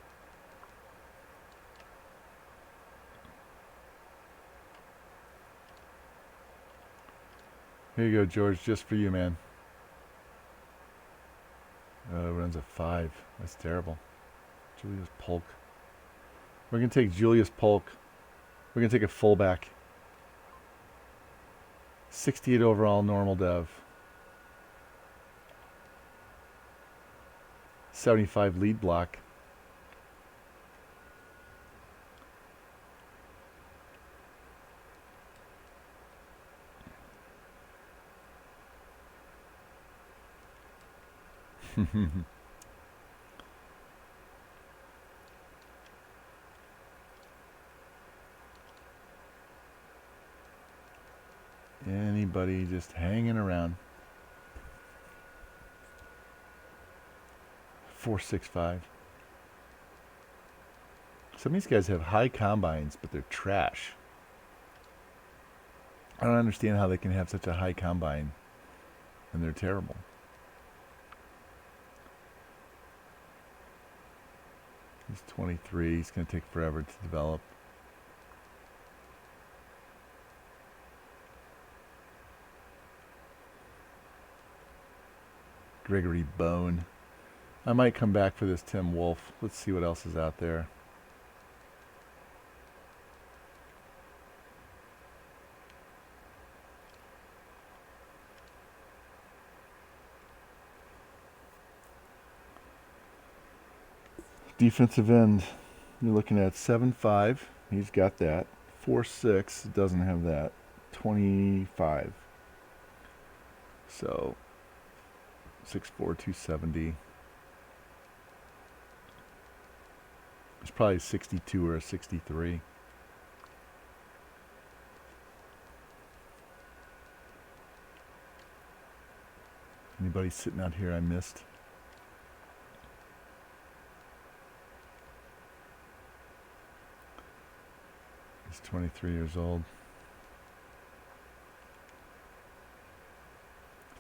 Here you go, George. Just for you, man. Runs a 5. That's terrible. Julius Polk. We're going to take Julius Polk. We're going to take a fullback. 68 overall, normal dev. 75 lead block. Anybody just hanging around. 4.65. Some of these guys have high combines, but they're trash. I don't understand how they can have such a high combine and they're terrible. He's 23. He's going to take forever to develop. Gregory Bone. I might come back for this Tim Wolf. Let's see what else is out there. Defensive end, you're looking at 7.5. He's got that. 4.6 doesn't have that. 25. So 6'4", 270. It's probably a 62 or a 63. Anybody sitting out here I missed? He's 23 years old.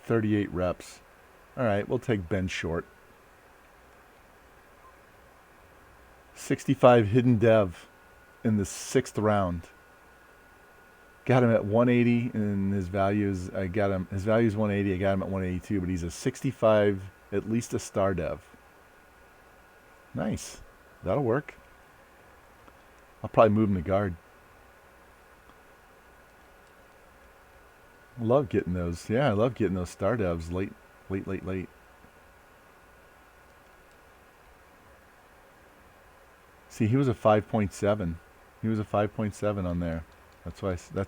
38 reps. All right, we'll take Ben Short. 65 hidden dev in the 6th round. Got him at 180, and his value is his value is 180. I got him at 182, but he's a 65, at least a star dev. Nice, that'll work. I'll probably move him to guard. Love getting those. Yeah, I love getting those star devs late. See, he was a 5.7. He was a 5.7 on there. That's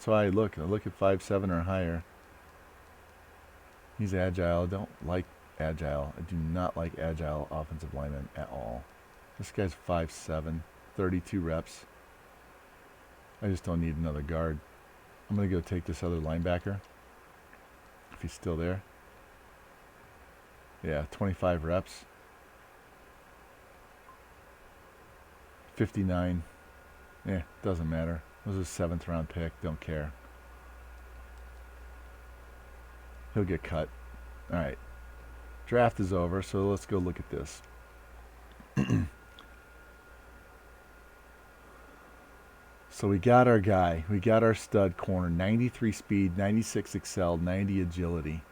why I look at 5.7 or higher. He's agile. I don't like agile. I do not like agile offensive linemen at all. This guy's 5'7", 32 reps. I just don't need another guard. I'm going to go take this other linebacker. If he's still there. Yeah, 25 reps. 59. Yeah, doesn't matter. It was a 7th round pick. Don't care. He'll get cut. All right. Draft is over, so let's go look at this. So we got our guy. We got our stud corner. 93 speed, 96 excel, 90 agility.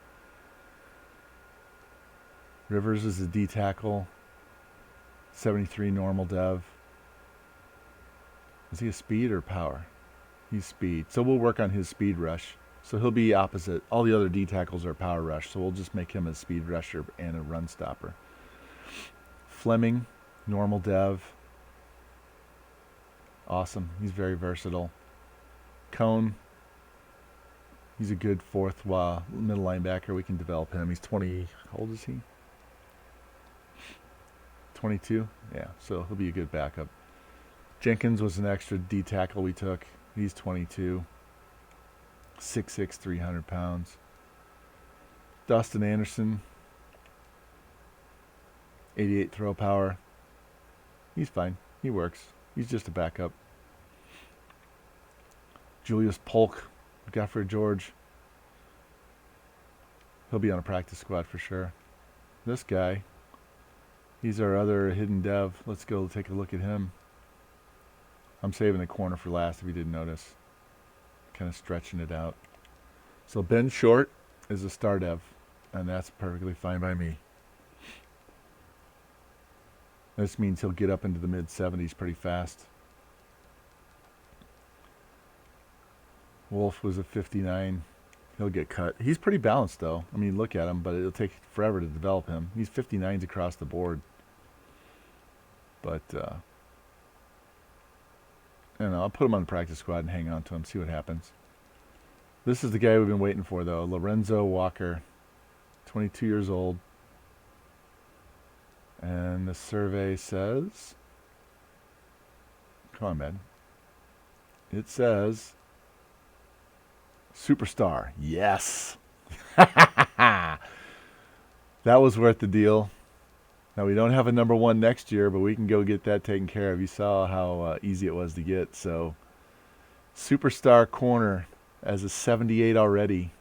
Rivers is a D tackle. 73 normal dev. Is he a speed or power? He's speed. So we'll work on his speed rush. So he'll be opposite. All the other D tackles are power rush. So we'll just make him a speed rusher and a run stopper. Fleming, normal dev. Awesome. He's very versatile. Cone. He's a good fourth middle linebacker. We can develop him. He's 20. How old is he? 22? Yeah, so he'll be a good backup. Jenkins was an extra D tackle we took. He's 22. 6'6", 300 pounds. Dustin Anderson. 88 throw power. He's fine. He works. He's just a backup. Julius Polk. Gafford George. He'll be on a practice squad for sure. This guy. He's our other hidden dev. Let's go take a look at him. I'm saving the corner for last if you didn't notice. Kind of stretching it out. So Ben Short is a star dev, and that's perfectly fine by me. This means he'll get up into the mid-70s pretty fast. Wolf was a 59. He'll get cut. He's pretty balanced, though. I mean, look at him, but it'll take forever to develop him. He's 59s across the board. But, I'll put him on the practice squad and hang on to him, see what happens. This is the guy we've been waiting for, though. Lorenzo Walker, 22 years old. And the survey says... Come on, man. It says... Superstar. Yes. That was worth the deal. Now, we don't have a number 1 next year, but we can go get that taken care of. You saw how easy it was to get. So, superstar corner as a 78 already.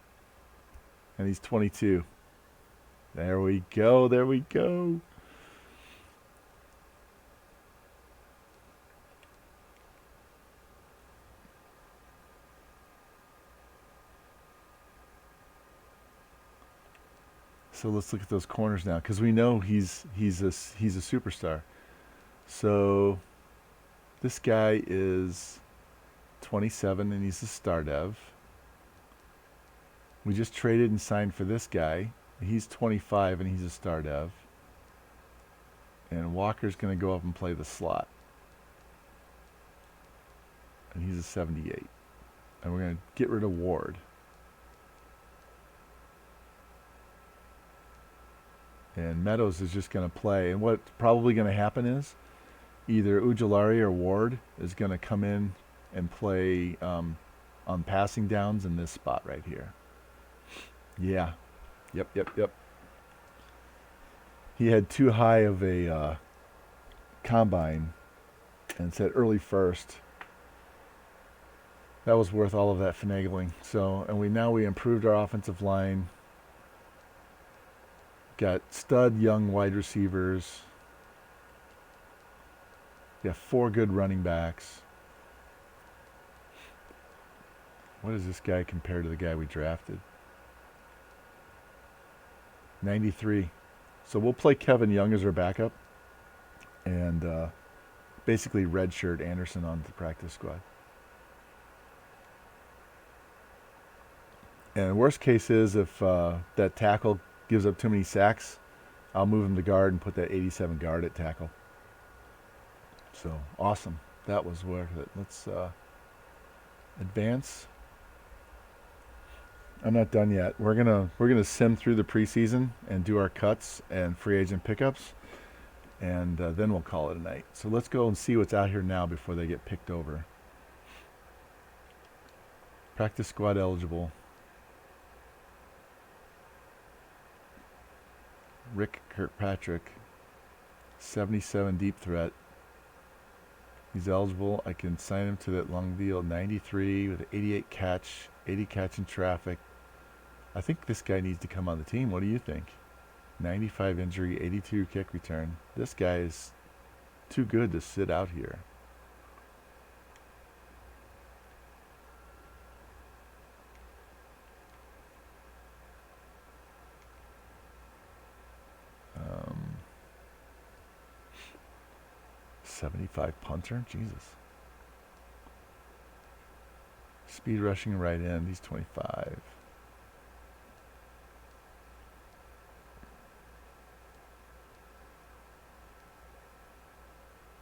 And he's 22. There we go. There we go. So let's look at those corners now, because we know he's a superstar. So this guy is 27 and he's a star dev. We just traded and signed for this guy. He's 25 and he's a star dev. And Walker's going to go up and play the slot. And he's a 78. And we're going to get rid of Ward. And Meadows is just going to play. And what's probably going to happen is either Ujulari or Ward is going to come in and play on passing downs in this spot right here. Yeah. Yep. He had too high of a combine and said early first. That was worth all of that finagling. So, and we improved our offensive line. Got stud young wide receivers. We have 4 good running backs. What does this guy compare to the guy we drafted? 93. So we'll play Kevin Young as our backup. And basically redshirt Anderson on the practice squad. And worst case is if that tackle gives up too many sacks, I'll move him to guard and put that 87 guard at tackle. So awesome. That was worth it. Let's advance. I'm not done yet. We're gonna sim through the preseason and do our cuts and free agent pickups, and then we'll call it a night. So let's go and see what's out here now before they get picked over. Practice squad eligible. Rick Kirkpatrick, 77 deep threat. He's eligible. I can sign him to that long deal. 93 with an 88 catch, 80 catch in traffic. I think this guy needs to come on the team. What do you think? 95 injury, 82 kick return. This guy is too good to sit out here. Um, 75 punter? Jesus. Speed rushing right end. He's 25.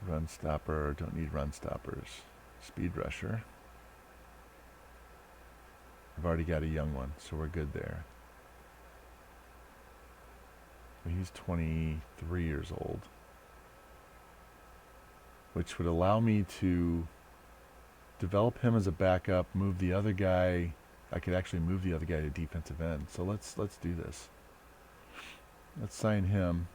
Run stopper. Don't need run stoppers. Speed rusher. I've already got a young one, so we're good there. But he's 23 years old, which would allow me to develop him as a backup, move the other guy. I could actually move the other guy to defensive end. So let's do this. Let's sign him.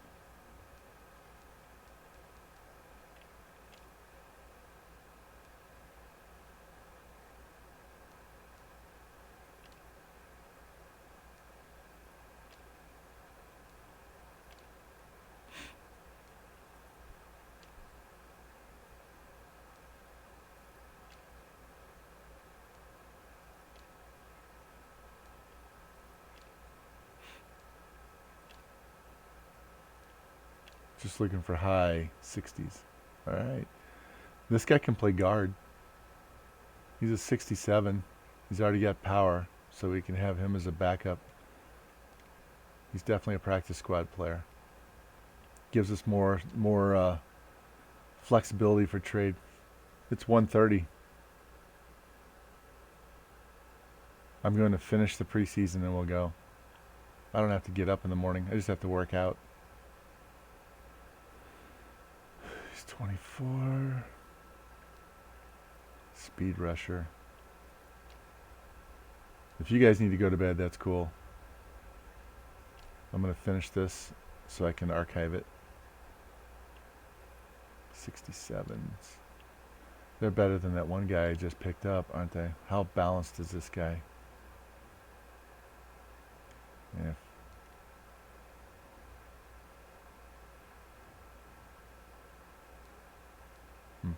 Just looking for high 60s. All right. This guy can play guard. He's a 67. He's already got power, so we can have him as a backup. He's definitely a practice squad player. Gives us more flexibility for trade. It's 1:30. I'm going to finish the preseason and we'll go. I don't have to get up in the morning. I just have to work out. He's 24. Speed rusher. If you guys need to go to bed, that's cool. I'm going to finish this so I can archive it. 67s. They're better than that one guy I just picked up, aren't they? How balanced is this guy? Yeah. Hmm.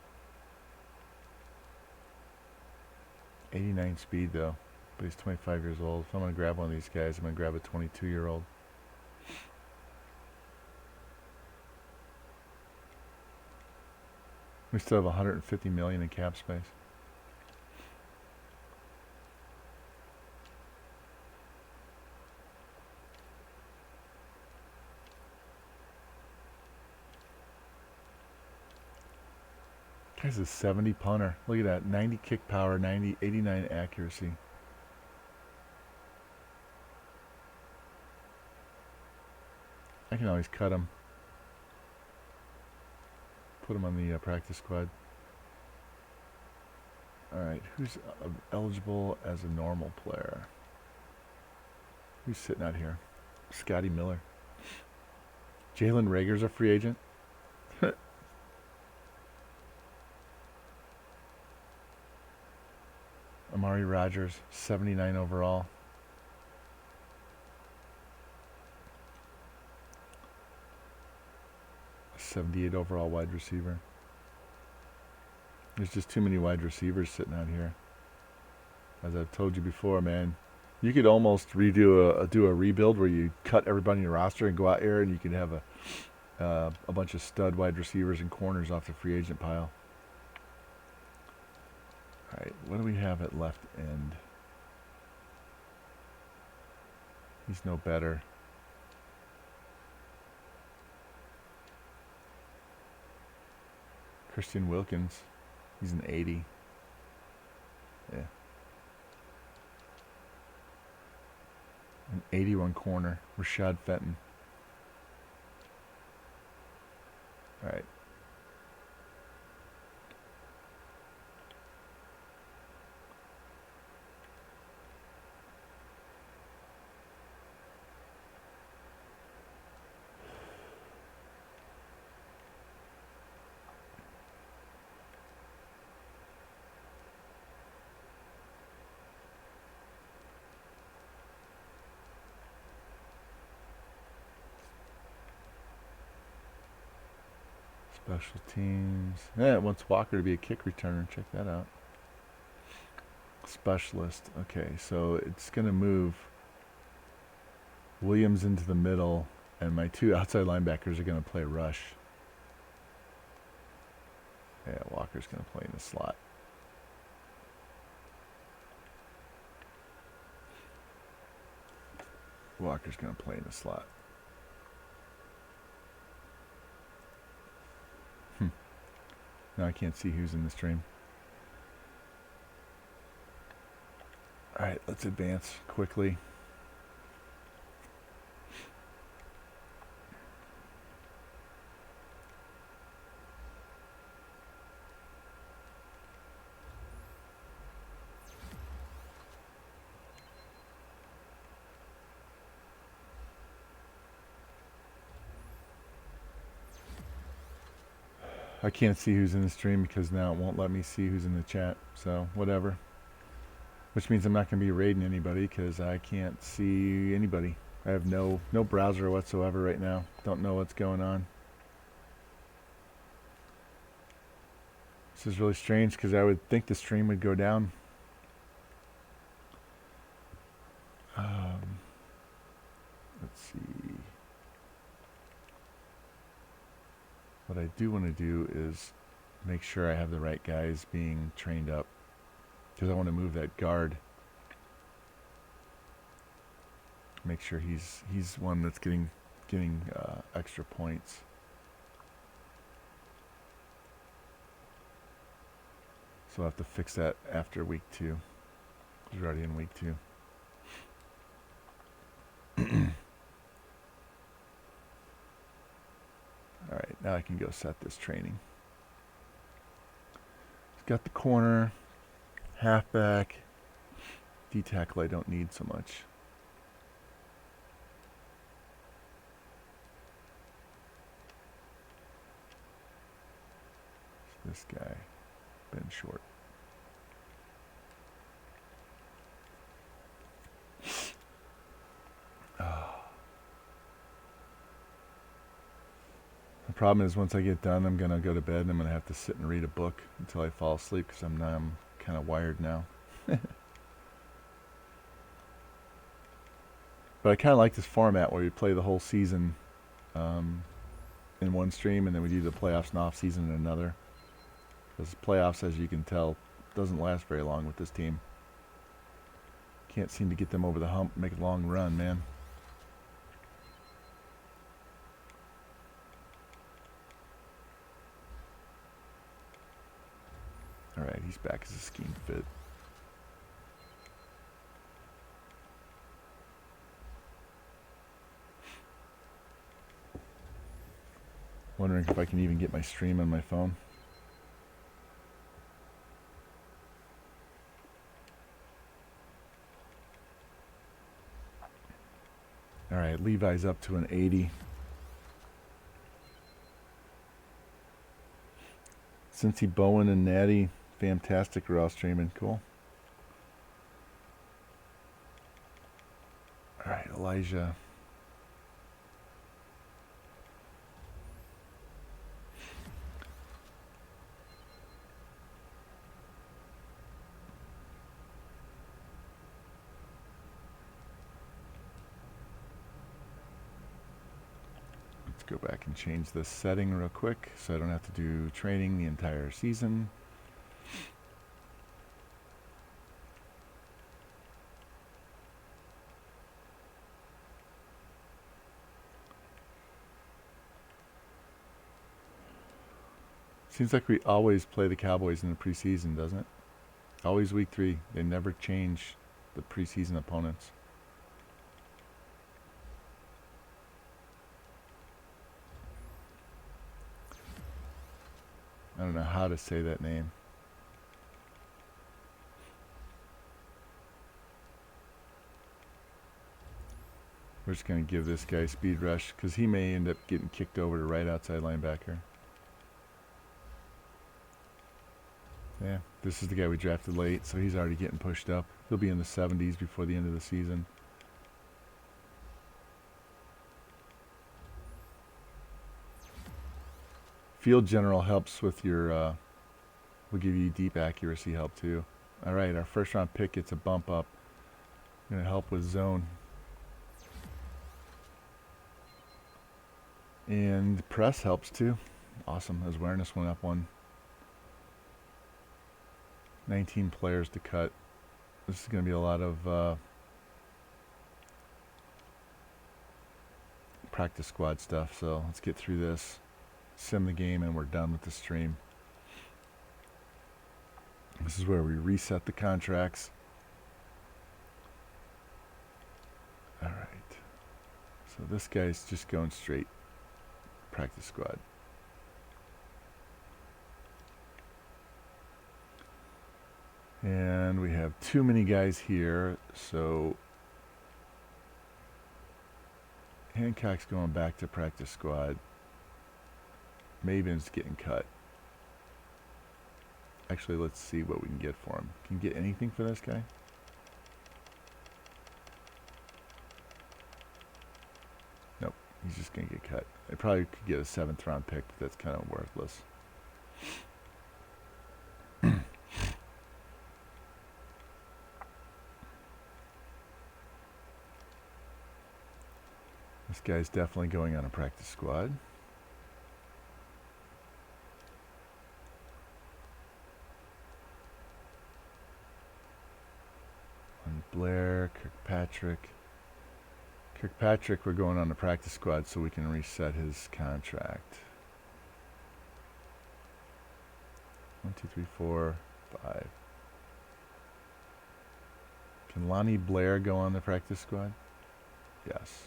89 speed though, but he's 25 years old. If I'm going to grab one of these guys, I'm going to grab a 22-year-old. We still have 150 million in cap space. Guy's a 70 punter. Look at that. 90 kick power, 89 accuracy. I can always cut him. Put him on the practice squad. Alright, who's eligible as a normal player? Who's sitting out here? Scotty Miller. Jalen Rager's a free agent. Amari Rogers, 79 overall. A 78 overall wide receiver. There's just too many wide receivers sitting out here. As I've told you before, man, you could almost do a rebuild where you cut everybody in your roster and go out there and you can have a bunch of stud wide receivers and corners off the free agent pile. All right, what do we have at left end? He's no better. Christian Wilkins, he's an 80. Yeah. An 81 corner, Rashad Fenton. All right. Special teams. Yeah, it wants Walker to be a kick returner. Check that out. Specialist. Okay, so it's going to move Williams into the middle, and my two outside linebackers are going to play rush. Yeah, Walker's going to play in the slot. Walker's going to play in the slot. Now I can't see who's in the stream. Alright, let's advance quickly. I can't see who's in the stream because now it won't let me see who's in the chat. So, whatever. Which means I'm not going to be raiding anybody because I can't see anybody. I have no browser whatsoever right now. Don't know what's going on. This is really strange because I would think the stream would go down. Let's see. What I do want to do is make sure I have the right guys being trained up because I want to move that guard. Make sure he's one that's getting extra points. So I'll have to fix that after week 2. Because we're already in week 2. Alright, now I can go set this training. It's got the corner, halfback, D-tackle I don't need so much. This guy, Ben Short. The problem is once I get done, I'm going to go to bed and I'm going to have to sit and read a book until I fall asleep because I'm kind of wired now. But I kind of like this format where we play the whole season in one stream and then we do the playoffs and off-season in another. Because playoffs, as you can tell, doesn't last very long with this team. Can't seem to get them over the hump, make a long run, man. Alright, he's back as a scheme fit. Wondering if I can even get my stream on my phone. Alright, Levi's up to an 80. Cincy, Bowen, and Natty, fantastic. We're all streaming. Cool. Alright, Elijah. Let's go back and change this setting real quick so I don't have to do training the entire season. Seems like we always play the Cowboys in the preseason, doesn't it? Always week 3. They never change the preseason opponents. I don't know how to say that name. We're just going to give this guy speed rush because he may end up getting kicked over to right outside linebacker. Yeah, this is the guy we drafted late, so he's already getting pushed up. He'll be in the 70s before the end of the season. Field general helps with your, will give you deep accuracy help too. Alright, our first round pick gets a bump up. Going to help with zone. And press helps too. Awesome, his awareness went up 1. 19 players to cut. This is going to be a lot of practice squad stuff, so let's get through this, sim the game, and we're done with the stream. This is where we reset the contracts. All right. So this guy's just going straight practice squad. And we have too many guys here, so Hancock's going back to practice squad. Maven's getting cut. Actually, let's see what we can get for him. Can you get anything for this guy? Nope, he's just going to get cut. I probably could get a 7th round pick, but that's kind of worthless. This guy's definitely going on a practice squad. And Blair, Kirkpatrick. Kirkpatrick, we're going on the practice squad so we can reset his contract. 1, 2, 3, 4, 5. Can Lonnie Blair go on the practice squad? Yes.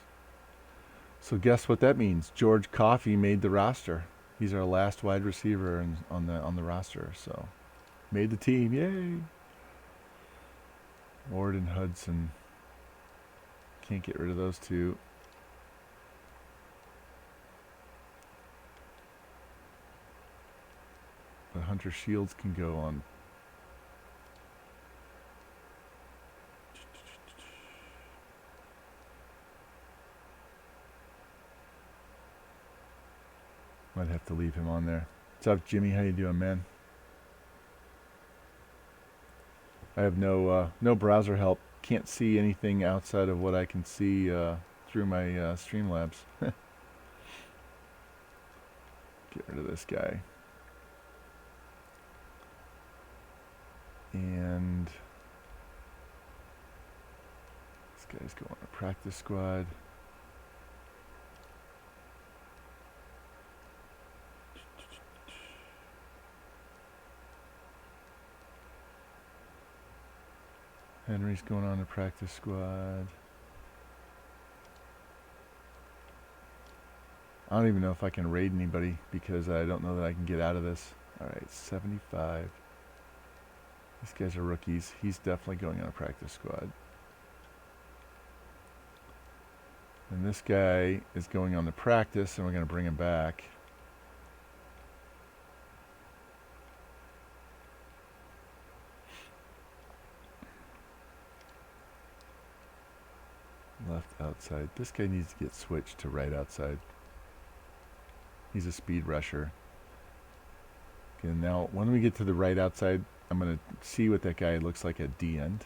So guess what that means? George Coffey made the roster. He's our last wide receiver on the roster. So made the team. Yay! Ward and Hudson. Can't get rid of those two. But Hunter Shields can go on. Might have to leave him on there. What's up, Jimmy? How you doing, man? I have no browser help. Can't see anything outside of what I can see through my Streamlabs. Get rid of this guy. And this guy's going to practice squad. Henry's going on the practice squad. I don't even know if I can raid anybody because I don't know that I can get out of this. Alright, 75. These guys are rookies. He's definitely going on a practice squad. And this guy is going on the practice, and we're going to bring him back. Left outside. This guy needs to get switched to right outside. He's a speed rusher. Okay, now when we get to the right outside, I'm going to see what that guy looks like at D end.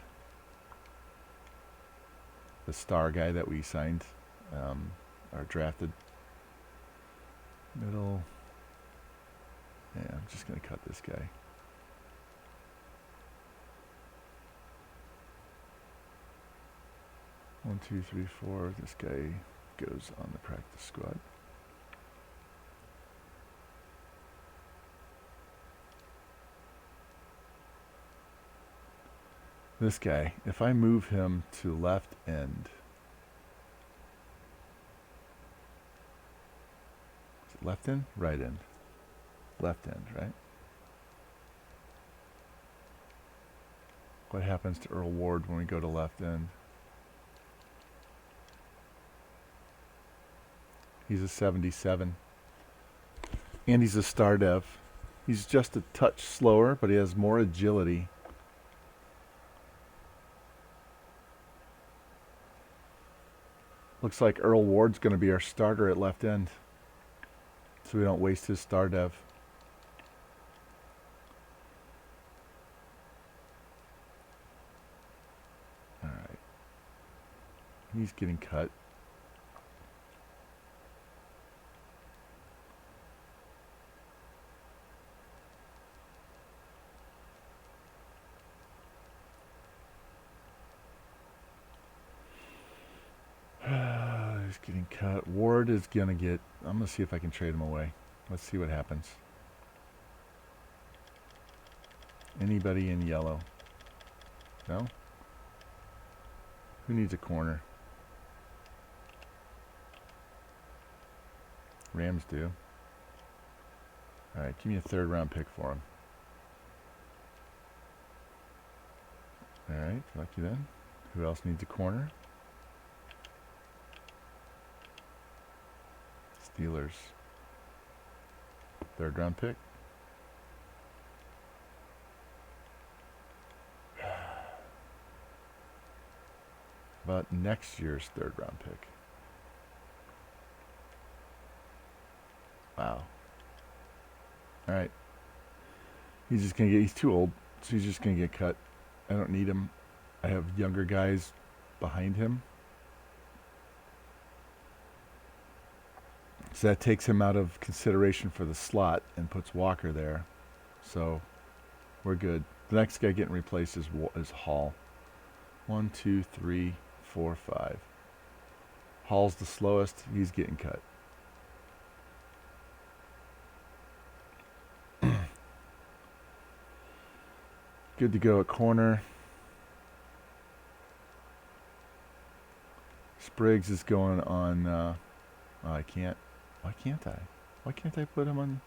The star guy that we signed, or drafted. Middle. Yeah, I'm just going to cut this guy. One, two, three, four. This guy goes on the practice squad. This guy, if I move him to left end, is it left end? Right end. Left end, right? What happens to Earl Ward when we go to left end? He's a 77. And he's a star dev. He's just a touch slower, but he has more agility. Looks like Earl Ward's going to be our starter at left end. So we don't waste his star dev. Alright. He's getting cut. He's getting cut. Ward is going to get... I'm going to see if I can trade him away. Let's see what happens. Anybody in yellow? No? Who needs a corner? Rams do. All right, give me a third round pick for him. All right, lucky then. Who else needs a corner? Steelers. Third round pick. About next year's third round pick. Wow. All right. He's too old, so he's just gonna get cut. I don't need him. I have younger guys behind him. So that takes him out of consideration for the slot and puts Walker there. So we're good. The next guy getting replaced is Hall. 1, 2, 3, 4, 5. Hall's the slowest. He's getting cut. Good to go at corner. Spriggs is going on. Oh, I can't. Why can't I? Why can't I put him on?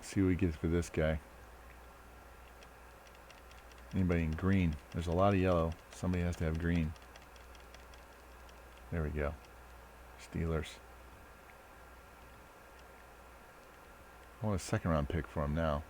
See what we get for this guy. Anybody in green? There's a lot of yellow. Somebody has to have green. There we go. Steelers. I want a second round pick for him now.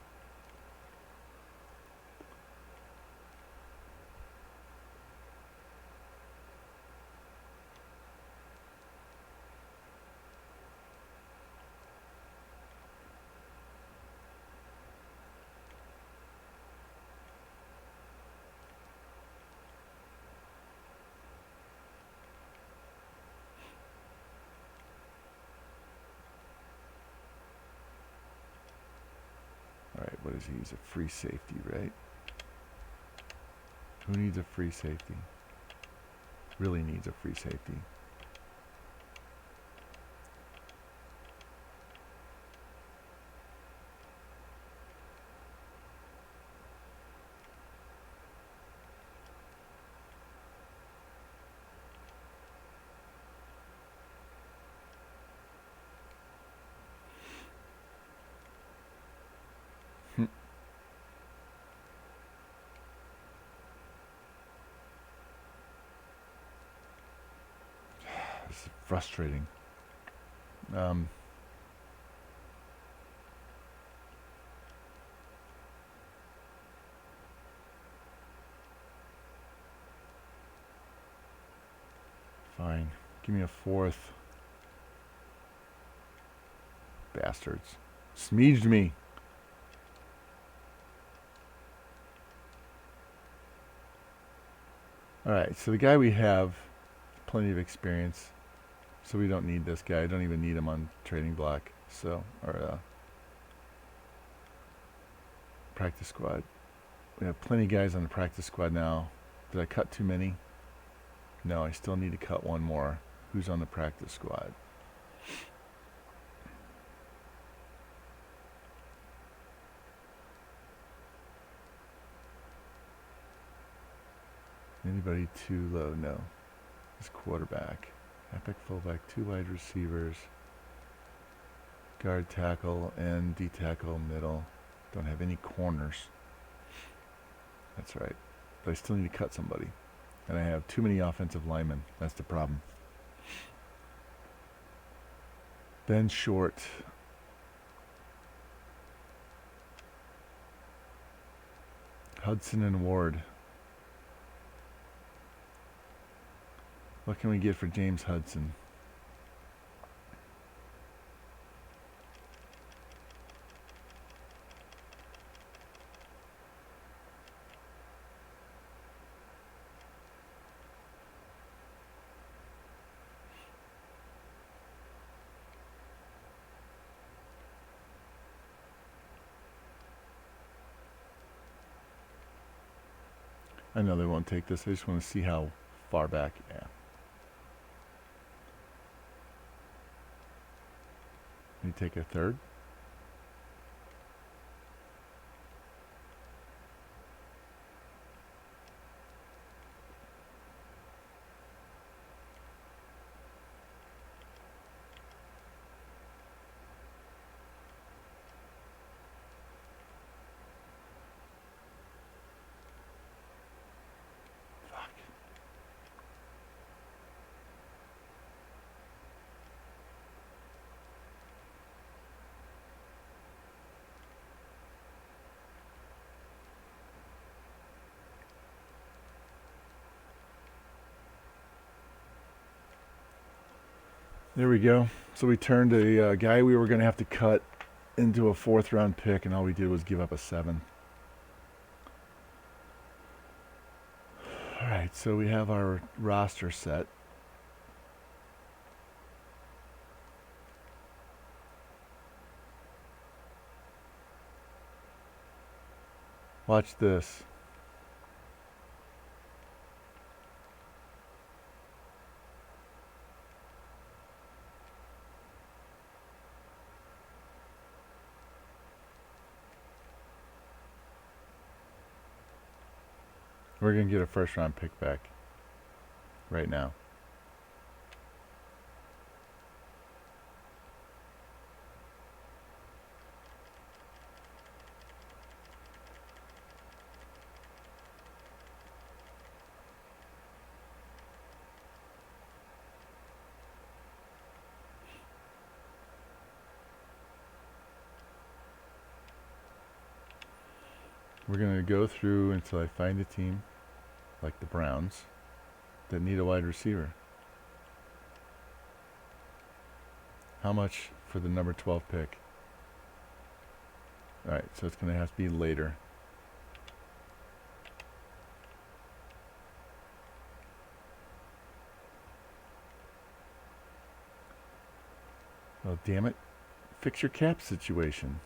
Alright, what is he? He's a free safety, right? Who needs a free safety? Really needs a free safety. This is frustrating. Fine. Give me a fourth. Bastards. Smeeged me. Alright, so the guy we have, plenty of experience. So we don't need this guy. I don't even need him on trading block. So, or practice squad. We have plenty of guys on the practice squad now. Did I cut too many? No, I still need to cut one more. Who's on the practice squad? Anybody too low? No. This quarterback. Epic fullback, 2 wide receivers. Guard, tackle, and D-tackle, middle. Don't have any corners. That's right. But I still need to cut somebody. And I have too many offensive linemen. That's the problem. Ben Short. Hudson and Ward. What can we get for James Hudson? I know they won't take this. I just want to see how far back. Yeah. You take a third. There we go. So we turned a guy we were going to have to cut into a 4th round pick, and all we did was give up a 7. All right, so we have our roster set. Watch this. We're going to get a 1st round pick back right now. We're going to go through until I find a team like the Browns that need a wide receiver. How much for the number 12 pick? All right, so it's going to have to be later. Oh, damn it. Fix your cap situation.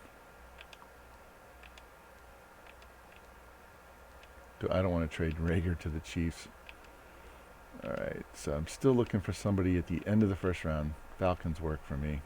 I don't want to trade Rager to the Chiefs. All right, so I'm still looking for somebody at the end of the 1st round. Falcons work for me.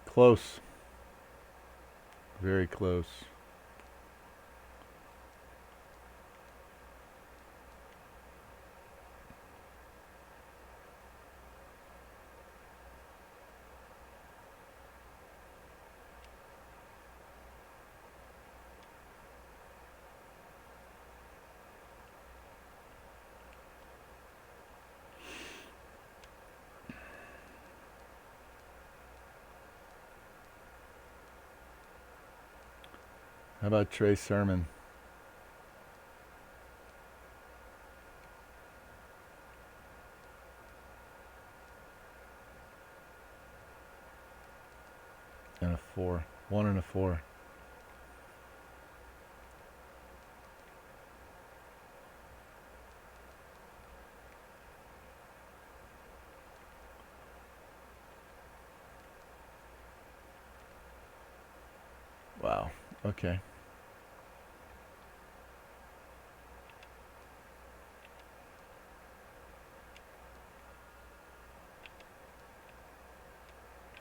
Close. Very close. How about Trey Sermon? And a 4. 1 and a 4. Wow. Okay.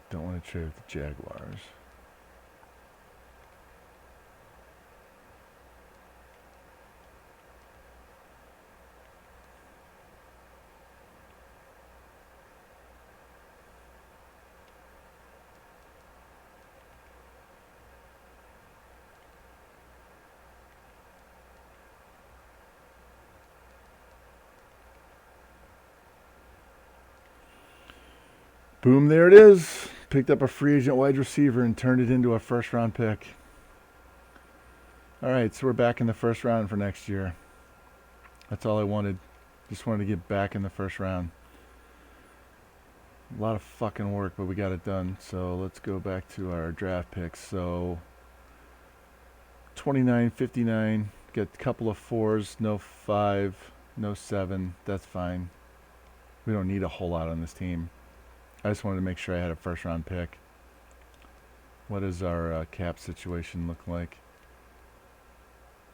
Don't want to trade with the Jaguars. Boom, there it is. Picked up a free agent wide receiver and turned it into a 1st round pick. All right, so we're back in the 1st round for next year. That's all I wanted. Just wanted to get back in the 1st round. A lot of fucking work, but we got it done. So let's go back to our draft picks. So 29, 59. Got a couple of 4s, no 5, no 7. That's fine. We don't need a whole lot on this team. I just wanted to make sure I had a 1st round pick. What does our cap situation look like?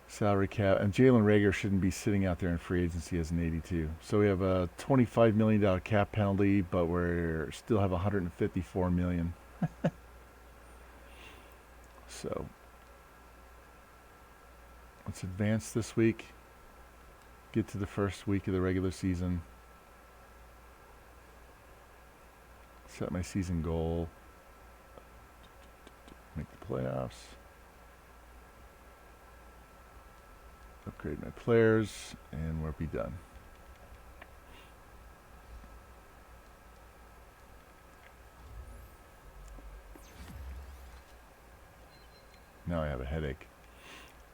Salary cap. And Jalen Rager shouldn't be sitting out there in free agency as an 82. So we have a $25 million cap penalty, but we still have $154 million. So let's advance this week. Get to the 1st week of the regular season. Set my season goal. Make the playoffs. Upgrade my players, and we'll be done. Now I have a headache.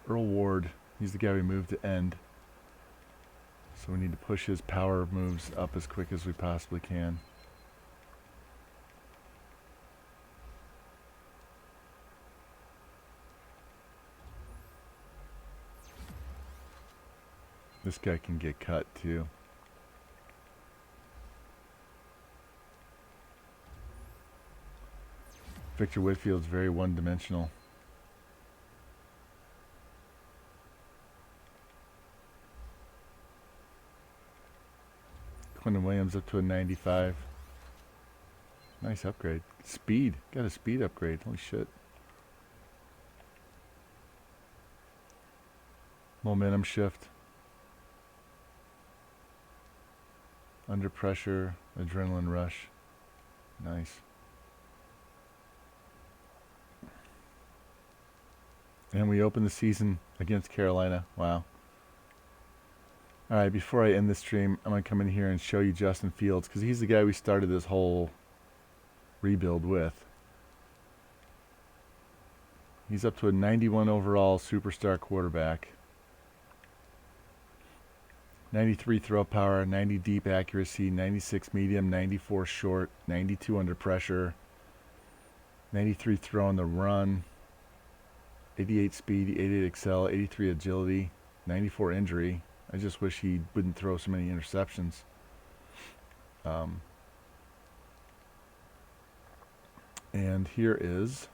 Earl Ward, he's the guy we moved to end. So we need to push his power moves up as quick as we possibly can. This guy can get cut too. Victor Whitfield's very one-dimensional. Quentin Williams up to a 95. Nice upgrade. Speed. Got a speed upgrade. Holy shit. Momentum shift. Under pressure. Adrenaline rush. Nice. And we open the season against Carolina. Wow. Alright, before I end the stream, I'm going to come in here and show you Justin Fields, because he's the guy we started this whole rebuild with. He's up to a 91 overall superstar quarterback. 93 throw power, 90 deep accuracy, 96 medium, 94 short, 92 under pressure, 93 throw on the run, 88 speed, 88 excel, 83 agility, 94 injury. I just wish he wouldn't throw so many interceptions. And here is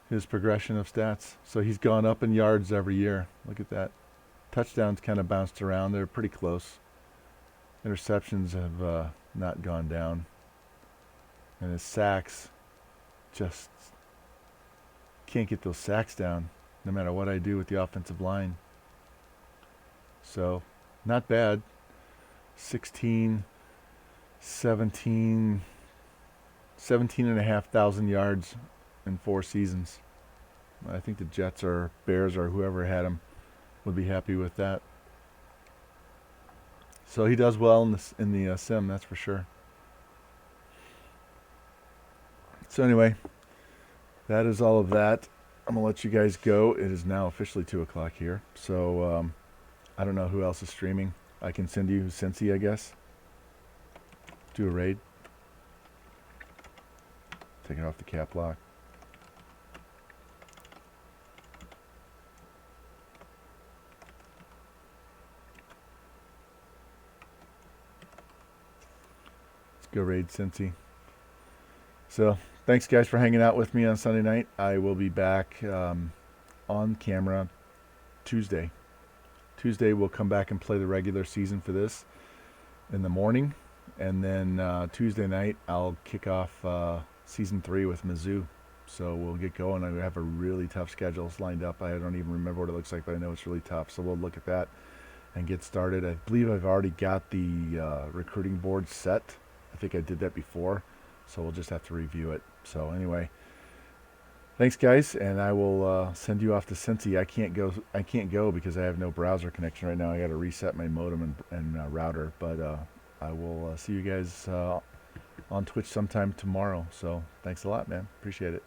his progression of stats. So he's gone up in yards every year. Look at that. Touchdowns kind of bounced around. They're pretty close. Interceptions have not gone down. And his sacks, just can't get those sacks down no matter what I do with the offensive line. So, not bad. 16, 17, 17,500 yards in 4 seasons. I think the Jets or Bears or whoever had him would be happy with that. So he does well in the sim, that's for sure. So anyway, that is all of that. I'm going to let you guys go. It is now officially 2 o'clock here. So, I don't know who else is streaming. I can send you Cincy, I guess. Do a raid. Take it off the cap lock. Let's go raid Cincy. So, thanks guys for hanging out with me on Sunday night. I will be back on camera Tuesday. Tuesday we'll come back and play the regular season for this in the morning, and then Tuesday night I'll kick off season 3 with Mizzou. So we'll get going. I have a really tough schedule lined up. I don't even remember what it looks like, but I know it's really tough. So we'll look at that and get started. I believe I've already got the recruiting board set. I think I did that before, so we'll just have to review it. So anyway, thanks guys, and I will send you off to Cincy. I can't go because I have no browser connection right now. I got to reset my modem and router, but I will see you guys on Twitch sometime tomorrow. So thanks a lot, man. Appreciate it.